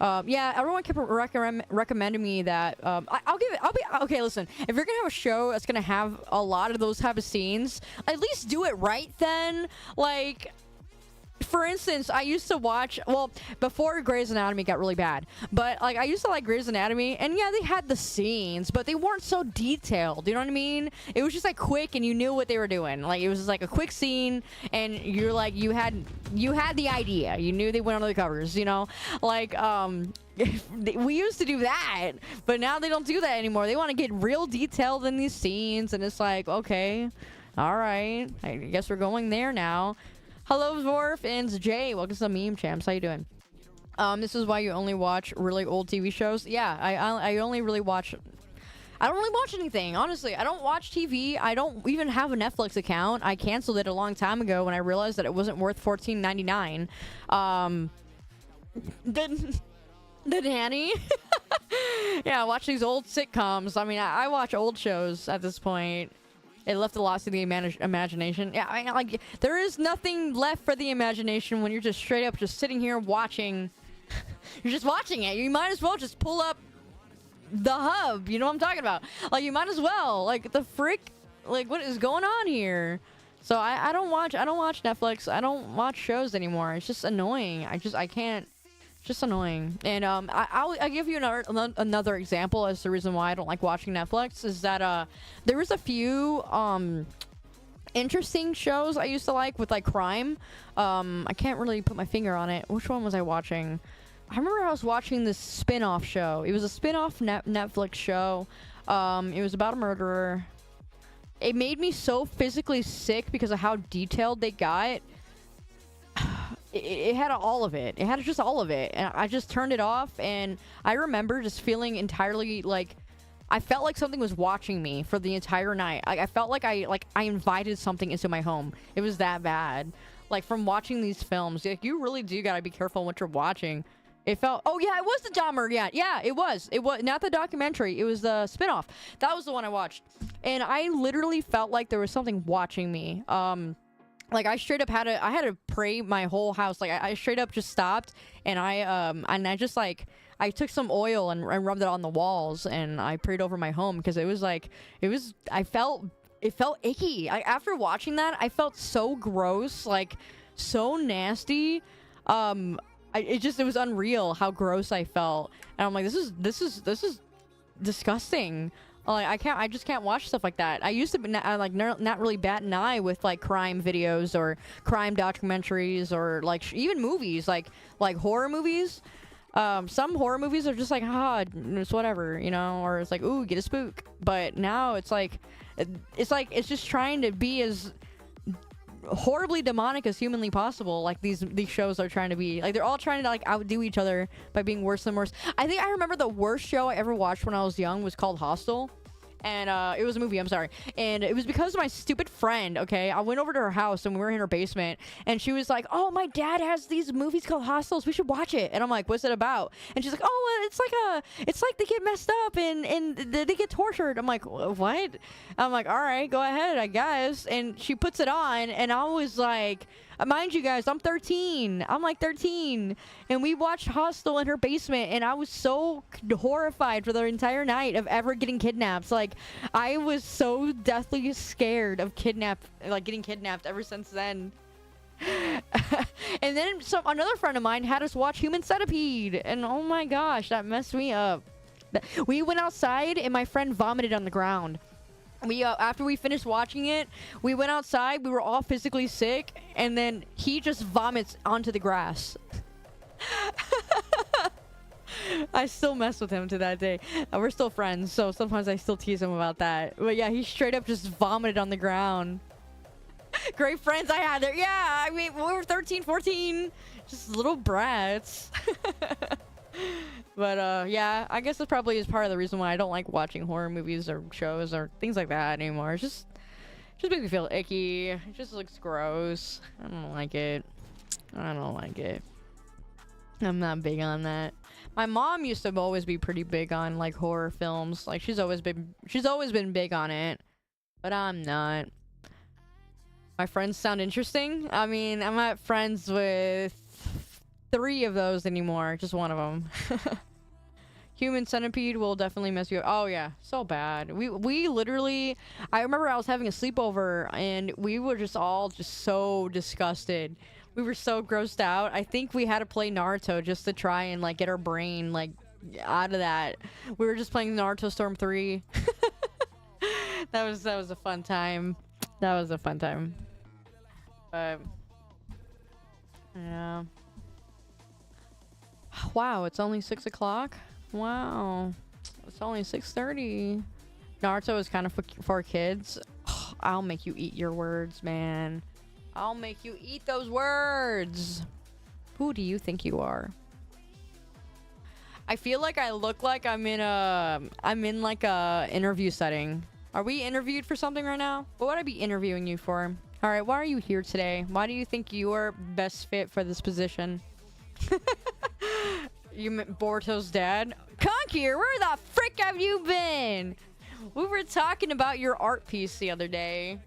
Yeah, everyone kept recommending me that. Okay, listen. If you're gonna have a show that's gonna have a lot of those type of scenes, at least do it right then. Like, for instance, I used to watch, well, before Grey's Anatomy got really bad, but, like, I used to like Grey's Anatomy, and yeah, they had the scenes, but they weren't so detailed, you know what I mean? It was just, like, quick, and you knew what they were doing. Like, it was just, like, a quick scene, and you're, like, you had the idea. You knew they went under the covers, you know? Like, we used to do that, but now they don't do that anymore. They want to get real detailed in these scenes, and it's like, okay, all right, I guess we're going there now. Hello, Vorf and Jay. Welcome to the Meme Champs. How you doing? This is why you only watch really old TV shows. Yeah, I only really watch... I don't really watch anything, honestly. I don't watch TV. I don't even have a Netflix account. I canceled it a long time ago when I realized that it wasn't worth $14.99. The nanny. Yeah, watch these old sitcoms. I mean, I watch old shows at this point. It left a lot to the imagination. Yeah, I mean, like, there is nothing left for the imagination when you're just straight up just sitting here watching. You're just watching it. You might as well just pull up the hub. You know what I'm talking about? Like, you might as well. Like, the frick? Like, what is going on here? So I don't watch Netflix. I don't watch shows anymore. It's just annoying. I can't. It's just annoying. And I'll give you another example as the reason why I don't like watching Netflix is that there was a few interesting shows I used to like with, like, crime. I can't really put my finger on it. Which one was I watching? I remember I was watching this spin-off show. It was a spin-off Netflix show. It was about a murderer. It made me so physically sick because of how detailed they got. It had all of it. It had just all of it. And I just turned it off, and I remember just feeling entirely, like, I felt like something was watching me for the entire night. I felt like I invited something into my home. It was that bad. Like, from watching these films, like, you really do gotta be careful what you're watching. It felt... Oh, yeah, it was the Dahmer. Yeah, it was. It was not the documentary. It was the spinoff. That was the one I watched. And I literally felt like there was something watching me. Like, I straight up had to pray my whole house. Like, I straight up just stopped, and I just, like, I took some oil and rubbed it on the walls, and I prayed over my home, because it was, like, it felt icky. After watching that, I felt so gross, like, so nasty. It was unreal how gross I felt. And I'm like, this is disgusting. Like, I just can't watch stuff like that. I used to be not really bat an eye with, like, crime videos or crime documentaries or, like, even movies, like horror movies. Some horror movies are just like, it's whatever, you know, or it's like, ooh, get a spook. But now it's just trying to be as horribly demonic as humanly possible. Like these shows are trying to be. Like they're all trying to like outdo each other by being worse and worse. I think I remember the worst show I ever watched when I was young was called Hostel. And it was a movie, I'm sorry. And it was because of my stupid friend, okay? I went over to her house and we were in her basement. And she was like, oh, my dad has these movies called Hostels. We should watch it. And I'm like, what's it about? And she's like, oh, it's like they get messed up and they get tortured. I'm like, what? I'm like, all right, go ahead, I guess. And she puts it on and I was like, mind you guys, I'm 13. I'm like 13. And we watched Hostel in her basement and I was so horrified for the entire night of ever getting kidnapped. Like, I was so deathly scared of getting kidnapped ever since then. And then another friend of mine had us watch Human Centipede. And oh my gosh, that messed me up. We went outside and my friend vomited on the ground. We after we finished watching it, we went outside. We were all physically sick, and then he just vomits onto the grass. I still mess with him to that day. We're still friends, so sometimes I still tease him about that. But yeah, he straight up just vomited on the ground. Great friends I had there. Yeah, I mean, we were 13, 14, just little brats. But yeah, I guess this probably is part of the reason why I don't like watching horror movies or shows or things like that anymore. It's just makes me feel icky. It just looks gross. I don't like it. I don't like it. I'm not big on that. My mom used to always be pretty big on like horror films. Like she's always been big on it. But I'm not. My friends sound interesting. I mean, I'm not friends with 3 of those anymore. Just one of them. Human Centipede will definitely mess you up. Oh yeah, so bad. We literally, I remember I was having a sleepover and we were just all so disgusted. We were so grossed out. I think we had to play Naruto just to try and like get our brain like out of that. We were just playing Naruto Storm 3. That was a fun time. That was a fun time. But yeah. Wow, it's only 6 o'clock. Wow, it's only 6:30. Naruto is kind of for kids. Oh, I'll make you eat your words, man. I'll make you eat those words. Who do you think you are? I feel like I look like I'm in like a interview setting. Are we interviewed for something right now? What would I be interviewing you for? All right, why are you here today? Why do you think you are best fit for this position? You met Boruto's dad? Conkier, where the frick have you been? We were talking about your art piece the other day.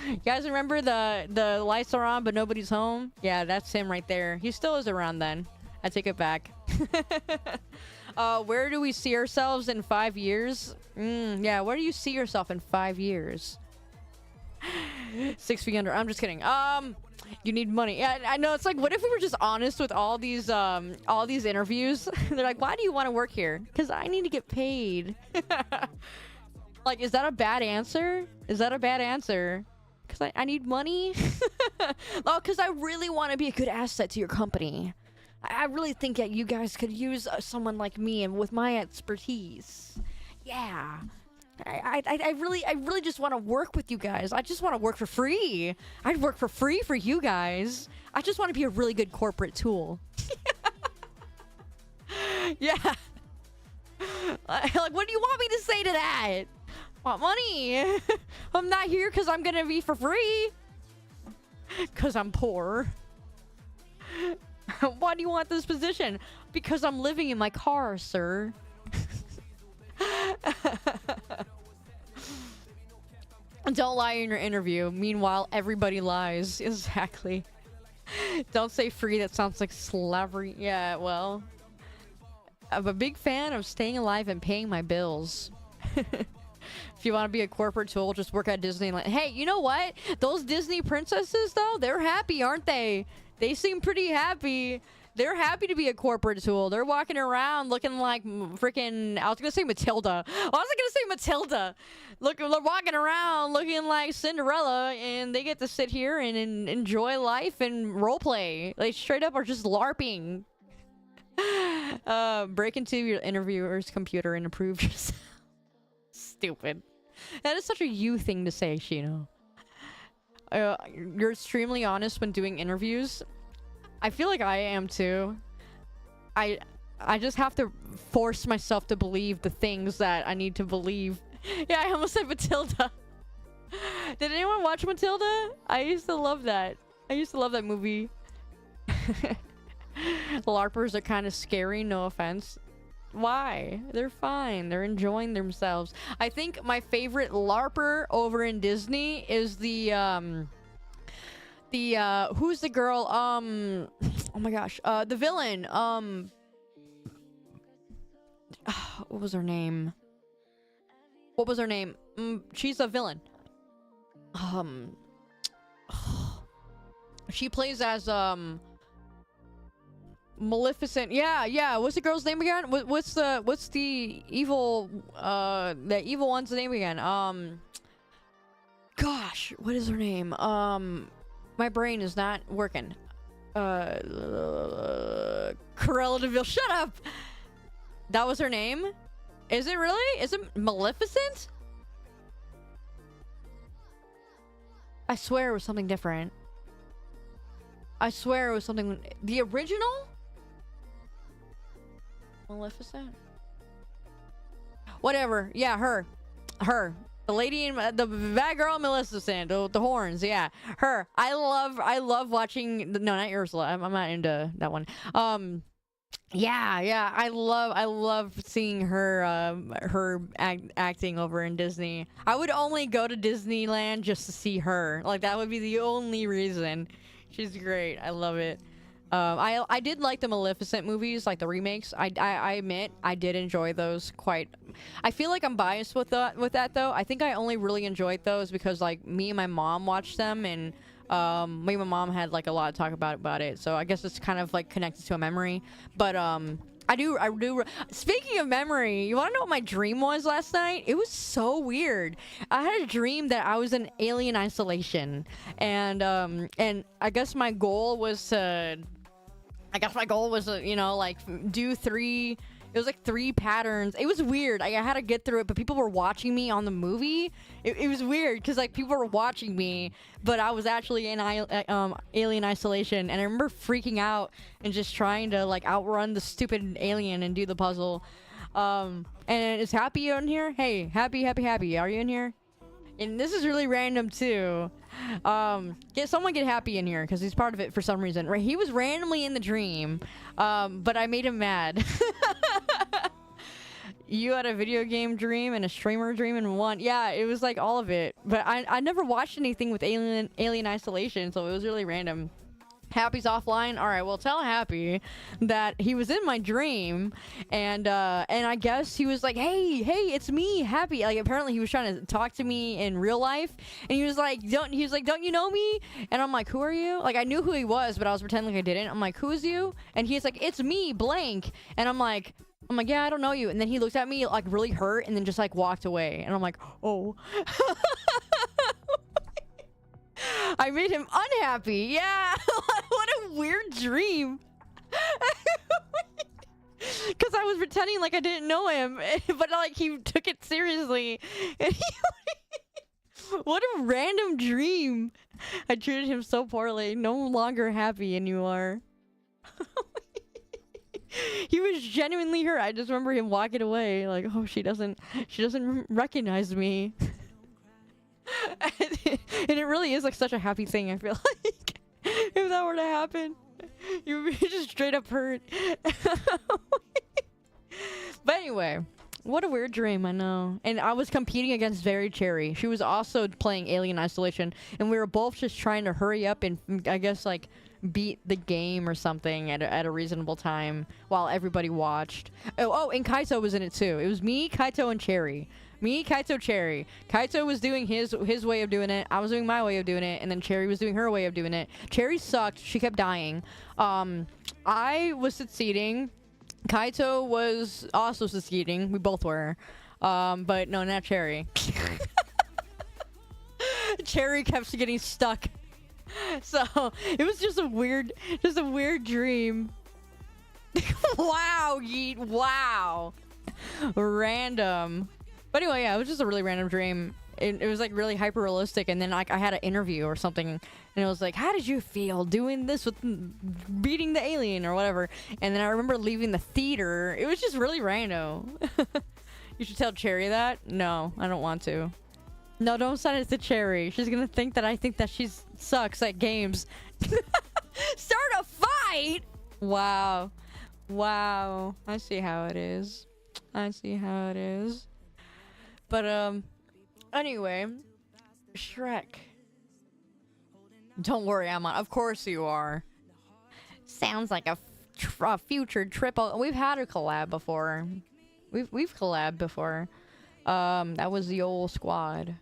You guys remember the lights are on but nobody's home? Yeah, that's him right there. He still is around then. I take it back. Where do we see ourselves in 5 years? Yeah, where do you see yourself in 5 years? 6 feet under. I'm just kidding. You need money. Yeah, I know. It's like, what if we were just honest with all these interviews? They're like, why do you want to work here? Because I need to get paid. Like, is that a bad answer? Is that a bad answer? Because I need money? Oh, because I really want to be a good asset to your company. I really think that you guys could use someone like me and with my expertise. Yeah. I really just want to work with you guys. I just want to work for free. I'd work for free for you guys. I just want to be a really good corporate tool. Yeah. Like, what do you want me to say to that? Want money? I'm not here because I'm gonna be for free. Because I'm poor. Why do you want this position? Because I'm living in my car, sir. Don't lie in your interview. Meanwhile, everybody lies. Exactly. Don't say free. That sounds like slavery. Yeah, well. I'm a big fan of staying alive and paying my bills. If you want to be a corporate tool, just work at Disneyland. Hey, you know what? Those Disney princesses, though, they're happy, aren't they? They seem pretty happy. They're happy to be a corporate tool. They're walking around looking like freaking... I was going to say Matilda. I was going to say Matilda. They're walking around looking like Cinderella, and they get to sit here and enjoy life and roleplay. They straight up are just LARPing. Break into your interviewer's computer and approve yourself. Stupid. That is such a you thing to say, Shino. you're extremely honest when doing interviews. I feel like I am too. I just have to force myself to believe the things that I need to believe. Yeah, I almost said Matilda. Did anyone watch Matilda? I used to love that. I used to love that movie. LARPers are kind of scary, no offense. Why? They're fine. They're enjoying themselves. I think my favorite LARPer over in Disney is the who's the girl? Oh my gosh. The villain. What was her name? What was her name? She's a villain. She plays as Maleficent. Yeah. What's the girl's name again? What's the evil the evil one's name again? Gosh, what is her name? My brain is not working. Cruella de Vil. Shut up. That was her name? Is it really? Is it Maleficent? I swear it was something different. I swear it was something... The original? Maleficent? Whatever. Yeah, her. The lady in... The bad girl Maleficent. The horns, yeah. Her. I love watching... No, not Ursula. I'm not into that one. Yeah. I love seeing her acting over in Disney. I would only go to Disneyland just to see her. Like, that would be the only reason. She's great. I love it. I did like the Maleficent movies, like the remakes. I admit I did enjoy those quite. I feel like I'm biased with that though. I think I only really enjoyed those because like me and my mom watched them, and me and my mom had like a lot of talk about it. So I guess it's kind of like connected to a memory. But I do. Speaking of memory, you want to know what my dream was last night? It was so weird. I had a dream that I was in alien isolation, and I guess my goal was to, you know, like do 3. It was like 3 patterns. It was weird. I had to get through it, but people were watching me on the movie. It was weird because like people were watching me, but I was actually in alien isolation, and I remember freaking out and just trying to like outrun the stupid alien and do the puzzle. And is Happy in here? Hey, Happy, are you in here? And this is really random too. Someone get Happy in here because he's part of it for some reason. Right? He was randomly in the dream, but I made him mad. You had a video game dream and a streamer dream in one. Yeah, it was like all of it. But I never watched anything with alien isolation, so it was really random. Happy's offline. All right, well, tell Happy that he was in my dream, and I guess he was like, hey, it's me, Happy. Like, apparently he was trying to talk to me in real life, and he was like, don't you know me? And I'm like, who are you? Like, I knew who he was, but I was pretending like I didn't. I'm like, who's you? And he's like, it's me, blank. And I'm like, yeah, I don't know you. And then he looked at me like really hurt, and then just like walked away. And I'm like, oh. I made him unhappy. Yeah. What a weird dream. Because I was pretending like I didn't know him, but like he took it seriously. And what a random dream. I treated him so poorly. No longer happy anymore. He was genuinely hurt. I just remember him walking away like, oh, she doesn't recognize me. And it really is like such a happy thing. I feel like if that were to happen, you would be just straight up hurt. But anyway, what a weird dream. I know. And I was competing against Very Cherry. She was also playing Alien Isolation, and we were both just trying to hurry up and I guess like beat the game or something at a reasonable time while everybody watched. Oh, and Kaito was in it too. It was me, Kaito, and Cherry. Me, Kaito, Cherry. Kaito was doing his way of doing it. I was doing my way of doing it, and then Cherry was doing her way of doing it. Cherry sucked. She kept dying. I was succeeding. Kaito was also succeeding. We both were. But no, not Cherry. Cherry kept getting stuck. So it was just a weird dream. Wow, Yeet. Wow. Random. But anyway, yeah, it was just a really random dream. it was like really hyper realistic, and then like I had an interview or something, and it was like, how did you feel doing this with beating the alien or whatever? And then I remember leaving the theater. It was just really random. You should tell Cherry that. No, I don't want to. No, don't send it to Cherry. She's gonna think that I think that she sucks at games. Start a fight. Wow. I see how it is. But anyway, Shrek. Don't worry, I'm on. Of course you are. Sounds like a future triple. We've had a collab before. We've collabed before. That was the old squad.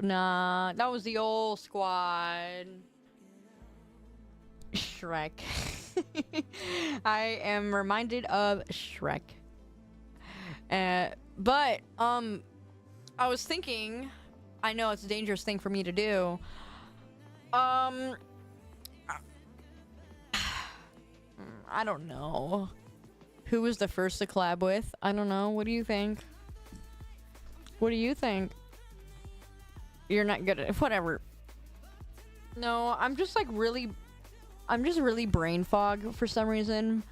Nah, that was the old squad. Shrek. I am reminded of Shrek. But I was thinking, I know it's a dangerous thing for me to do. I don't know. Who was the first to collab with? I don't know. What do you think? You're not good at it. Whatever. No, I'm just really brain fog for some reason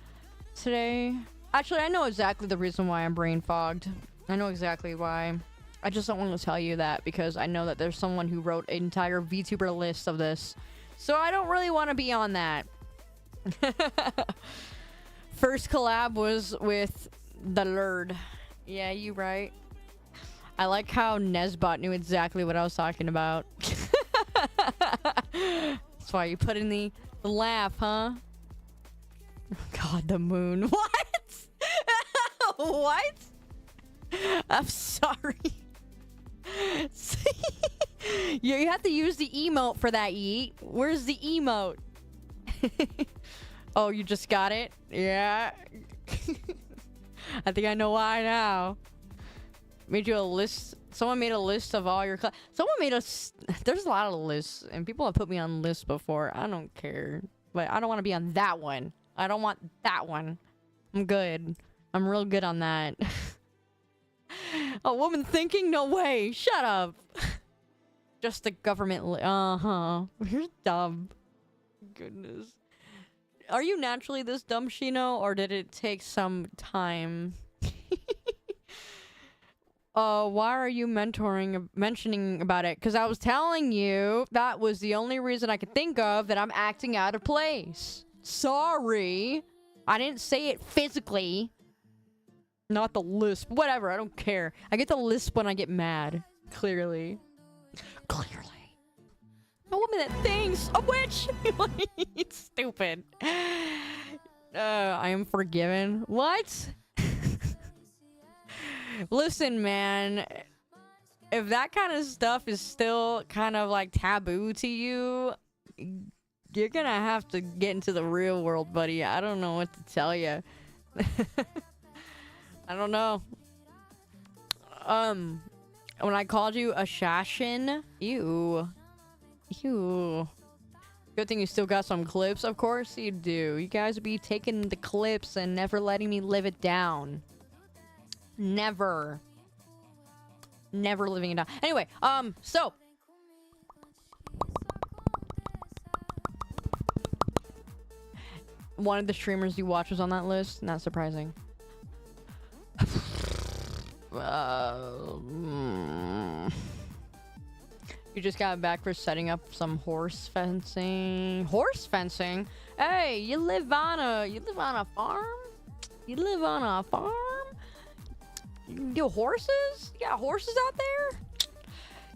today. Actually, I know exactly the reason why I'm brain fogged. I know exactly why. I just don't want to tell you that because I know that there's someone who wrote an entire VTuber list of this. So I don't really want to be on that. First collab was with the Lurd. Yeah, you right. I like how Nesbot knew exactly what I was talking about. That's why you put in the laugh, huh? God, the moon. What? What? I'm sorry. You have to use the emote for that, Yeet. Where's the emote? Oh, you just got it? Yeah. I think I know why now. Made you a list. Someone made a list of all your someone made us. There's a lot of lists, and people have put me on lists before. I don't care, but I don't want to be on that one. I don't want that one. I'm good. I'm real good on that. A woman thinking? No way. Shut up. Just the government. You're dumb. Goodness. Are you naturally this dumb, Shino, or did it take some time? Why are you mentioning about it? Because I was telling you that was the only reason I could think of that I'm acting out of place. Sorry. I didn't say it physically. Not the lisp. Whatever, I don't care. I get the lisp when I get mad. Clearly. A woman that thinks. A witch! It's stupid. I am forgiven. What? Listen, man. If that kind of stuff is still kind of like taboo to you, you're gonna have to get into the real world, buddy. I don't know what to tell you. I don't know. When I called you a shashin, ew. Good thing you still got some clips. Of course you do. You guys be taking the clips and never letting me live it down. Never living it down. Anyway, so one of the streamers you watch was on that list. Not surprising. You just got back for setting up some horse fencing. Horse fencing? Hey, you live on a farm? You live on a farm? You do horses? You got horses out there?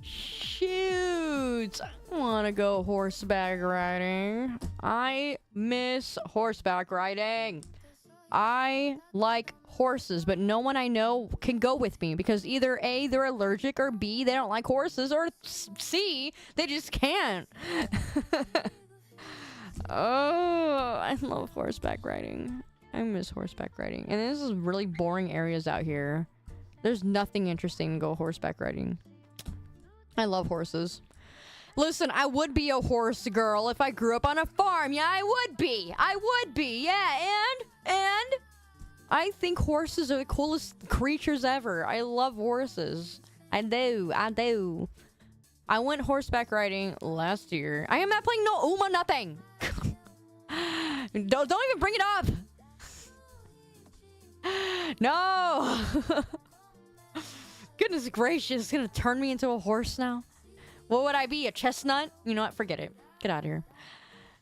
Shoot, I want to go horseback riding. I miss horseback riding. I like horses, but no one I know can go with me because either A, they're allergic, or B, they don't like horses, or C, they just can't. Oh, I love horseback riding. I miss horseback riding. And this is really boring areas out here. There's nothing interesting to go horseback riding. I love horses. Listen, I would be a horse girl if I grew up on a farm. Yeah, I would be. Yeah, and I think horses are the coolest creatures ever. I love horses. I do. I do. I went horseback riding last year. I am not playing no Uma nothing. Don't even bring it up. No. Goodness gracious, it's gonna turn me into a horse now. What would I be? A chestnut? You know what? Forget it. Get out of here.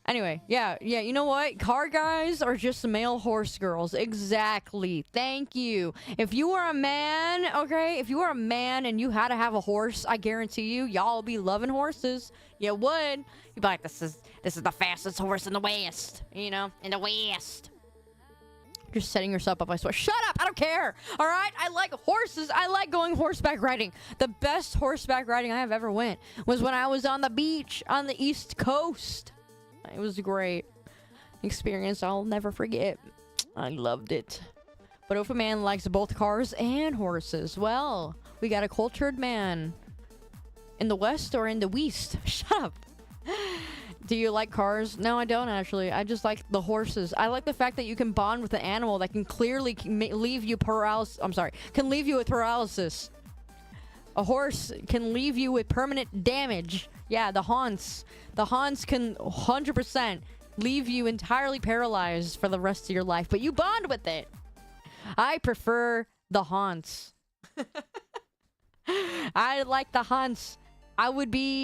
Anyway, yeah, you know what? Car guys are just male horse girls. Exactly. Thank you. If you were a man, okay? If you were a man and you had to have a horse, I guarantee you, y'all be loving horses. You would. You'd be like, this is the fastest horse in the West. You know? In the West. You're setting yourself up, I swear. Shut up! I don't care! Alright? I like horses. I like going horseback riding. The best horseback riding I have ever went was when I was on the beach on the East Coast. It was a great experience I'll never forget. I loved it. But if a man likes both cars and horses, well, we got a cultured man. In the West or in the West? Shut up. Do you like cars? No, I don't actually. I just like the horses. I like the fact that you can bond with an animal that can clearly leave you paralysis. I'm sorry. Can leave you with paralysis. A horse can leave you with permanent damage. Yeah, the haunts. The haunts can 100% leave you entirely paralyzed for the rest of your life, but you bond with it. I prefer the haunts. I like the haunts. I would do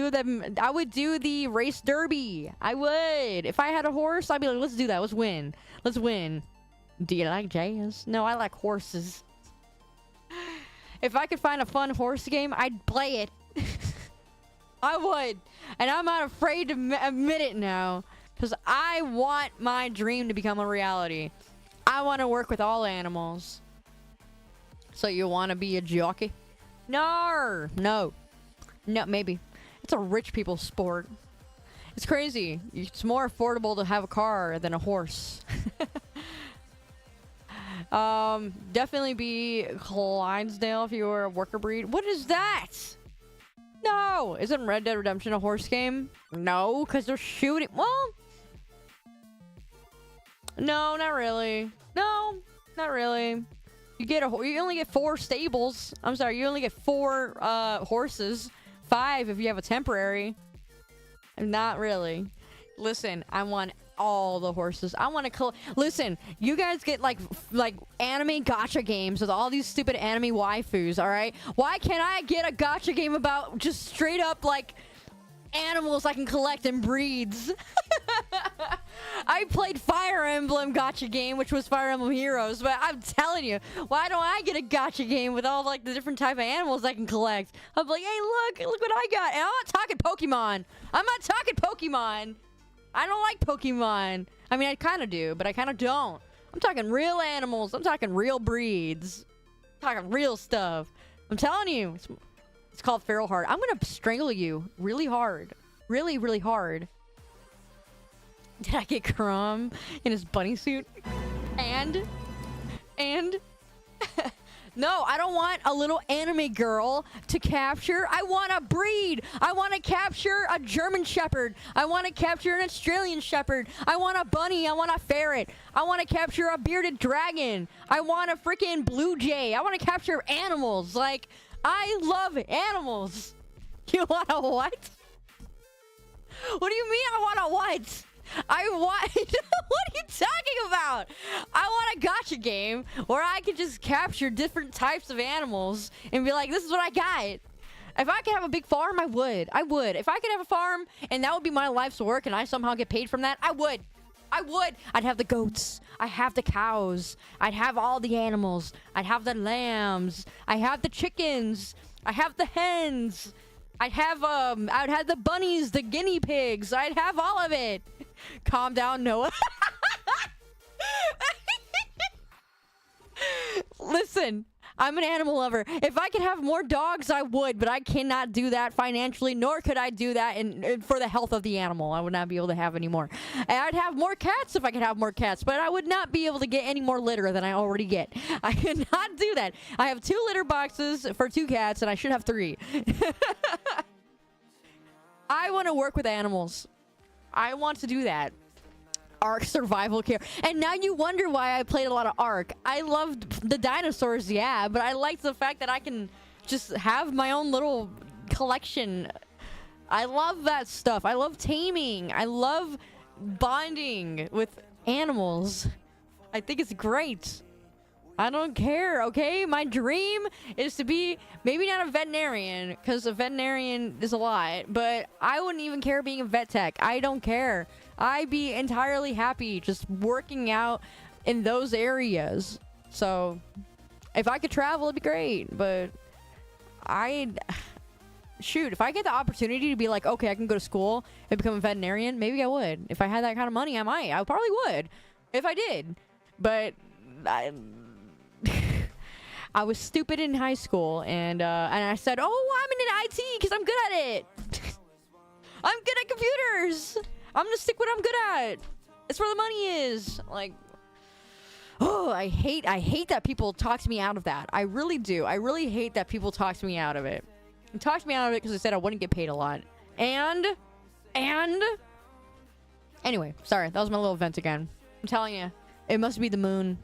the race derby. I would. If I had a horse, I'd be like, let's do that. Let's win. Let's win. Do you like jazz? No, I like horses. If I could find a fun horse game, I'd play it. I would. And I'm not afraid to admit it now. Because I want my dream to become a reality. I want to work with all animals. So you want to be a jockey? No. No. No, maybe. It's a rich people's sport. It's crazy. It's more affordable to have a car than a horse. Definitely be Clydesdale if you were a worker breed. What is that? No! Isn't Red Dead Redemption a horse game? No, because they're shooting. Well, no, not really. No, not really. You only get 4 stables. I'm sorry, you only get 4 horses. 5 if you have a temporary. Not really. Listen, I want all the horses. I want to listen, you guys get like anime gacha games with all these stupid anime waifus, all right? Why can't I get a gacha game about just straight up like animals I can collect and breeds? I played Fire Emblem gacha game, which was Fire Emblem Heroes, but I'm telling you, why don't I get a gacha game with all like the different type of animals I can collect? I'm like, hey, look what I got. And I'm not talking Pokemon. I'm not talking Pokemon. I don't like Pokemon. I mean, I kind of do, but I kind of don't. I'm talking real animals. I'm talking real breeds. I'm talking real stuff. I'm telling you, it's called Feral Heart. I'm gonna strangle you really hard. Really, really hard. Did I get Crumb in his bunny suit? And no, I don't want a little anime girl to capture. I want a breed. I want to capture a German Shepherd. I want to capture an Australian Shepherd. I want a bunny. I want a ferret. I want to capture a bearded dragon. I want a freaking blue jay. I want to capture animals. Like, I love animals. You want a what? What do you mean I want a what? I want... What are you talking about? I want a gacha game where I can just capture different types of animals and be like, this is what I got. If I could have a big farm, I would. I would. If I could have a farm and that would be my life's work and I somehow get paid from that, I would. I would. I'd have the goats. I'd have the cows. I'd have all the animals. I'd have the lambs. I have the chickens. I have the hens. I'd have the bunnies, the guinea pigs. I'd have all of it. Calm down, Noah. Listen, I'm an animal lover. If I could have more dogs, I would, but I cannot do that financially, nor could I do that for the health of the animal. I would not be able to have any more. And I'd have more cats if I could have more cats, but I would not be able to get any more litter than I already get. I could not do that. I have 2 litter boxes for 2 cats, and I should have 3. I want to work with animals. I want to do that. Ark survival care. And now you wonder why I played a lot of Ark. I loved the dinosaurs, yeah, but I liked the fact that I can just have my own little collection. I love that stuff. I love taming. I love bonding with animals. I think it's great. I don't care, okay? My dream is to be maybe not a veterinarian, because a veterinarian is a lot, but I wouldn't even care being a vet tech. I don't care. I'd be entirely happy just working out in those areas. So if I could travel, it'd be great, but shoot, if I get the opportunity to be like, okay, I can go to school and become a veterinarian, maybe I would. If I had that kind of money, I might. I probably would if I did. But I was stupid in high school, and I said, oh, I'm in IT because I'm good at it. I'm good at computers. I'm gonna stick what I'm good at. It's where the money is. Like, oh, I hate that people talk to me out of that. I really do. I really hate that people talk to me out of it. They talked me out of it because they said I wouldn't get paid a lot. And anyway, sorry, that was my little vent again. I'm telling you, it must be the moon.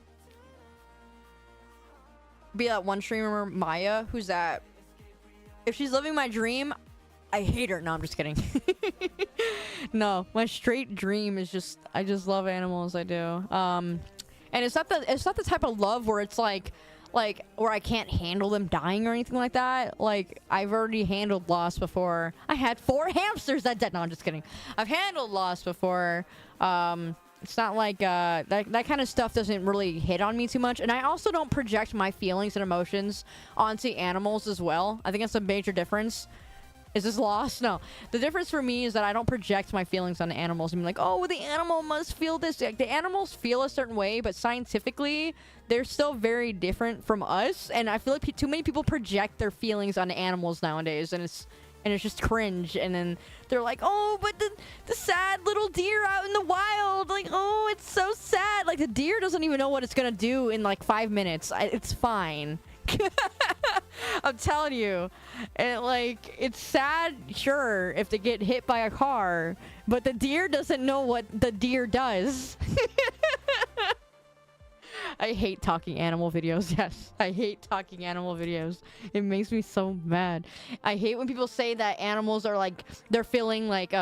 Be that one streamer, Maya, who's that? If she's living my dream, I hate her. No, I'm just kidding. No, my straight dream is just, I just love animals. I do. And it's not the type of love where it's like where I can't handle them dying or anything like that. Like, I've already handled loss before. I had 4 hamsters that died. No, I'm just kidding. I've handled loss before. It's not like that kind of stuff doesn't really hit on me too much. And I also don't project my feelings and emotions onto animals as well. I think that's a major difference. Is this lost? No. The difference for me is that I don't project my feelings on animals and be like, oh, well, the animal must feel this. Like, the animals feel a certain way, but scientifically, they're still very different from us. And I feel like too many people project their feelings on animals nowadays, and it's just cringe. And then they're like, oh, but the sad little deer out in the wild, like, oh, it's so sad. Like, the deer doesn't even know what it's gonna do in like 5 minutes. It's fine. I'm telling you. And like, it's sad, sure, if they get hit by a car, but the deer doesn't know what the deer does. I hate talking animal videos. Yes, I hate talking animal videos. It makes me so mad. I hate when people say that animals are like, they're feeling like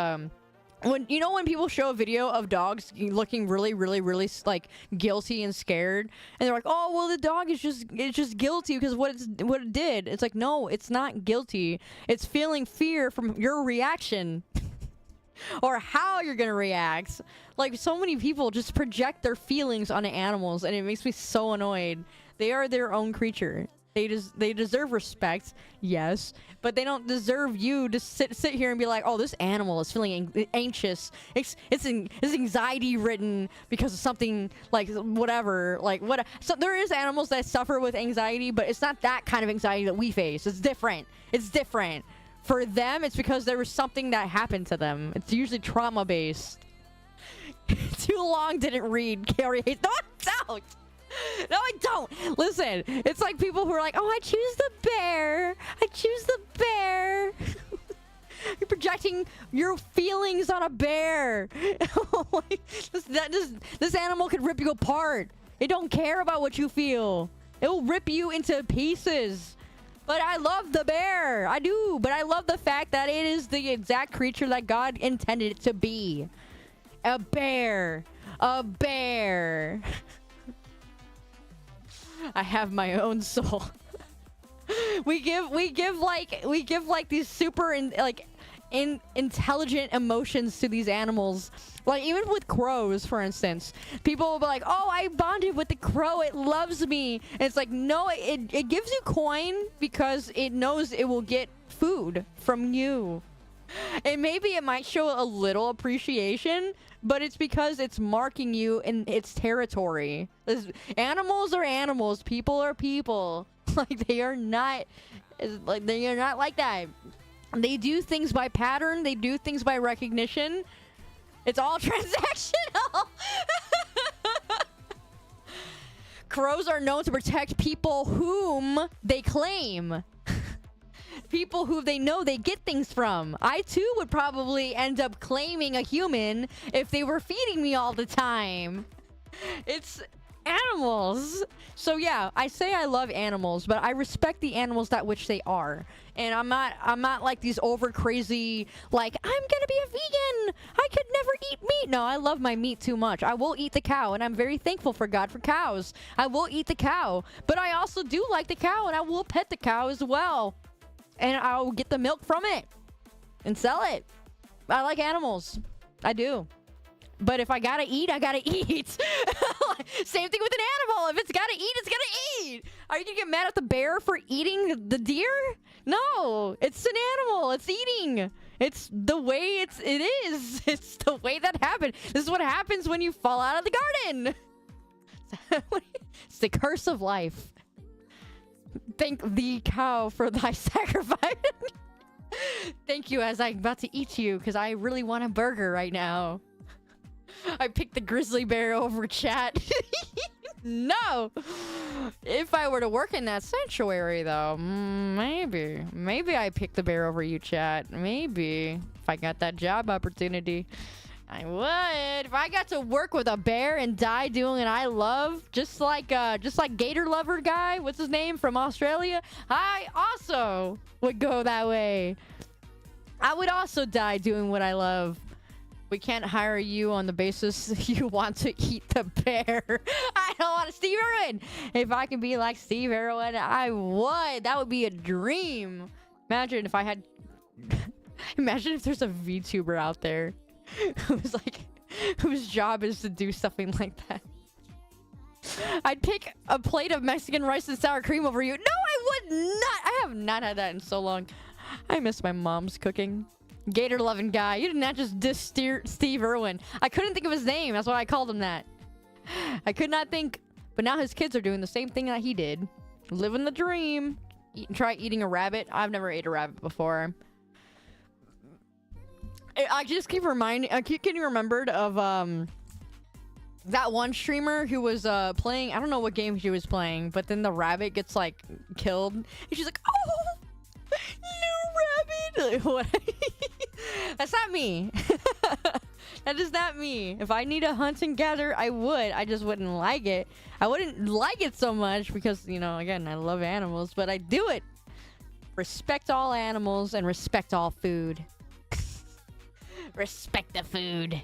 when people show a video of dogs looking really like guilty and scared, and they're like, oh, well, the dog is just guilty because what it did. It's like, no, it's not guilty. It's feeling fear from your reaction. Or how you're gonna react. Like, so many people just project their feelings onto animals, and it makes me so annoyed. They are their own creature. They deserve respect, yes, but they don't deserve you to sit here and be like, oh, this animal is feeling anxious. It's anxiety ridden because of something, like, whatever. Like, what? So there is animals that suffer with anxiety, but it's not that kind of anxiety that we face. It's different. It's different. For them, it's because there was something that happened to them. It's usually trauma-based. Too long didn't read. Carrie hates. No, I don't. No, I don't. Listen, it's like people who are like, oh, I choose the bear. I choose the bear. You're projecting your feelings on a bear. This animal could rip you apart. It don't care about what you feel. It will rip you into pieces. But I love the bear. I do. But I love the fact that it is the exact creature that God intended it to be. A bear. A bear. I have my own soul. we give like these super intelligent emotions to these animals. Like, even with crows, for instance, people will be like, oh, I bonded with the crow, it loves me. And it's like, no, it gives you coin because it knows it will get food from you. And maybe it might show a little appreciation, but it's because it's marking you in its territory. Animals are animals, people are people. Like, they are not like that. They do things by pattern, they do things by recognition. It's all transactional. Crows are known to protect people whom they claim. People who they know they get things from. I too would probably end up claiming a human if they were feeding me all the time. It's animals. So yeah, I say I love animals, but I respect the animals that which they are. And I'm not like these over crazy, like, I'm gonna be a vegan, I could never eat meat. No, I love my meat too much. I will eat the cow, and I'm very thankful for God for cows. I will eat the cow, but I also do like the cow, and I will pet the cow as well. And I'll get the milk from it and sell it. I like animals. I do. But if I gotta eat, I gotta eat. Same thing with an animal. If it's gotta eat, it's gonna eat. Are you gonna get mad at the bear for eating the deer? No, it's an animal. It's eating. It's the way it is. It's the way that happened. This is what happens when you fall out of the garden. It's the curse of life. Thank the cow for thy sacrifice. Thank you, as I'm about to eat you, because I really want a burger right now. I picked the grizzly bear over chat. No. If I were to work in that sanctuary, though, maybe I pick the bear over you, chat. Maybe if I got that job opportunity, I would. If I got to work with a bear and die doing what I love, just like Gator Lover guy, what's his name, from Australia, I also would go that way. I would also die doing what I love. We can't hire you on the basis you want to eat the bear. I don't want to. Steve Irwin. If I can be like Steve Irwin, I would. That would be a dream. Imagine if I had... Imagine if there's a VTuber out there who's like... whose job is to do something like that. I'd pick a plate of Mexican rice and sour cream over you. No, I would not. I have not had that in so long. I miss my mom's cooking. Gator loving guy. You did not just diss Steve Irwin. I couldn't think of his name. That's why I called him that. I could not think. But now his kids are doing the same thing that he did. Living the dream. Try eating a rabbit. I've never ate a rabbit before. I just keep reminding. I keep getting remembered of that one streamer who was playing. I don't know what game she was playing, but then the rabbit gets like killed, and she's like, "Oh, no rabbit!" What? That's not me. That is not me. If I need to hunt and gather, I would. I just wouldn't like it. I wouldn't like it so much because, you know, again, I love animals, but I do it. Respect all animals and respect all food. Respect the food.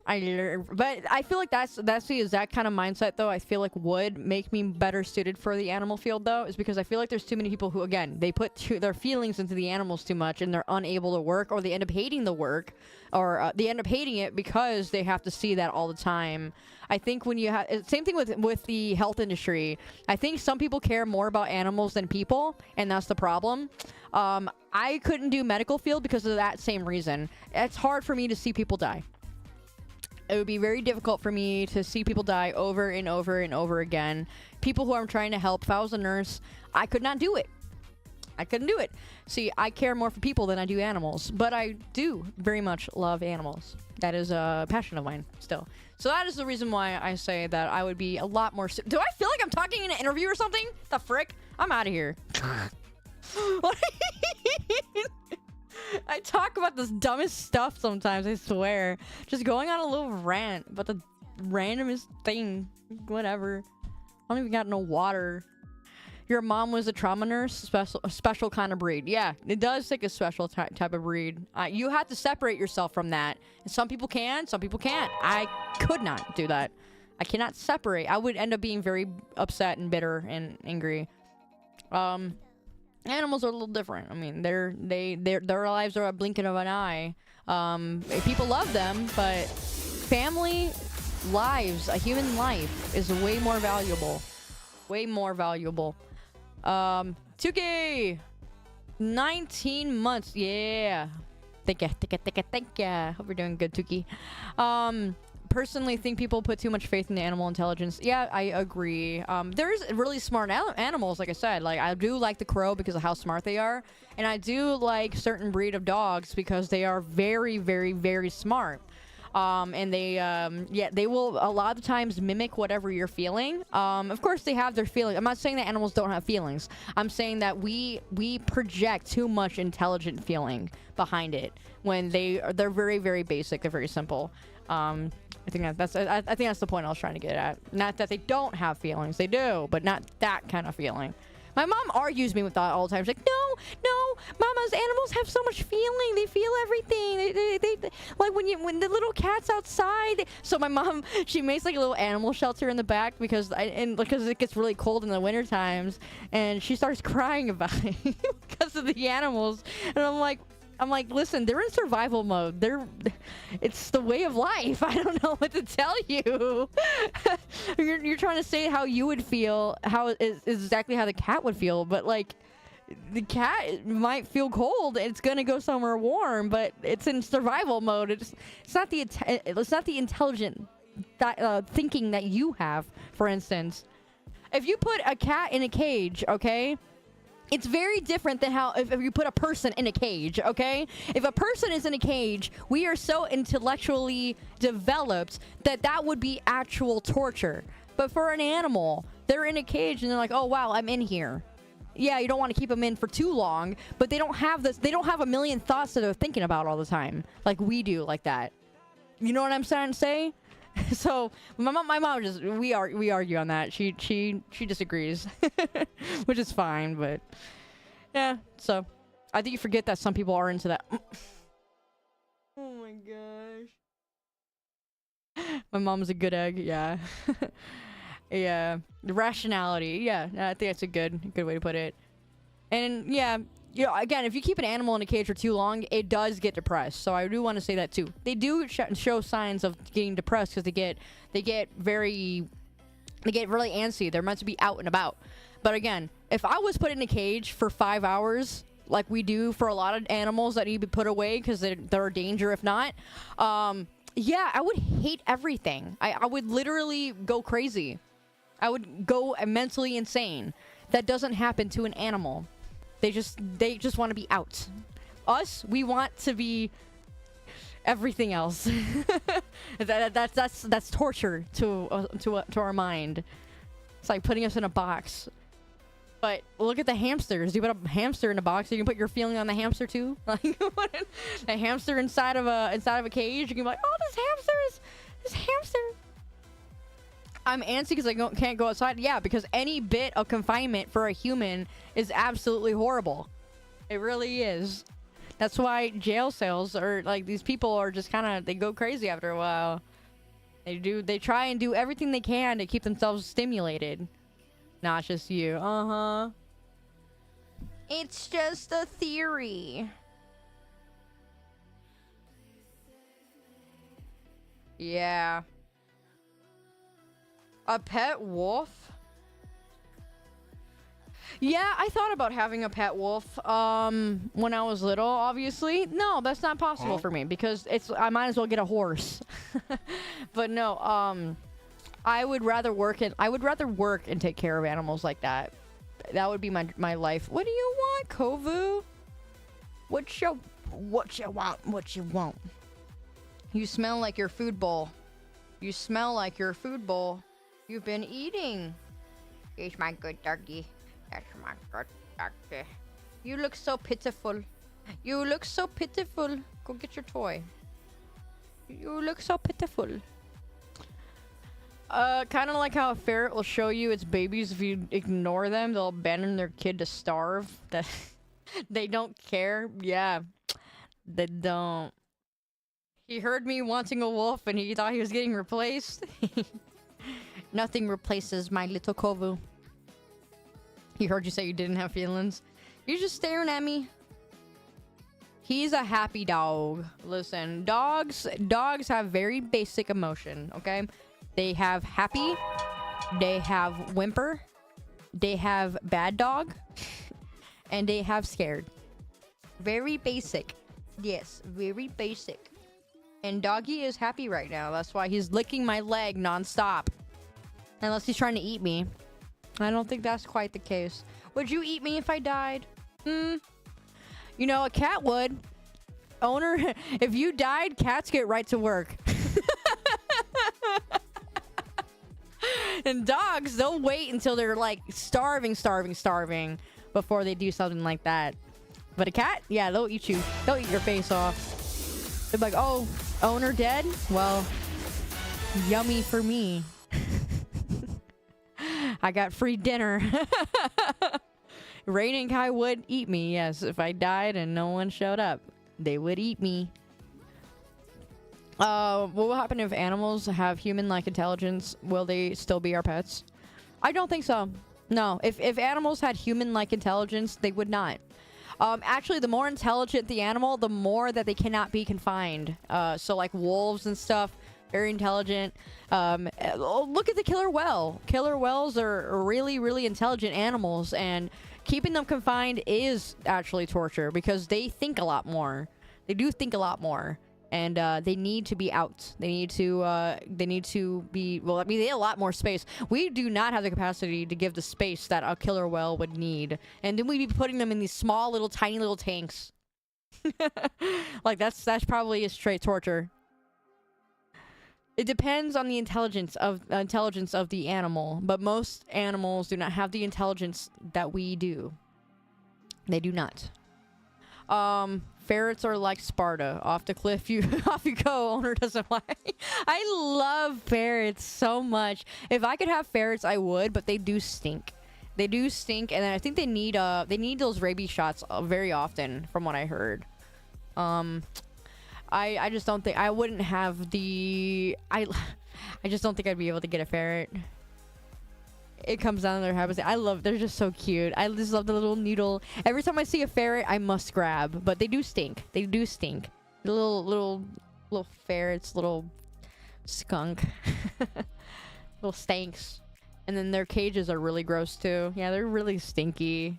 But I feel like that's the exact kind of mindset, though, I feel like would make me better suited for the animal field, though, is because I feel like there's too many people who, again, they put their feelings into the animals too much and they're unable to work, or they end up hating the work, or they end up hating it because they have to see that all the time. I think when you have... Same thing with the health industry. I think some people care more about animals than people, and that's the problem. I couldn't do medical field because of that same reason. It's hard for me to see people die. It would be very difficult for me to see people die over and over and over again. People who I'm trying to help. If I was a nurse, I could not do it. I couldn't do it. See, I care more for people than I do animals. But I do very much love animals. That is a passion of mine still. So that is the reason why I say that I would be a lot more... Do I feel like I'm talking in an interview or something? The frick? I'm out of here. I talk about this dumbest stuff sometimes, I swear. Just going on a little rant about the randomest thing. Whatever. I don't even got no water. Your mom was a trauma nurse? A special kind of breed. Yeah, it does take a special type of breed. You have to separate yourself from that. And some people can, some people can't. I could not do that. I cannot separate. I would end up being very upset and bitter and angry. Animals are a little different. I mean, their lives are a blinking of an eye. People love them, but family lives, a human life, is way more valuable. Way more valuable. 2K, 19 months. Yeah. Thank ya. Hope you're doing good, Tuki. Personally think people put too much faith into animal intelligence. Yeah, I agree. There's really smart animals, like I said. Like, I do like the crow because of how smart they are. And I do like certain breed of dogs because they are very, very, very smart. And they, they will a lot of times mimic whatever you're feeling. Of course, they have their feelings. I'm not saying that animals don't have feelings. I'm saying that we project too much intelligent feeling behind it when they're very, very basic. They're very simple. I think I think that's the point I was trying to get at. Not that they don't have feelings, they do, but not that kind of feeling. My mom argues me with that all the time. She's like, no, Mama's animals have so much feeling. They feel everything. They like when the little cat's outside. So my mom, she makes like a little animal shelter in the back because it gets really cold in the winter times, and she starts crying about it because of the animals. And I'm like, listen, they're in survival mode. It's the way of life. I don't know what to tell you. You're trying to say how you would feel, how is exactly how the cat would feel, but like the cat might feel cold. It's gonna go somewhere warm, but it's in survival mode. It's not the intelligent thinking that you have. For instance, if you put a cat in a cage, okay? It's very different than how if you put a person in a cage, okay? If a person is in a cage, we are so intellectually developed that would be actual torture. But for an animal, they're in a cage and they're like, oh, wow, I'm in here. Yeah, you don't want to keep them in for too long, but they don't have this. They don't have a million thoughts that they're thinking about all the time like we do, like that. You know what I'm trying to say? So my mom just we argue on that. She disagrees, which is fine. But yeah, so I think you forget that some people are into that. Oh my gosh, my mom's a good egg. Yeah, yeah. The rationality. Yeah, I think that's a good way to put it. And yeah. You know, again, if you keep an animal in a cage for too long, it does get depressed. So I do want to say that too. They do show signs of getting depressed because they get really antsy. They're meant to be out and about. But again, if I was put in a cage for 5 hours, like we do for a lot of animals that need to be put away because they're a danger if not, yeah, I would hate everything. I would literally go crazy. I would go mentally insane. That doesn't happen to an animal. They just want to be out. Us, we want to be everything else. That's torture to our mind. It's like putting us in a box. But look at the hamsters. You put a hamster in a box, you can put your feeling on the hamster too. Like a hamster inside of a cage. You can be like, oh, this hamster. I'm antsy because I can't go outside. Yeah, because any bit of confinement for a human is absolutely horrible. It really is. That's why jail cells are like, these people are just kind of, they go crazy after a while. They try and do everything they can to keep themselves stimulated. Not just you. Uh-huh. It's just a theory. Yeah. A pet wolf? Yeah, I thought about having a pet wolf when I was little, obviously. No, that's not possible for me because I might as well get a horse. But no, I would rather work and take care of animals like that. That would be my life. What do you want, Kovu? What you want? You smell like your food bowl. You smell like your food bowl. You've been eating. Here's my good doggy. That's my good doggy. You look so pitiful. You look so pitiful. Go get your toy. You look so pitiful. Kind of like how a ferret will show you its babies if you ignore them. They'll abandon their kid to starve. That they don't care. Yeah, they don't. He heard me wanting a wolf and he thought he was getting replaced. Nothing replaces my little Kovu. He heard you say you didn't have feelings. You're just staring at me. He's a happy dog. Listen, dogs have very basic emotion, okay? They have happy, they have whimper, they have bad dog, and they have scared. Very basic. Yes, very basic. And doggy is happy right now. That's why he's licking my leg nonstop. Unless he's trying to eat me. I don't think that's quite the case. Would you eat me if I died? You know, a cat would. Owner, if you died, cats get right to work. And dogs, they'll wait until they're like starving before they do something like that. But a cat, yeah, they'll eat you. They'll eat your face off. They're like, oh, Owner dead? Well, yummy for me. I got free dinner. Rain and Kai would eat me, yes. If I died and no one showed up, they would eat me. What will happen if animals have human-like intelligence? Will they still be our pets? I don't think so. No. If animals had human-like intelligence, they would not. Actually, the more intelligent the animal, the more that they cannot be confined. So like wolves and stuff, very intelligent. Look at the killer whale. Killer whales are really, really intelligent animals, and keeping them confined is actually torture because they think a lot more. They do think a lot more, and they need to be out. They need to be. Well, I mean, they have a lot more space. We do not have the capacity to give the space that a killer whale would need, and then we'd be putting them in these small, little, tiny, little tanks. Like that's probably a straight torture. It depends on the intelligence of the animal, but most animals do not have the intelligence that we do. They do not. Ferrets are like Sparta. Off the cliff off you go. Owner doesn't like. I love ferrets so much. If I could have ferrets, I would, but they do stink. They do stink, and I think they need those rabies shots very often, from what I heard. I just don't think I wouldn't have the I just don't think I'd be able to get a ferret. It comes down to their habits. They're just so cute. I just love the little noodle. Every time I see a ferret, I must grab, but they do stink. They do stink. The little ferrets, little skunk. Little stanks. And then their cages are really gross too. Yeah, they're really stinky.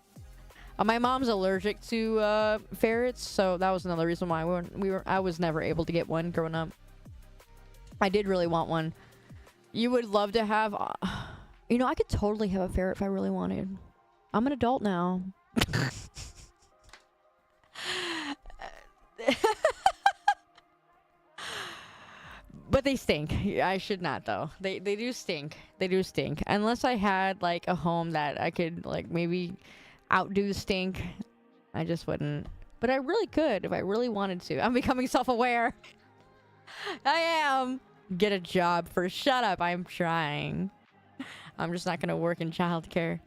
My mom's allergic to ferrets, so that was another reason why I was never able to get one growing up. I did really want one. You would love to have... you know, I could totally have a ferret if I really wanted. I'm an adult now. But they stink. I should not, though. They do stink. They do stink. Unless I had, like, a home that I could, like, maybe... outdo the stink. I just wouldn't. But I really could if I really wanted to. I'm becoming self-aware. I am. Get a job first. Shut up. I'm trying. I'm just not gonna work in childcare.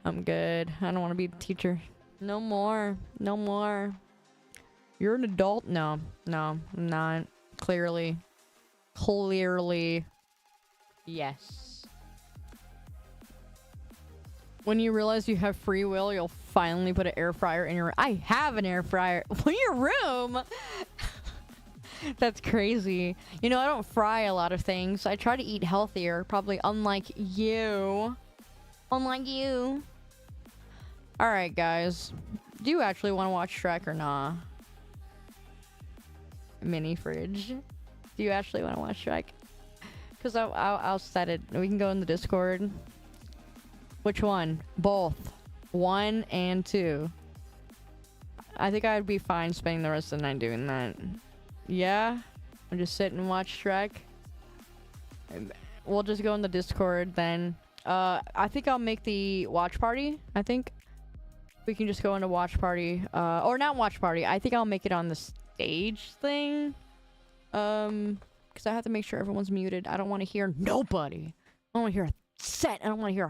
I'm good. I don't want to be a teacher. No more. No more. You're an adult? No. No, I'm not. Clearly. Clearly. Yes. When you realize you have free will, you'll finally put an air fryer in your... I have an air fryer in your room. That's crazy. You know, I don't fry a lot of things. I try to eat healthier, probably unlike you. Unlike you. Alright, guys. Do you actually want to watch Shrek or nah? Mini fridge. Do you actually want to watch Shrek? Because I'll set it. We can go in the Discord. Which one? Both. 1 and 2. I think I'd be fine spending the rest of the night doing that. Yeah? I'll just sit and watch Shrek. We'll just go in the Discord then. I think I'll make the watch party. I think we can just go into watch party. Or not watch party. I think I'll make it on the stage thing. Because I have to make sure everyone's muted. I don't want to hear nobody. I don't want to hear a set. I don't want to hear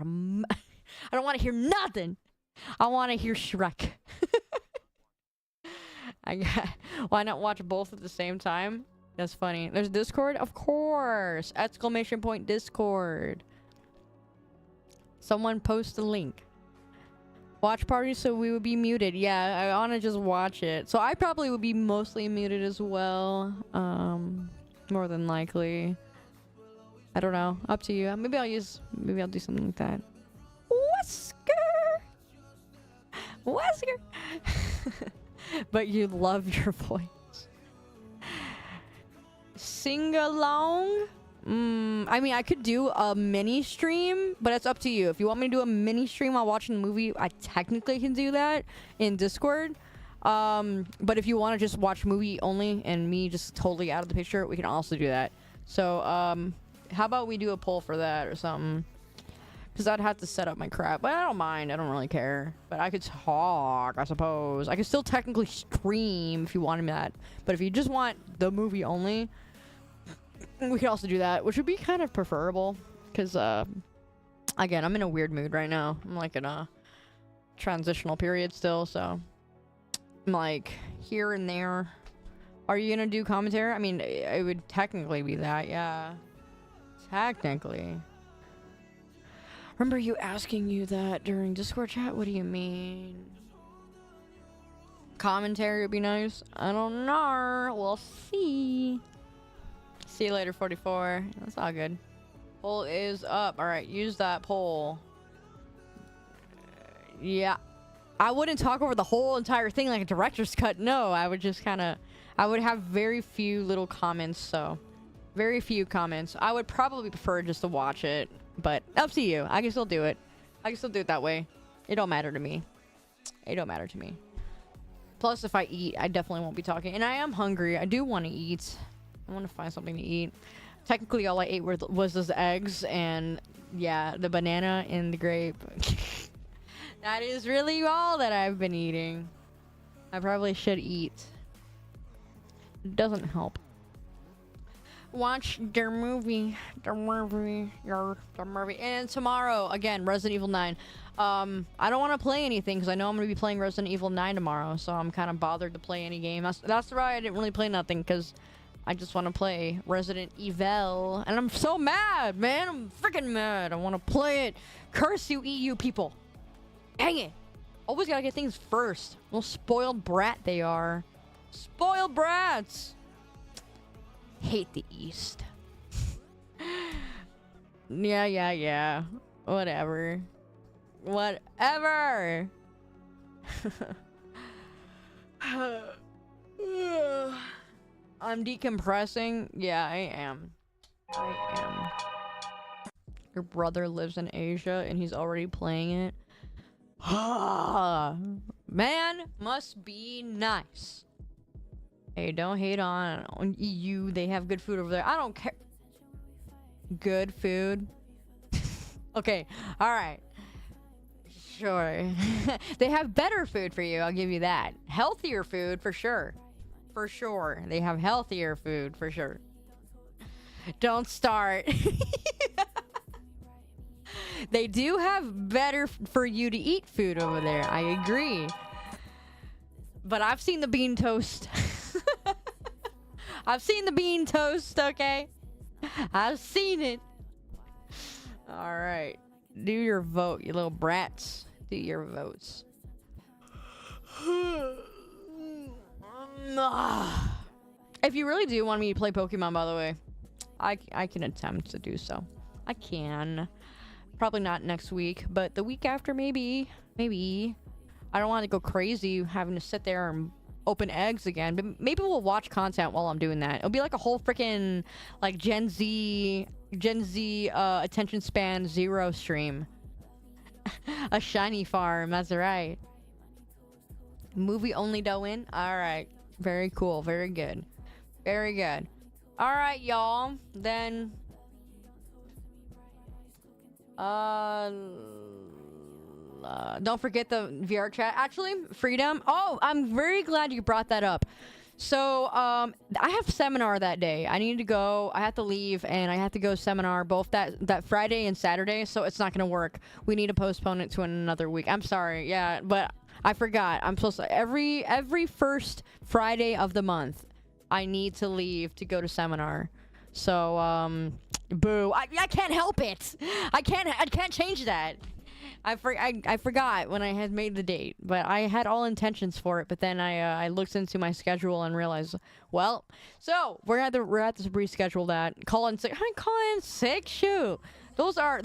I don't want to hear nothing. I want to hear Shrek. Why not watch both at the same time? That's funny. There's Discord? Of course. ! Discord. Someone post a link. Watch party, so we would be muted. Yeah, I want to just watch it. So I probably would be mostly muted as well. More than likely. I don't know. Up to you. Maybe I'll do something like that. Wesker! But you love your voice. Sing along? I mean, I could do a mini stream, but it's up to you. If you want me to do a mini stream while watching the movie, I technically can do that in Discord. But if you want to just watch movie only and me just totally out of the picture, we can also do that. So, how about we do a poll for that or something? Because I'd have to set up my crap. But I don't mind. I don't really care. But I could talk, I suppose. I could still technically stream if you wanted that. But if you just want the movie only, we could also do that, which would be kind of preferable. Because, again, I'm in a weird mood right now. I'm like in a transitional period still, so I'm like here and there. Are you gonna do commentary? I mean, it would technically be that, yeah. Technically. Remember you asking you that during Discord chat? What do you mean? Commentary would be nice. I don't know. We'll see. See you later, 44. That's all good. Poll is up. Alright, use that poll. Yeah. I wouldn't talk over the whole entire thing like a director's cut. No, I would just kind of... I would have very few little comments, so... Very few comments. I would probably prefer just to watch it. But up to you. I can still do it. I can still do it that way. It don't matter to me. It don't matter to me. Plus, if I eat, I definitely won't be talking. And I am hungry. I do want to eat. I want to find something to eat. Technically, all I ate was those eggs and, yeah, the banana and the grape. That is really all that I've been eating. I probably should eat. It doesn't help. Watch the movie. And tomorrow, again, Resident Evil 9. I don't want to play anything because I know I'm going to be playing Resident Evil 9 tomorrow. So I'm kind of bothered to play any game. That's why I didn't really play nothing, because I just want to play Resident Evil. And I'm so mad, man. I'm freaking mad. I want to play it. Curse you, EU people. Dang it. Always got to get things first. Little spoiled brat they are. Spoiled brats. Hate the East. Yeah. Whatever. I'm decompressing. Yeah, I am. Your brother lives in Asia and he's already playing it. Man, must be nice. Hey, don't hate on EU. They have good food over there. I don't care. Good food. Okay. All right. Sure. They have better food for you. I'll give you that. Healthier food for sure. For sure. They have healthier food for sure. Don't start. They do have better for you to eat food over there. I agree. But I've seen the bean toast. I've seen the bean toast, okay? I've seen it. Alright. Do your vote, you little brats. Do your votes. If you really do want me to play Pokemon, by the way, I can attempt to do so. I can. Probably not next week, but the week after, maybe. Maybe. I don't want to go crazy having to sit there and open eggs again, but maybe we'll watch content while I'm doing that. It'll be like a whole freaking like Gen Z attention span 0 stream. A shiny farm, that's right. Movie only do in? Alright. Very cool, very good. Very good. Alright, y'all. Then don't forget the VR chat. Actually, Freedom. Oh, I'm very glad you brought that up. So, I have seminar that day. I need to go. I have to leave, and I have to go seminar both that Friday and Saturday. So it's not gonna work. We need to postpone it to another week. I'm sorry. Yeah, but I forgot. I'm supposed to every first Friday of the month. I need to leave to go to seminar. So, boo. I can't help it. I can't change that. I forgot when I had made the date, but I had all intentions for it. But then I looked into my schedule and realized, well, so we're at to reschedule that. Call in sick. I call in sick. Shoot, those are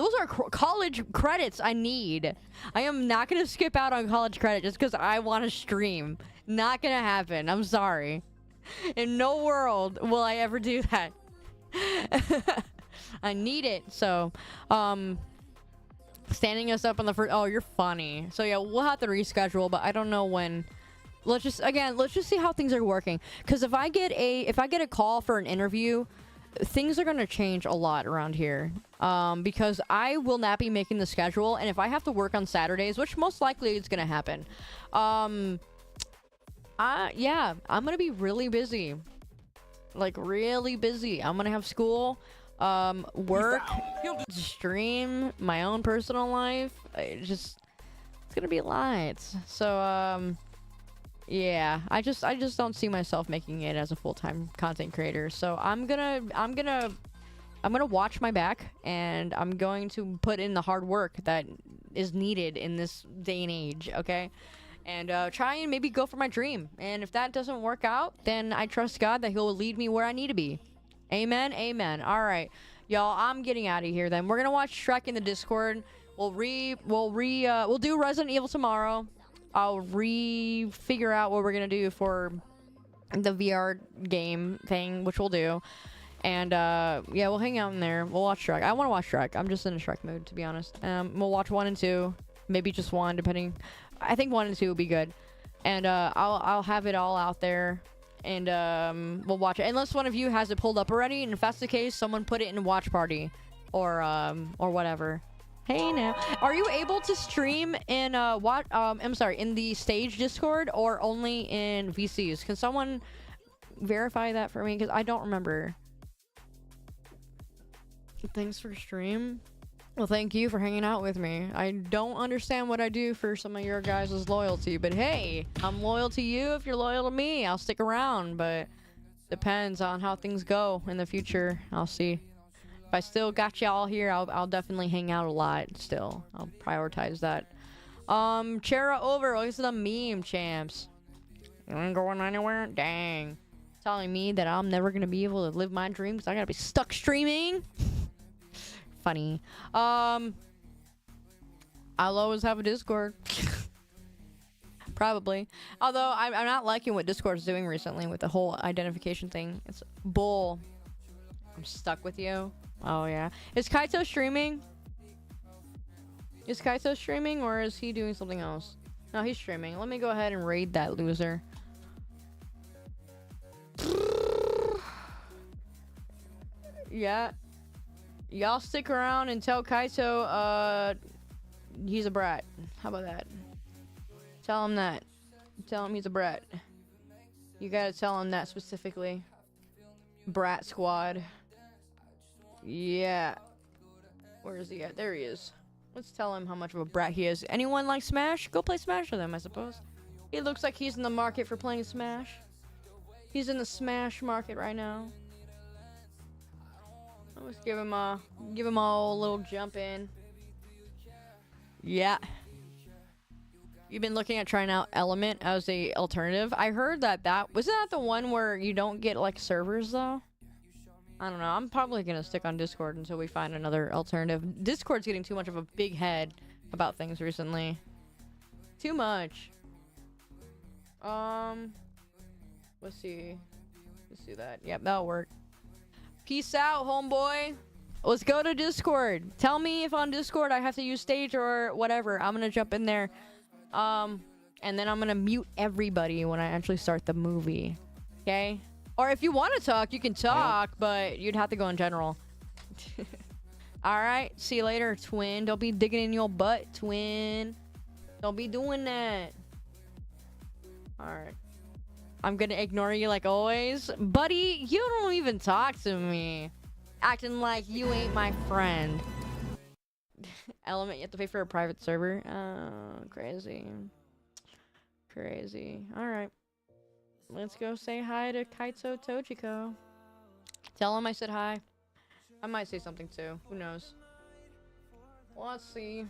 college credits I need. I am not gonna skip out on college credit just because I want to stream. Not gonna happen. I'm sorry. In no world will I ever do that. I need it. So, standing us up on the first. Oh, you're funny. So yeah, we'll have to reschedule, but I don't know when. Let's just see how things are working. Because if I get a call for an interview, things are gonna change a lot around here. Because I will not be making the schedule, and if I have to work on Saturdays, which most likely is gonna happen, yeah, I'm gonna be really busy. Like, really busy. I'm gonna have school, work, stream, my own personal life. It's gonna be a lot. So, yeah, I just don't see myself making it as a full-time content creator. So I'm gonna watch my back, and I'm going to put in the hard work that is needed in this day and age, okay? And try and maybe go for my dream. And if that doesn't work out, then I trust God that he'll lead me where I need to be. Amen, amen. All right, y'all, I'm getting out of here then. We're gonna watch Shrek in the Discord. We'll do Resident Evil tomorrow. I'll figure out what we're gonna do for the VR game thing, which we'll do. And yeah, we'll hang out in there. We'll watch Shrek. I want to watch Shrek. I'm just in a Shrek mood, to be honest. We'll watch 1 and 2, maybe just 1, depending. I think 1 and 2 will be good. And I'll have it all out there, and we'll watch it. Unless one of you has it pulled up already, and if that's the case, someone put it in watch party or whatever. Hey now, are you able to stream in in the stage Discord or only in VCs? Can someone verify that for me? Because I don't remember. Thanks for stream. Well, thank you for hanging out with me. I don't understand what I do for some of your guys' loyalty, but hey, I'm loyal to you. If you're loyal to me, I'll stick around, but depends on how things go in the future. I'll see. If I still got y'all here, I'll definitely hang out a lot still. I'll prioritize that. Chera over. Look at the meme champs. You ain't going anywhere? Dang. Telling me that I'm never gonna be able to live my dreams. I gotta be stuck streaming. Funny. I'll always have a Discord. Probably. Although I'm not liking what Discord's doing recently with the whole identification thing. It's bull. I'm stuck with you. Oh yeah. Is Kaito streaming? Is Kaito streaming, or is he doing something else? No, he's streaming. Let me go ahead and raid that loser. Yeah. Y'all stick around and tell Kaito, he's a brat. How about that? Tell him that. Tell him he's a brat. You gotta tell him that specifically. Brat squad. Yeah. Where is he at? There he is. Let's tell him how much of a brat he is. Anyone like Smash? Go play Smash with him, I suppose. He looks like he's in the market for playing Smash. He's in the Smash market right now. Let's give him a little jump in. Yeah. You've been looking at trying out Element as a alternative. I heard that wasn't that the one where you don't get like servers though? I don't know. I'm probably gonna stick on Discord until we find another alternative. Discord's getting too much of a big head about things recently. Too much. Let's see. Let's do that. Yep, that'll work. Peace out, homeboy. Let's go to Discord. Tell me if on Discord I have to use stage or whatever. I'm gonna jump in there. And then I'm gonna mute everybody when I actually start the movie. Okay? Or if you want to talk, you can talk, but you'd have to go in general. Alright, see you later, twin. Don't be digging in your butt, twin. Don't be doing that. Alright. I'm gonna ignore you like always. Buddy, you don't even talk to me. Acting like you ain't my friend. Element, you have to pay for a private server? Oh, crazy. Crazy. Alright. Let's go say hi to Kaito Tojiko. Tell him I said hi. I might say something too. Who knows? Let's see.